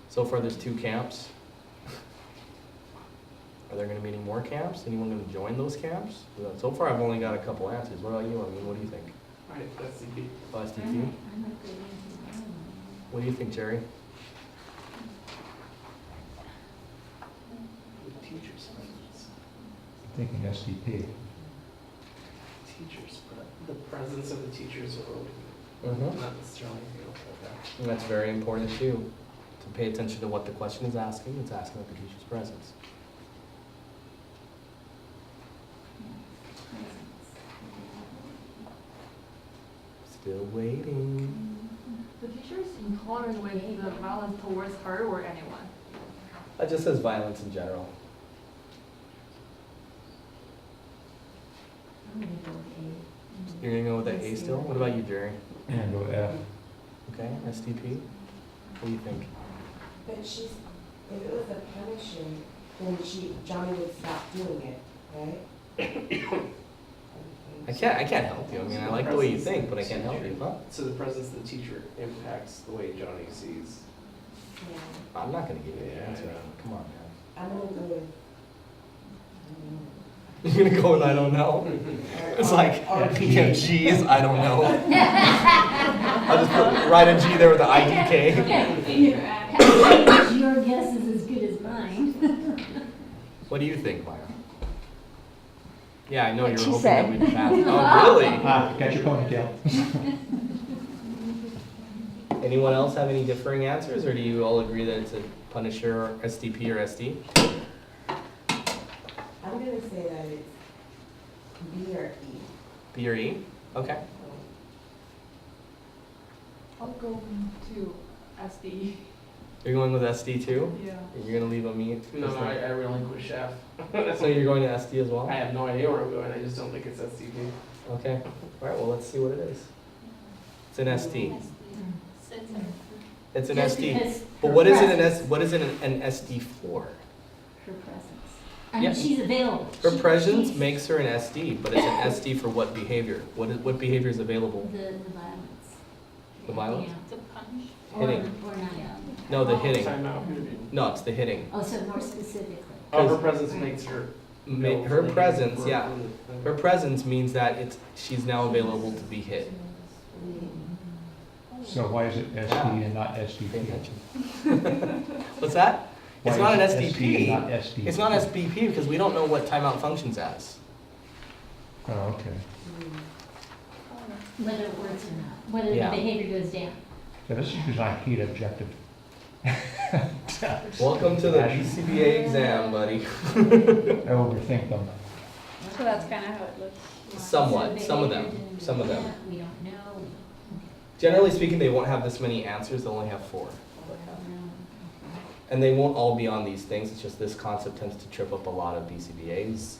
So far, there's 2 camps. Are there going to be any more camps? Anyone going to join those camps? So far, I've only got a couple answers. What about you? I mean, what do you think? Alright, that's the key. Oh, SDP? I'm not good at it. What do you think, Jerry? The teacher's presence. Thinking SDP. The presence of the teachers or Mm-hmm. not necessarily anything else like that. And that's very important too, to pay attention to what the question is asking. It's asking about the teacher's presence. Still waiting. The teacher is intolerant with the violence towards her or anyone. That just says violence in general. I'm gonna go with A. You're gonna go with the A still? What about you, Jerry? And go F. Okay, SDP? What do you think? But she's, if it was a punishment, then Johnny would stop doing it, right? I can't help you. I mean, I like the way you think, but I can't help you, huh? So the presence of the teacher impacts the way Johnny sees. Yeah. I'm not gonna give you the Yeah, answer. I know. Come on, I'm gonna go with. man. You're gonna go with I don't know? It's like, yeah, geez, I don't know. I'll just put, write a G there with the IDK. Your guess is as good as mine. What do you think, Maya? Yeah, I know you What'd were she hoping say? that we'd pass. Oh, really? Ah, got your ponytail. Anyone else have any differing answers, or do you all agree that it's a Punisher, or SDP, or SD? I'm gonna say that it's B or E. B or E? Okay. I'll go to SD. You're going with SD too? Yeah. You're gonna leave a me? No, I relinquish F. So you're going to SD as well? I have no idea where I'm going, I just don't think it's SCP. Okay. All right, well, let's see what it is. It's an SD. It's an Just SD. because But her what is it presence- what is it an SD for? Her presence. I Yeah. mean, she's available. Her She- presence she's- makes her an SD, but it's an SD for what behavior? What behavior is available? The violence. The violence? Yeah. To punish. Hitting. Or not. No, the hitting. Time out. No, it's the hitting. Oh, so more specifically. Oh, her presence makes her. Her presence, yeah. Her presence means that she's now available to be hit. So why is it SD and not Pay SDP? attention. What's that? It's Why not an is it SD and SDP. not SDP? It's not SBP because we don't know what timeout functions as. Oh, okay. Whether it works or not, whether the Yeah. behavior goes down. So this is because I hate objective. Welcome to the BCBA exam, buddy. I overthink them. So that's kind of how it looks. Somewhat, So some of behavior them, didn't some of do them. that, We don't know. Generally speaking, they won't have this many answers, they'll only have 4. And they won't all be on these things, it's just this concept tends to trip up a lot of BCBAs,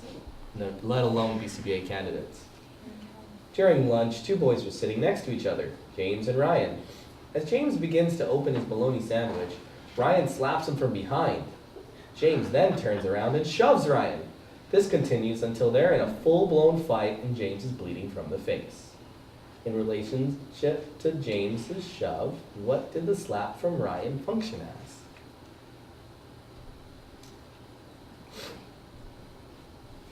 let alone BCBA candidates. During lunch, 2 boys were sitting next to each other, James and Ryan. As James begins to open his bologna sandwich, Ryan slaps him from behind. James then turns around and shoves Ryan. This continues until they're in a full-blown fight and James is bleeding from the face. In relationship to James's shove, what did the slap from Ryan function as?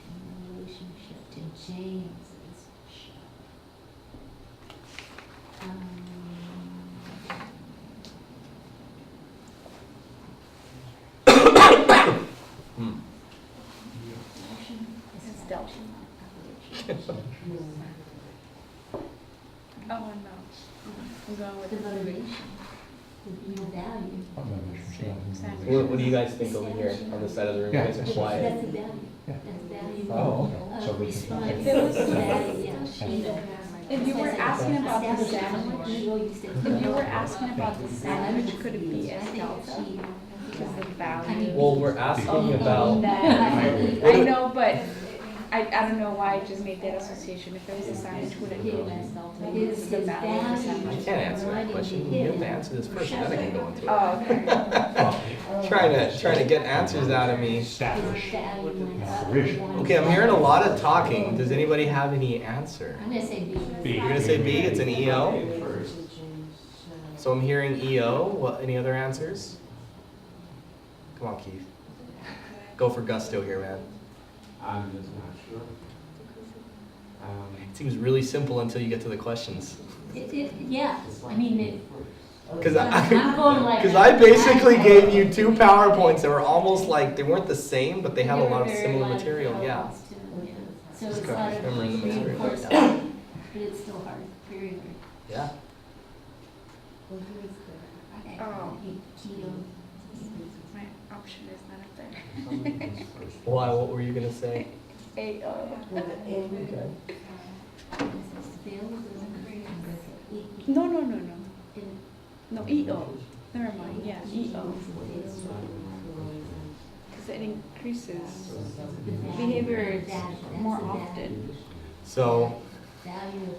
In relationship to James's show. Hmm. This is Delta. Oh, no. I'm going with The motivation, the value. What motivation? What do you guys think over here on this side of the room? You guys are Yeah. quiet. That's the value. Yeah. That's value Oh, okay. So of we can- response. If it was- Value, yeah. If you were asking about the Establish sandwich, if you were asking about the sandwich, could it be Escalzo? Because the value. Well, we're asking about. I know, but I don't know why I just made that association. If it was a sandwich, would it be Escalzo? His, Because the his value of the I sandwich. can't answer that question. You have to answer this first, and then I can go into it. Oh, okay. Trying to get answers out of me. Establish. value went up. Operation. Okay, I'm hearing a lot of talking. Does anybody have any answer? I'm gonna say B. B. You're gonna say B, it's an EO? First. So I'm hearing EO. What, any other answers? Come on, Keith. Go for gusto here, man. I'm just not sure. It seems really simple until you get to the questions. Yeah, I mean, it. Because I'm going like. I basically gave you two PowerPoints that were almost like, they weren't the same, but they have a lot of similar material, yeah. So Just it's got sort of remembering the material. reinforced, Yeah. but it's still hard, very, very. Yeah. Well, who is there? Oh. Keto. My option is not up there. Why, what were you gonna say? Well, the in- Okay. No, no, no, no. No, EO. Never mind, yeah, EO. Because it increases behavior more often. So, Value.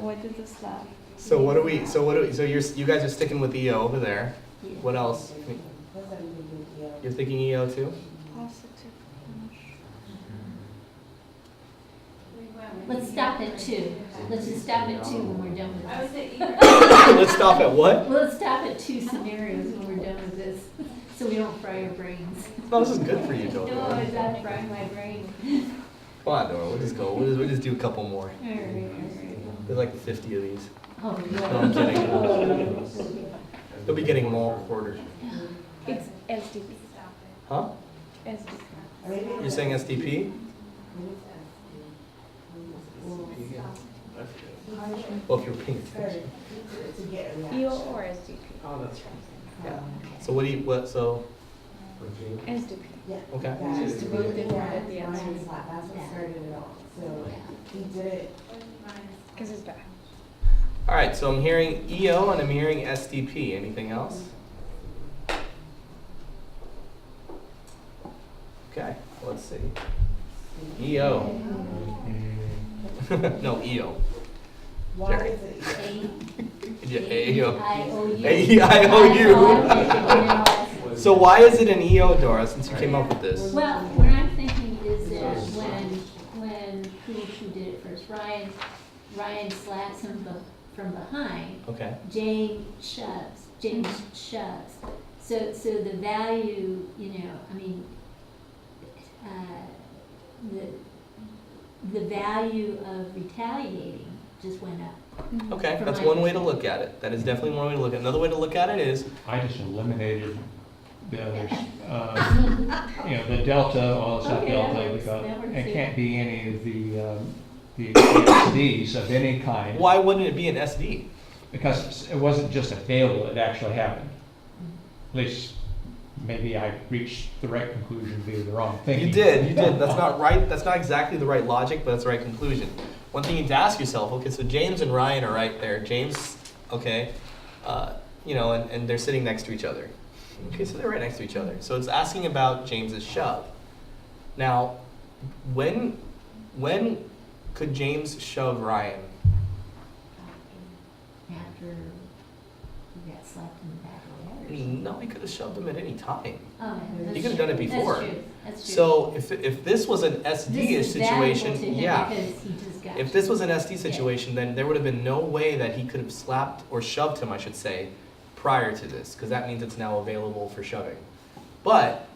What did this laugh? so you guys are sticking with EO over there. What else? what's that even, yeah? You're thinking EO too? Positive. Let's stop at 2. Let's just stop at 2 when we're done with I would this. say either. Let's stop at what? Let's stop at 2 scenarios when we're done with this, so we don't fry our brains. No, this is good for you, No, Dora. it's not frying my brain. Come on, Dora, we'll just go. We'll just do a couple more. All right. There's like 50 of these. Oh, No, I'm yeah. kidding. You'll be getting them all quartered. It's SDP. Huh? SDP. You're saying SDP? Well, if you're paying attention. To get a EO reaction. or SDP? Oh, that's right. Yeah. So so, SDP. Yeah. okay. That Just is to vote in that the is answer. Ryan's lap. That's what started it all. So he did it. Because it's bad. All right, so I'm hearing EO and I'm hearing SDP. Anything else? Okay, let's see. EO. No, EO. Why Jerry. is it? Yeah, AEO. A-E-I-O-U. AEIOU. So why is it an EO, Dora, since you came up with this? Well, what I'm thinking is that when who did it first? Ryan slaps him from behind. Okay. James shoves. So the value, I mean, the value of retaliating just went up. Okay, that's one way to look at it. That is definitely one way to look at it. Another way to look at it is, I just eliminated the others. The delta, well, it's not Okay, that delta, works. because That works, it yeah. can't be any of the SDs of any kind. why wouldn't it be an SD? Because it wasn't just available, it actually happened. At least, maybe I reached the right conclusion via the wrong thinking. You did. That's not right. That's not exactly the right logic, but that's the right conclusion. One thing you need to ask yourself, okay, so James and Ryan are right there. James, okay, and they're sitting next to each other. Okay, so they're right next to each other. So it's asking about James's shove. Now, when could James shove Ryan? After he got slapped in the back of I the head. mean, no, he could have shoved him at any time. Oh, He could have done it before. That's true. So if this was an SD situation, yeah. Because he just got. If this was an SD situation, then there would have been no way that he could have slapped or shoved him, I should say, prior to this, because that means it's now available for shoving. But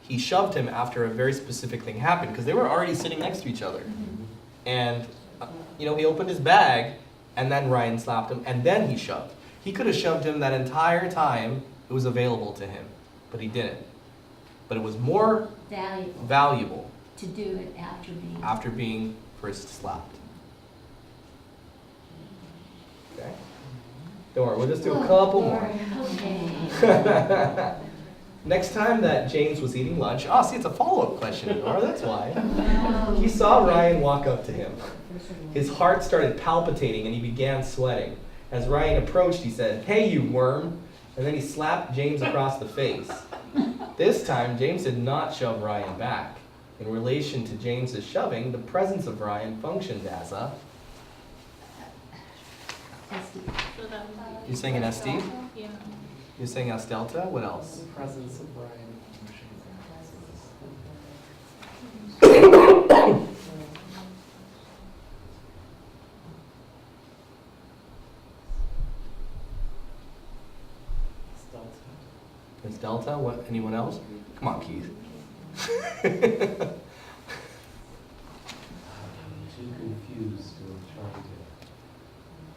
he shoved him after a very specific thing happened, because they were already sitting next to each other. And, he opened his bag, and then Ryan slapped him, and then he shoved. He could have shoved him that entire time it was available to him, but he didn't. But it was more valuable to do it after being first slapped. Okay? Don't worry, we'll just do a couple more. Okay. Next time that James was eating lunch, see, it's a follow-up question, Nora, that's why. He saw Ryan walk up to him. His heart started palpitating and he began sweating. As Ryan approached, he said, "Hey, you worm," and then he slapped James across the face. This time, James did not shove Ryan back. In relation to James's shoving, the presence of Ryan functioned as a... So that would be. You're saying an SD? Yeah. You're saying S delta? What else? The presence of Brian. It's delta. What? Anyone else? Come on, Keith. Too confused to try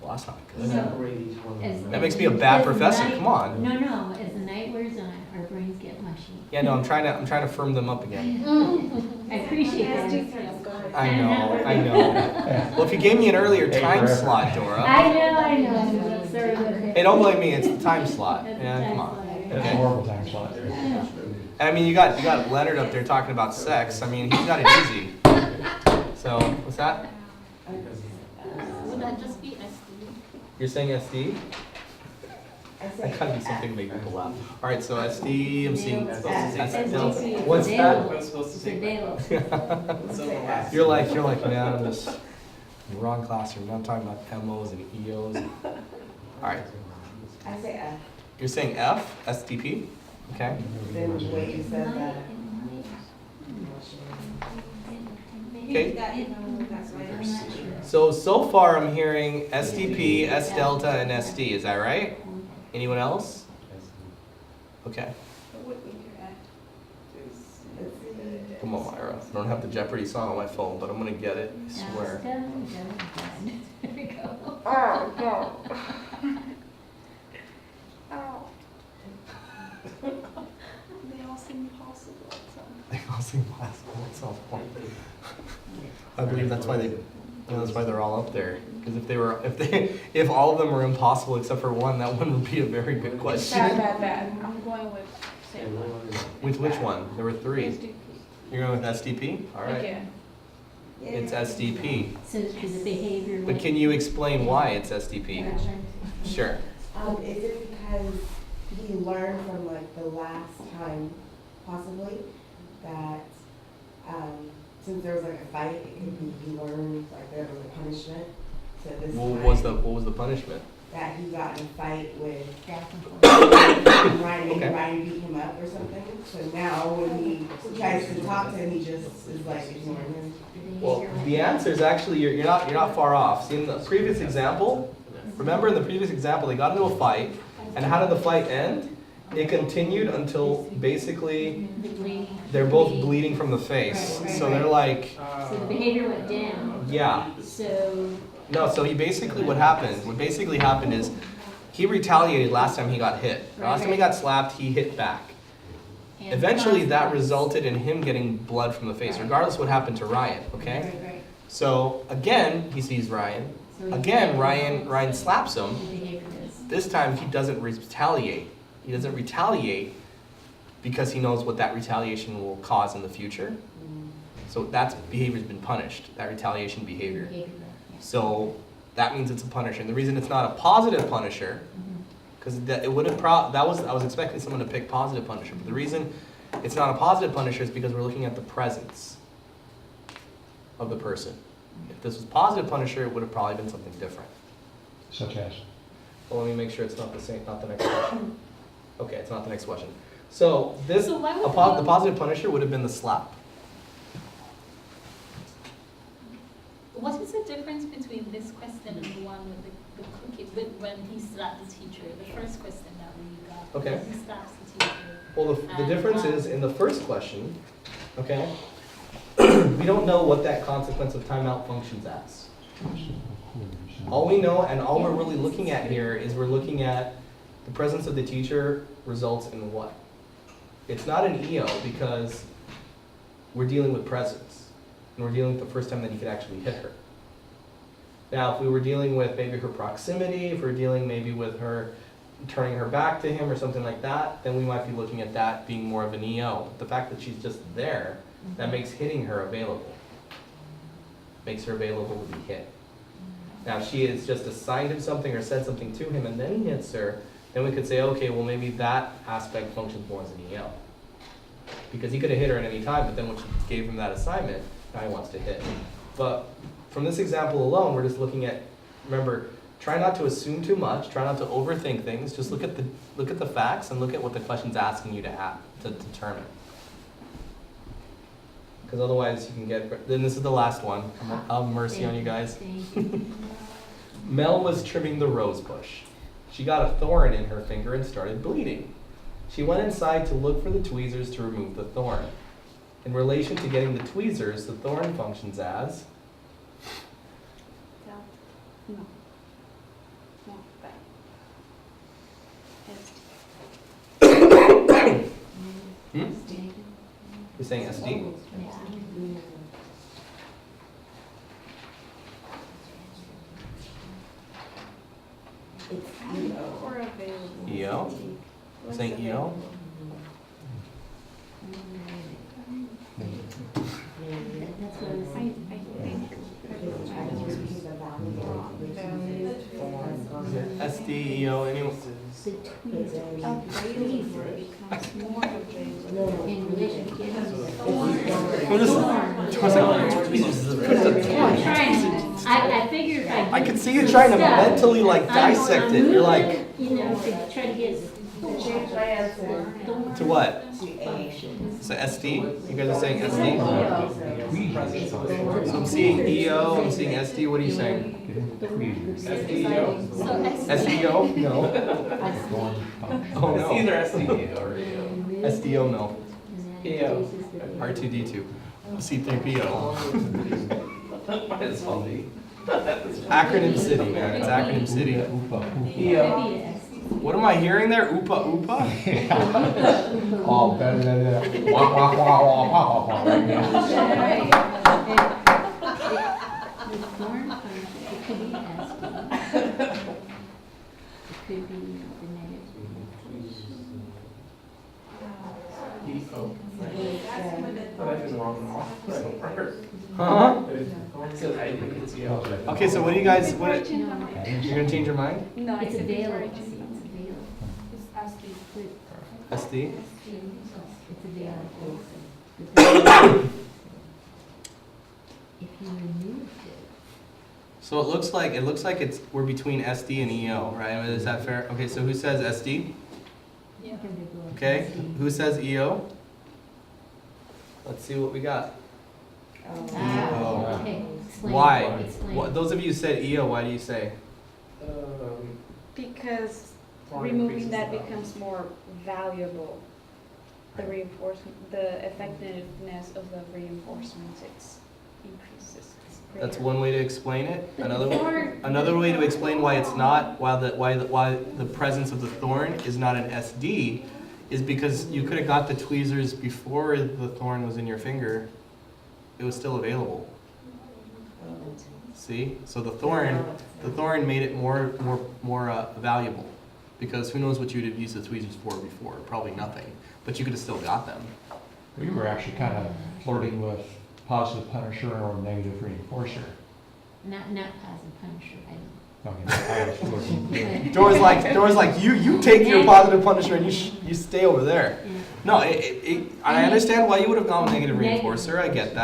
Well, that's not to good. separate each one of As- them. That makes me a bad As the professor. night- Come on. No, as the night wears on, our brains get mushy. Yeah, no, I'm trying to firm them up again. I appreciate that. I know. Well, if you gave me an earlier Hey, time forever. slot, Dora. I know. Sorry about that. Hey, don't blame me. It's the time slot. That's Yeah, the come time on. slot. That's a Okay. horrible time slot. I mean, you got Leonard up there talking about sex. I mean, he's got it easy. So, what's that? Would that just be SD? You're saying SD? I That say gotta be something to make people laugh. All right, so SD, I'm seeing S. S. SDP. What's that? I'm supposed to It's a take veil. It's overlapping. You're like, man, I'm just in the wrong classroom. I'm talking about MOs and EOs. All right, I say F. you're saying F, SDP? Okay. Then the way you said that. Okay. That's my I'm not understanding. So far I'm hearing SDP, S delta, and SD. Is that right? Anyone else? Okay. Let's see. Come on, Myra. I don't have the Jeopardy song on my phone, but I'm gonna get it. I swear. There we go. Oh, no. Ow. They all seem possible, so. They all seem possible at some point. I believe that's why that's why they're all up there. Because if all of them were impossible except for one, that one would be a very good question. Bad. I'm going with same one. With which one? There were three. SDP. You're going with SDP? All right. Okay. It's SDP. So is the behavior. But can you explain why it's SDP? Sure. Is it because he learned from like the last time, possibly, that, since there was like a fight, it could be he learned like there was a punishment. So this time, What was the punishment? that he got in a fight with Back and forth. Ryan, maybe Okay. Ryan beat him up or something. So now when he tries to talk to him, he just is like ignoring him. Well, the answer is actually you're not far off. See, in the previous example, remember in the previous example they got into a fight, and how did the fight end? It continued until basically The bleeding. they're both bleeding from the face. Right. So they're like, So the behavior went down. yeah. So No, so what basically happened is he retaliated last time he got hit. Last time he got slapped, he hit back. and Eventually that consequence. resulted in him getting blood from the face, regardless of what happened to Ryan, okay? Right. So again, he sees Ryan. So he- Again, Ryan slaps him. The behavior is. This time he doesn't retaliate. He doesn't retaliate because he knows what that retaliation will cause in the future. So that behavior's been punished, that retaliation behavior. Behavior, yeah. So that means it's a punisher. And the reason it's not a positive punisher, because it would have I was expecting someone to pick positive punisher, but the reason it's not a positive punisher is because we're looking at the presence of the person. If this was positive punisher, it would have probably been something different. Such as? Well, let me make sure it's not the next question. Okay, it's not the next question. So this, So why would the positive punisher would have been the slap. What is the difference between this question and the one with the cookie, with when he slapped the teacher? The first question that we got. Okay. When he slaps the teacher. Well, the difference is in the first question, okay, we don't know what that consequence of timeout functions as. All we know and all we're really looking at here is we're looking at the presence of the teacher results in what? It's not an EO because we're dealing with presence. And we're dealing with the first time that he could actually hit her. Now, if we were dealing with maybe her proximity, if we're dealing maybe with her turning her back to him or something like that, then we might be looking at that being more of an EO. The fact that she's just there, that makes hitting her available. Makes her available to be hit. Now, if she has just assigned him something or said something to him and then he hits her, then we could say, okay, well maybe that aspect functions more as an EO. Because he could have hit her at any time, but then when she gave him that assignment, now he wants to hit. But from this example alone, we're just looking at, remember, try not to assume too much, try not to overthink things, just look at the facts and look at what the question's asking you to determine. Because otherwise you can get, then this is the last one. I'll have mercy on you guys. Thank you. Mel was trimming the rose bush. She got a thorn in her finger and started bleeding. She went inside to look for the tweezers to remove the thorn. In relation to getting the tweezers, the thorn functions as No. No, back. You're saying SD? It's, you know, Or available. EO? You're saying EO? That's what I was I saying. think. Is it SD, EO, anyone? The tweezers. Available becomes more available. In relation to Well, I'm trying, I figured if I. I did could see you some trying to stuff, mentally like I'm dissect it. You're like, moving, you know, to try to get. change my answer to what? to A. So SD? You guys are saying SD? Tweezers. So I'm seeing EO, I'm seeing SD. What are you saying? Tweezers. So SD, SDO? No. Oh It's no. either SDA or EO. SDO, no. EO. R2D2. C3PO. It's funny. Acronym City, man. It's Acronym City. EO. What am I hearing there? Oopa oopa? Oh, better than that. Wah, wah, wah, wah, wah, wah, right now. The thorn function, it could be SD. It could be the negative. EO. But I did wrong. Huh? It says I think it's EO. Okay, so what do you guys, what, Question you're number. gonna change your mind? No, It's it's available, available. it's available. it's SD. SD? It's available. But if you removed it, So it looks like we're between SD and EO, right? Is that fair? Okay, so who says SD? Yeah. then they go. Okay, who says EO? Let's see what we got. Ah, okay, explain. Why? Explain. Those of you who said EO, why do you say? Because Thorn removing increases that the value. becomes more valuable. The reinforcement, the effectiveness of the reinforcements, it's increases. It's That's greater. one way to explain it. But the thorn- Another way to explain why it's not, why the presence of the thorn is not an SD, is because you could have got the tweezers before the thorn was in your finger. It was still available. See, so the thorn made it more valuable, because who knows what you'd have used the tweezers for before? Probably nothing, but you could have still got them. We were actually kind of flirting with positive punisher or negative reinforcer. Not positive punisher, I don't. Okay, I was flirting. Dora's like, you take your positive punisher and you stay over there. Yeah. No, I understand why you would have gone with negative Negative. reinforcer. I get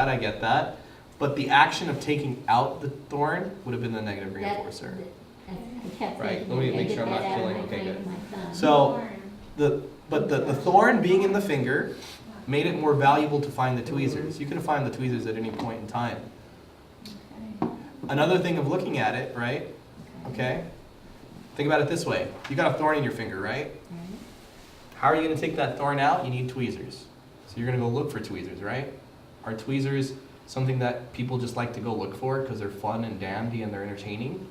that. But the action of taking out the thorn would have been the negative That- reinforcer. I kept Right, thinking, let me I make get sure I'm that not out of killing- my okay, brain good. with my thumb. So, the thorn being in the finger made it more valuable to find the tweezers. You could have found the tweezers at any point in time. Another thing of looking at it, right? Okay? Think about it this way. You got a thorn in your finger, right? Right. How are you going to take that thorn out? You need tweezers. So you're going to go look for tweezers, right? Are tweezers something that people just like to go look for because they're fun and dandy and they're entertaining?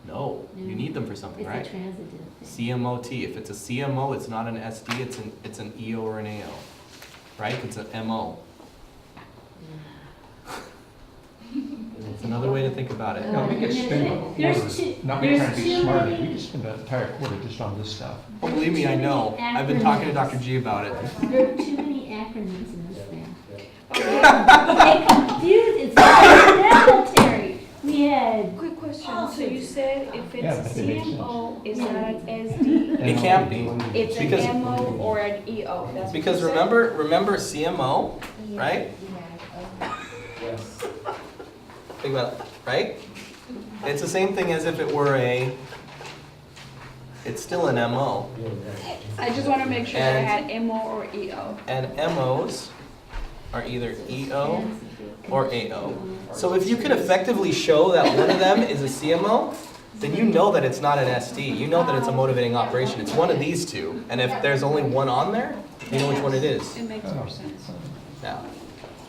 No, you need them for something, It's right? a transitive thing. CMOT. If it's a CMO, it's not an SD, it's an EO or an AO, right? It's an MO. It's another way to think about it. No, we could spend a There's quarter, two- not me there's trying to be too smart, many- we could spend an entire quarter just on this stuff. Oh, believe me, I know. I've been talking to Dr. G about it. There are too many acronyms in this thing. They confuse, it's military. We had, Quick question, so you said if Yeah, it's that makes CMO, it's not an SD, It can't be. it's Because- an MO or an EO, that's what Because you said? remember CMO, right? Yes. Think about it, right? It's the same thing as if it were it's still an MO. I just wanna make sure that I And- had MO or EO. And MOs are either EO or AO. So if you could effectively show that one of them is a CMO, then you know that it's not an SD. You know that it's a motivating operation. It's one of these two. And if there's only one on there, you know which one it is. It makes more sense. Yeah.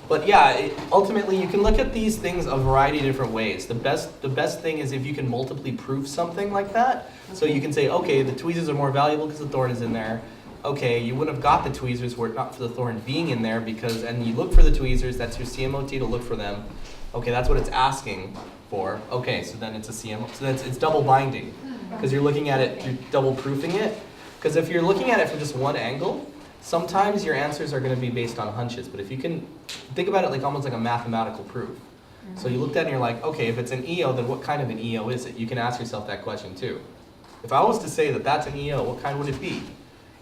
But yeah, ultimately you can look at these things a variety of different ways. The best thing is if you can multiply proof something like that. So you can say, okay, the tweezers are more valuable because the thorn is in there. Okay, you wouldn't have got the tweezers were it not for the thorn being in there and you look for the tweezers, that's your CMOT to look for them. Okay, that's what it's asking for. Okay, so then it's a CMO. So it's double binding because you're looking at it, you're double proofing it. Because if you're looking at it from just one angle, sometimes your answers are going to be based on hunches. But if you can think about it like almost like a mathematical proof. So you looked at it and you're like, okay, if it's an EO, then what kind of an EO is it? You can ask yourself that question too. If I was to say that that's an EO, what kind would it be?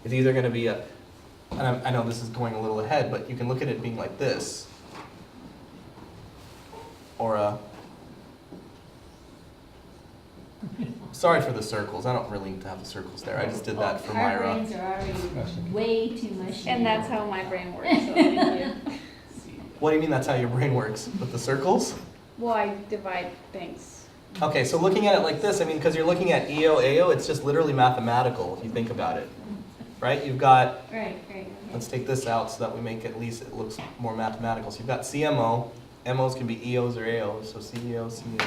It's either going to be and I know this is going a little ahead, but you can look at it being like this. Or sorry for the circles. I don't really need to have the circles there. I just did that for our Myra. brains are already way too much. And that's how my brain works, so thank you. What do you mean that's how your brain works? With the circles? Well, I divide things. Okay, so looking at it like this, I mean, because you're looking at EO, AO, it's just literally mathematical if you think about it. Right? You've got, Right. let's take this out so that we make at least it looks more mathematical. So you've got CMO, MOs can be EOs or AOs, so CEO, CEO.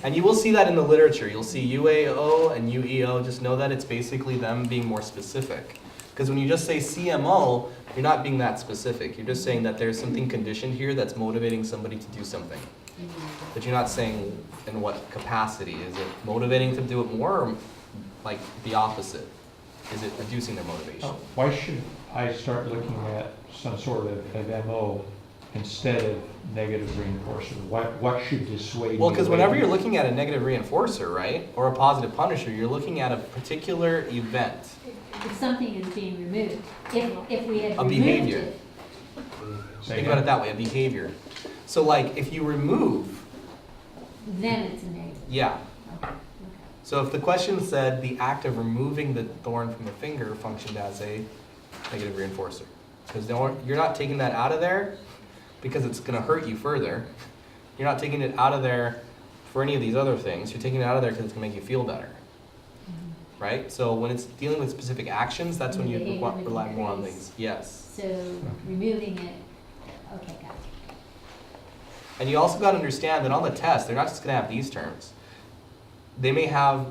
And you will see that in the literature. You'll see UAO and UEO, just know that it's basically them being more specific. Because when you just say CMO, you're not being that specific. You're just saying that there's something conditioned here that's motivating somebody to do something. But you're not saying in what capacity. Is it motivating to do it more or like the opposite? Is it reducing their motivation? Why should I start looking at some sort of MO instead of negative reinforcer? What should dissuade me? Well, because away whenever from- you're looking at a negative reinforcer, right, or a positive punisher, you're looking at a particular event. If something is being removed, if we had A removed behavior. it, Say Think about it again? that way, a behavior. So like if you remove, then it's a negative. yeah. Okay. So if the question said the act of removing the thorn from the finger functioned as a negative reinforcer. Because you're not taking that out of there because it's going to hurt you further. You're not taking it out of there for any of these other things. You're taking it out of there because it's going to make you feel better. Right? So when it's dealing with specific actions, that's when you Behavior rely more on increase. things. Yes. So removing it, okay, got it. And you also got to understand that on the test, they're not just going to have these terms. They may have,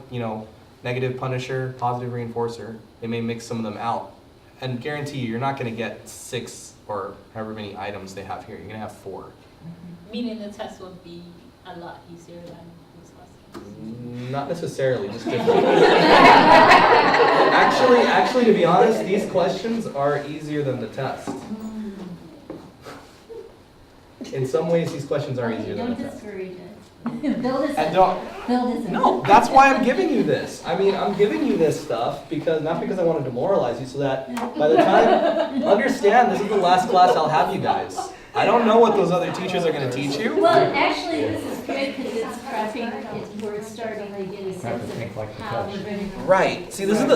negative punisher, positive reinforcer. They may mix some of them out. And guarantee you're not going to get 6 or however many items they have here. You're going to have 4. Meaning the test will be a lot easier than those questions. Not necessarily, just different. Actually, to be honest, these questions are easier than the test. In some ways, these questions are easier than the Don't test. discourage us. Build us And up. Build us up. No, that's why I'm giving you this. I mean, I'm giving you this stuff not because I want to demoralize you, so that by the time, understand, this is the last class I'll have you guys. I don't know what those other teachers are going to teach you. Well, actually, this is good because it's prepping, we're starting to get a Have sense to think of like the how test. we're going to. Right. See, this is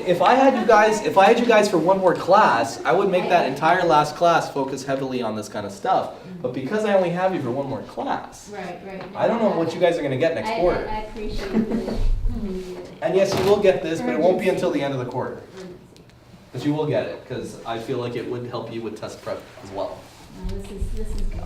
if I had you guys for one more class, I would make that entire last class focus heavily on this kind of stuff. But because I only have you for one more class, Right. I don't know what you guys are going to get next quarter. I appreciate the. And yes, you will get this, but it won't be until the end of the quarter. But you will get it, because I feel like it would help you with test prep as well. This is good.